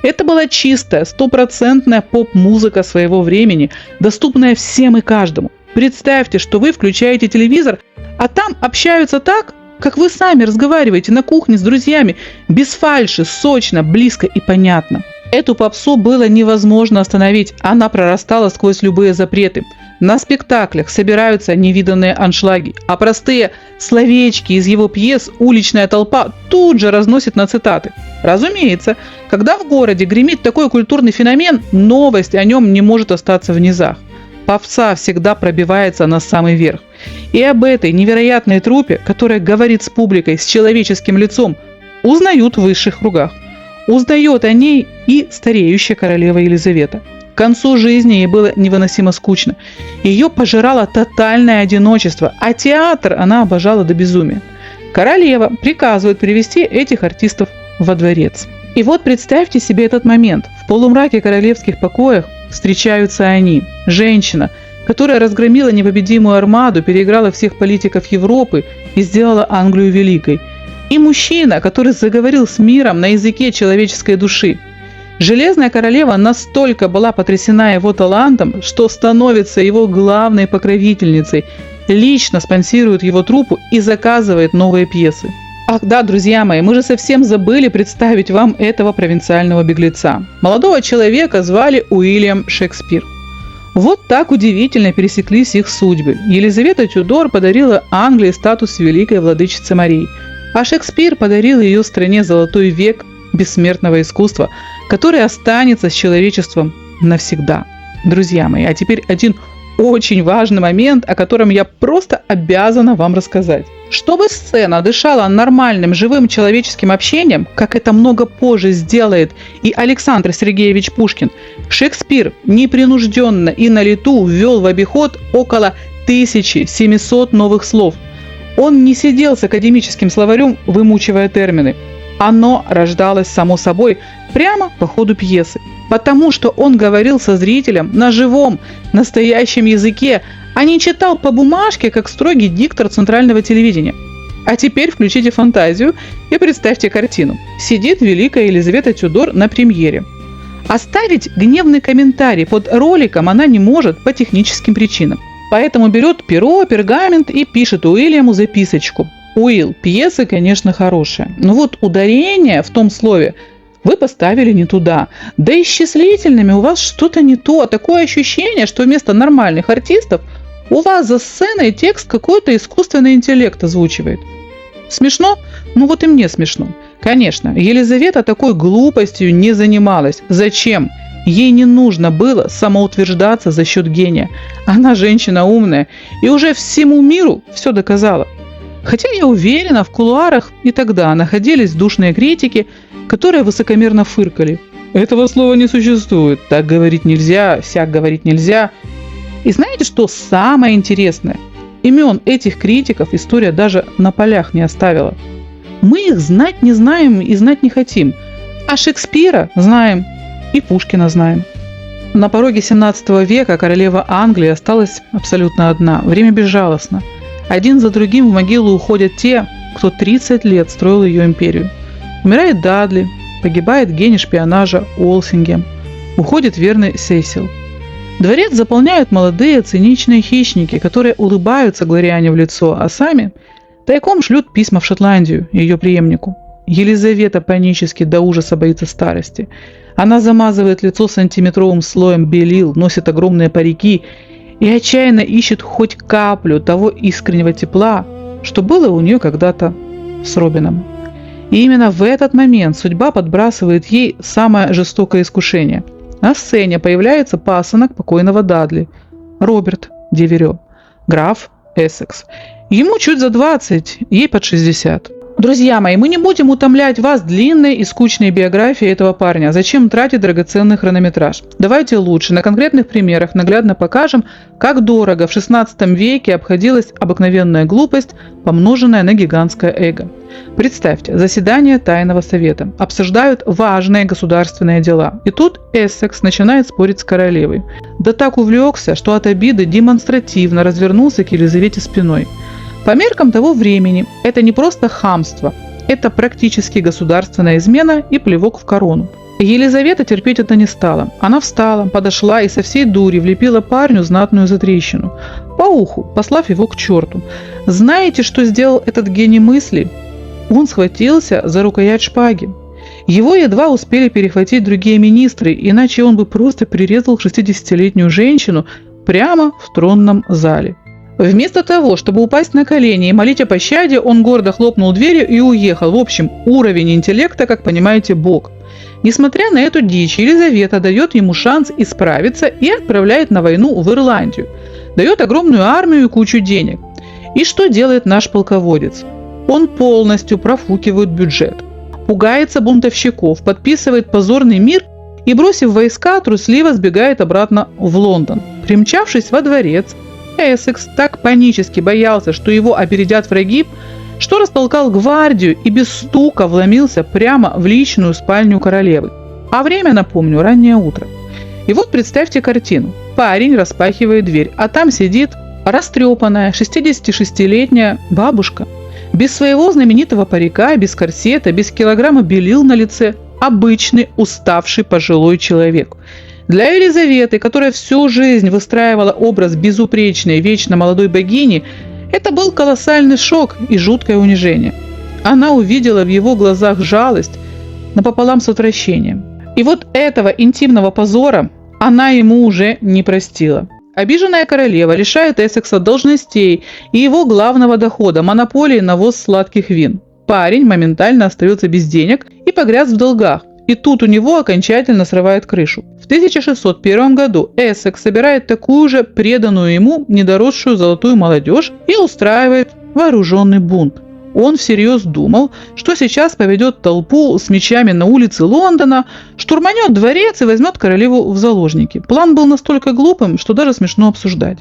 Это была чистая, стопроцентная поп-музыка своего времени, доступная всем и каждому. Представьте, что вы включаете телевизор, а там общаются так, как вы сами разговариваете на кухне с друзьями, без фальши, сочно, близко и понятно. Эту попсу было невозможно остановить, она прорастала сквозь любые запреты. На спектаклях собираются невиданные аншлаги, а простые словечки из его пьес уличная толпа тут же разносит на цитаты. Разумеется, когда в городе гремит такой культурный феномен, новость о нем не может остаться в низах. Попса всегда пробивается на самый верх. И об этой невероятной труппе, которая говорит с публикой с человеческим лицом, узнают в высших кругах. Узнает о ней и стареющая королева Елизавета. К концу жизни ей было невыносимо скучно. Ее пожирало тотальное одиночество, а театр она обожала до безумия. Королева приказывает привести этих артистов во дворец. И вот представьте себе этот момент. В полумраке королевских покоев встречаются они. Женщина, которая разгромила непобедимую армаду, переиграла всех политиков Европы и сделала Англию великой. И мужчина, который заговорил с миром на языке человеческой души. Железная королева настолько была потрясена его талантом, что становится его главной покровительницей, лично спонсирует его труппу и заказывает новые пьесы. Ах да, друзья мои, мы же совсем забыли представить вам этого провинциального беглеца. Молодого человека звали Уильям Шекспир. Вот так удивительно пересеклись их судьбы. Елизавета Тюдор подарила Англии статус великой владычицы Марии, а Шекспир подарил ее стране золотой век бессмертного искусства, который останется с человечеством навсегда. Друзья мои, а теперь один очень важный момент, о котором я просто обязана вам рассказать. Чтобы сцена дышала нормальным, живым человеческим общением, как это много позже сделает и Александр Сергеевич Пушкин, Шекспир непринужденно и на лету ввел в обиход около 1700 новых слов. Он не сидел с академическим словарем, вымучивая термины. Оно рождалось само собой прямо по ходу пьесы, потому что он говорил со зрителем на живом, настоящем языке, а не читал по бумажке, как строгий диктор центрального телевидения. А теперь включите фантазию и представьте картину. Сидит великая Елизавета Тюдор на премьере. Оставить гневный комментарий под роликом она не может по техническим причинам. Поэтому берет перо, пергамент и пишет Уильяму записочку. Уилл, пьеса, конечно, хорошая, но вот ударение в том слове вы поставили не туда. Да и с числительными у вас что-то не то. Такое ощущение, что вместо нормальных артистов у вас за сценой текст какой-то искусственный интеллект озвучивает. Смешно? Ну вот и мне смешно. Конечно, Елизавета такой глупостью не занималась. Зачем? Ей не нужно было самоутверждаться за счет гения. Она женщина умная и уже всему миру все доказала. Хотя я уверена, в кулуарах и тогда находились душные критики, которые высокомерно фыркали. Этого слова не существует, так говорить нельзя, сяк говорить нельзя. И знаете, что самое интересное? Имен этих критиков история даже на полях не оставила. Мы их знать не знаем и знать не хотим. А Шекспира знаем и Пушкина знаем. На пороге 17 века королева Англии осталась абсолютно одна. Время безжалостно. Один за другим в могилу уходят те, кто 30 лет строил ее империю. Умирает Дадли, погибает гений шпионажа Уолсингем, уходит верный Сесил. Дворец заполняют молодые циничные хищники, которые улыбаются Глориане в лицо, а сами тайком шлют письма в Шотландию, ее преемнику. Елизавета панически до ужаса боится старости. Она замазывает лицо сантиметровым слоем белил, носит огромные парики и отчаянно ищет хоть каплю того искреннего тепла, что было у нее когда-то с Робином. И именно в этот момент судьба подбрасывает ей самое жестокое искушение. На сцене появляется пасынок покойного Дадли, Роберт Деверё, граф Эссекс. Ему чуть за 20, ей под 60. Друзья мои, мы не будем утомлять вас длинной и скучной биографией этого парня. Зачем тратить драгоценный хронометраж? Давайте лучше на конкретных примерах наглядно покажем, как дорого в 16 веке обходилась обыкновенная глупость, помноженная на гигантское эго. Представьте, заседание Тайного совета. Обсуждают важные государственные дела. И тут Эссекс начинает спорить с королевой. Да так увлекся, что от обиды демонстративно развернулся к Елизавете спиной. По меркам того времени это не просто хамство, это практически государственная измена и плевок в корону. Елизавета терпеть это не стала. Она встала, подошла и со всей дури влепила парню знатную затрещину. По уху, послав его к черту. Знаете, что сделал этот гений мысли? Он схватился за рукоять шпаги. Его едва успели перехватить другие министры, иначе он бы просто прирезал 60-летнюю женщину прямо в тронном зале. Вместо того, чтобы упасть на колени и молить о пощаде, он гордо хлопнул дверью и уехал. В общем, уровень интеллекта, как понимаете, бог. Несмотря на эту дичь, Елизавета дает ему шанс исправиться и отправляет на войну в Ирландию. Дает огромную армию и кучу денег. И что делает наш полководец? Он полностью профукивает бюджет. Пугается бунтовщиков, подписывает позорный мир и, бросив войска, трусливо сбегает обратно в Лондон. Примчавшись во дворец, Эссекс так панически боялся, что его опередят враги, что растолкал гвардию и без стука вломился прямо в личную спальню королевы. А время, напомню, раннее утро. И вот представьте картину. Парень распахивает дверь, а там сидит растрепанная 66-летняя бабушка. Без своего знаменитого парика, без корсета, без килограмма белил на лице. Обычный уставший пожилой человек. Для Елизаветы, которая всю жизнь выстраивала образ безупречной, вечно молодой богини, это был колоссальный шок и жуткое унижение. Она увидела в его глазах жалость напополам с отвращением. И вот этого интимного позора она ему уже не простила. Обиженная королева лишает Эссекса должностей и его главного дохода – монополии на ввоз сладких вин. Парень моментально остается без денег и погряз в долгах. И тут у него окончательно срывает крышу. В 1601 году Эссекс собирает такую же преданную ему недоросшую золотую молодежь и устраивает вооруженный бунт. Он всерьез думал, что сейчас поведет толпу с мечами на улице Лондона, штурманет дворец и возьмет королеву в заложники. План был настолько глупым, что даже смешно обсуждать.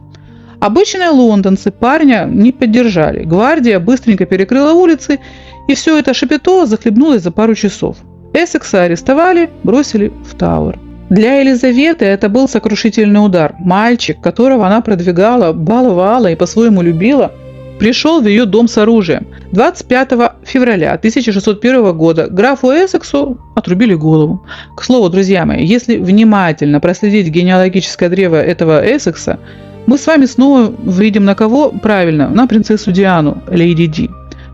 Обычные лондонцы парня не поддержали. Гвардия быстренько перекрыла улицы, и все это шапито захлебнулось за пару часов. Эссекса арестовали, бросили в Тауэр. Для Елизаветы это был сокрушительный удар. Мальчик, которого она продвигала, баловала и по-своему любила, пришел в ее дом с оружием. 25 февраля 1601 года графу Эссексу отрубили голову. К слову, друзья мои, если внимательно проследить генеалогическое древо этого Эссекса, мы с вами снова выйдем на кого? Правильно, на принцессу Диану, леди Ди.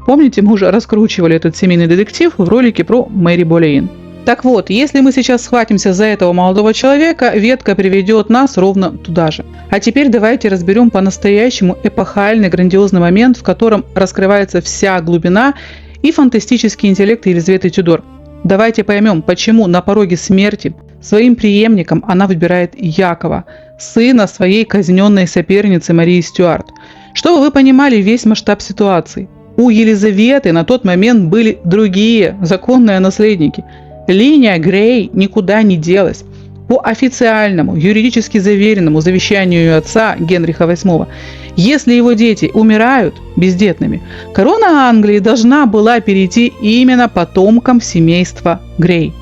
Помните, мы уже раскручивали этот семейный детектив в ролике про Мэри Болейн. Так вот, если мы сейчас схватимся за этого молодого человека, ветка приведет нас ровно туда же. А теперь давайте разберем по-настоящему эпохальный, грандиозный момент, в котором раскрывается вся глубина и фантастический интеллект Елизаветы Тюдор. Давайте поймем, почему на пороге смерти своим преемником она выбирает Якова, сына своей казненной соперницы Марии Стюарт. Чтобы вы понимали весь масштаб ситуации. У Елизаветы на тот момент были другие законные наследники. Линия Грей никуда не делась. По официальному, юридически заверенному завещанию ее отца Генриха VIII, если его дети умирают бездетными, корона Англии должна была перейти именно потомкам семейства Грей.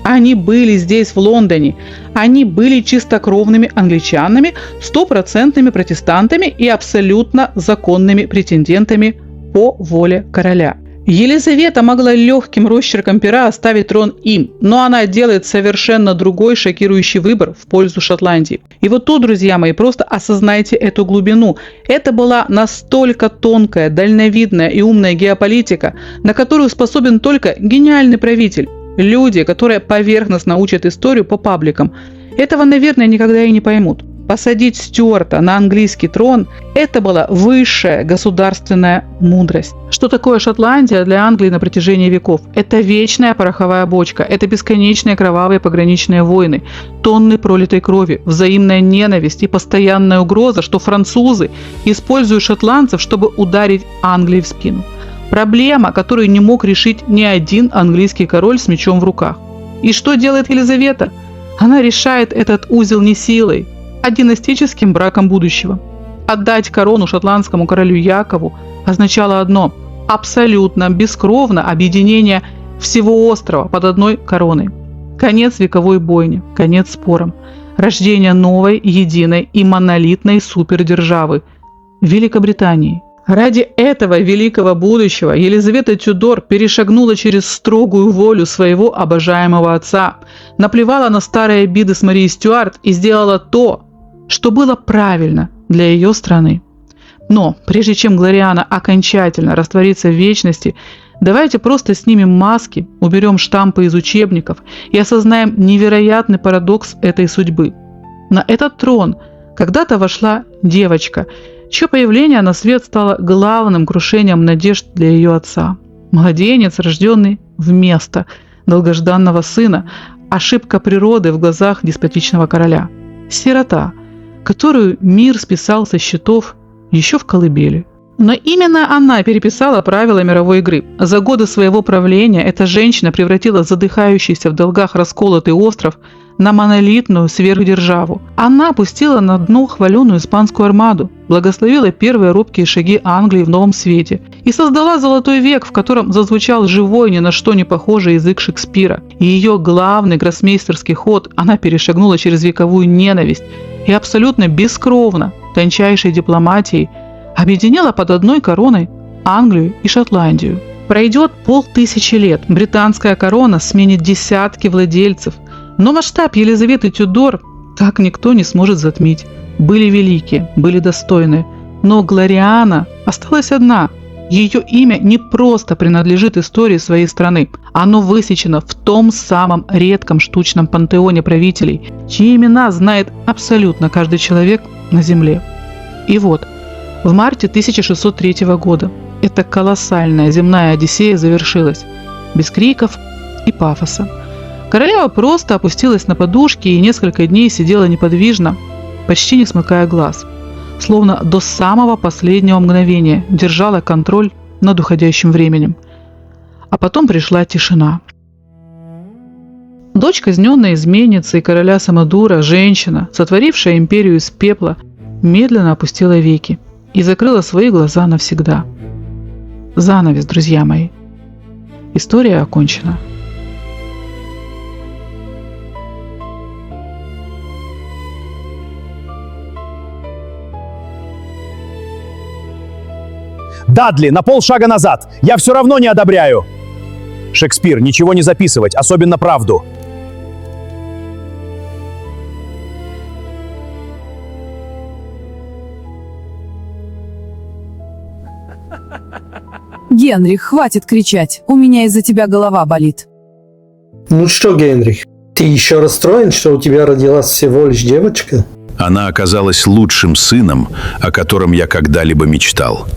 Они были здесь, в Лондоне. Они были чистокровными англичанами, стопроцентными протестантами и абсолютно законными претендентами по воле короля. Елизавета могла легким росчерком пера оставить трон им, но она делает совершенно другой шокирующий выбор в пользу Шотландии. И вот тут, друзья мои, просто осознайте эту глубину. Это была настолько тонкая, дальновидная и умная геополитика, на которую способен только гениальный правитель. Люди, которые поверхностно учат историю по пабликам, этого, наверное, никогда и не поймут. Посадить Стюарта на английский трон – это была высшая государственная мудрость. Что такое Шотландия для Англии на протяжении веков? Это вечная пороховая бочка, это бесконечные кровавые пограничные войны, тонны пролитой крови, взаимная ненависть и постоянная угроза, что французы используют шотландцев, чтобы ударить Англии в спину. Проблема, которую не мог решить ни один английский король с мечом в руках. И что делает Елизавета? Она решает этот узел не силой, а династическим браком будущего. Отдать корону шотландскому королю Якову означало одно – абсолютно бескровно объединение всего острова под одной короной. Конец вековой бойни, конец спорам, рождение новой, единой и монолитной супердержавы – Великобритании. Ради этого великого будущего Елизавета Тюдор перешагнула через строгую волю своего обожаемого отца, наплевала на старые обиды с Марией Стюарт и сделала то, что было правильно для ее страны. Но прежде чем Глориана окончательно растворится в вечности, давайте просто снимем маски, уберем штампы из учебников и осознаем невероятный парадокс этой судьбы. На этот трон когда-то вошла девочка, чье появление на свет стало главным крушением надежд для ее отца. Младенец, рожденный вместо долгожданного сына, ошибка природы в глазах деспотичного короля. Сирота, которую мир списал со счетов еще в колыбели. Но именно она переписала правила мировой игры. За годы своего правления эта женщина превратила задыхающийся в долгах расколотый остров на монолитную сверхдержаву. Она пустила на дно хваленую испанскую армаду, благословила первые робкие шаги Англии в новом свете и создала золотой век, в котором зазвучал живой, ни на что не похожий язык Шекспира. И ее главный гроссмейстерский ход она перешагнула через вековую ненависть и абсолютно бескровно, тончайшей дипломатией, объединила под одной короной Англию и Шотландию. Пройдет 500 лет, британская корона сменит десятки владельцев, но масштаб Елизаветы Тюдор так никто не сможет затмить. Были великие, были достойны, но Глориана осталась одна. Ее имя не просто принадлежит истории своей страны, оно высечено в том самом редком штучном пантеоне правителей, чьи имена знает абсолютно каждый человек на земле. И вот, в марте 1603 года эта колоссальная земная одиссея завершилась, без криков и пафоса. Королева просто опустилась на подушки и несколько дней сидела неподвижно, почти не смыкая глаз, словно до самого последнего мгновения держала контроль над уходящим временем. А потом пришла тишина. Дочь казненной изменницы и короля Самодура, женщина, сотворившая империю из пепла, медленно опустила веки и закрыла свои глаза навсегда. Занавес, друзья мои. История окончена. Дадли, на полшага назад! Я все равно не одобряю! Шекспир, ничего не записывать, особенно правду. Генрих, хватит кричать. У меня из-за тебя голова болит. Ну что, Генрих, ты еще расстроен, что у тебя родилась всего лишь девочка? Она оказалась лучшим сыном, о котором я когда-либо мечтал.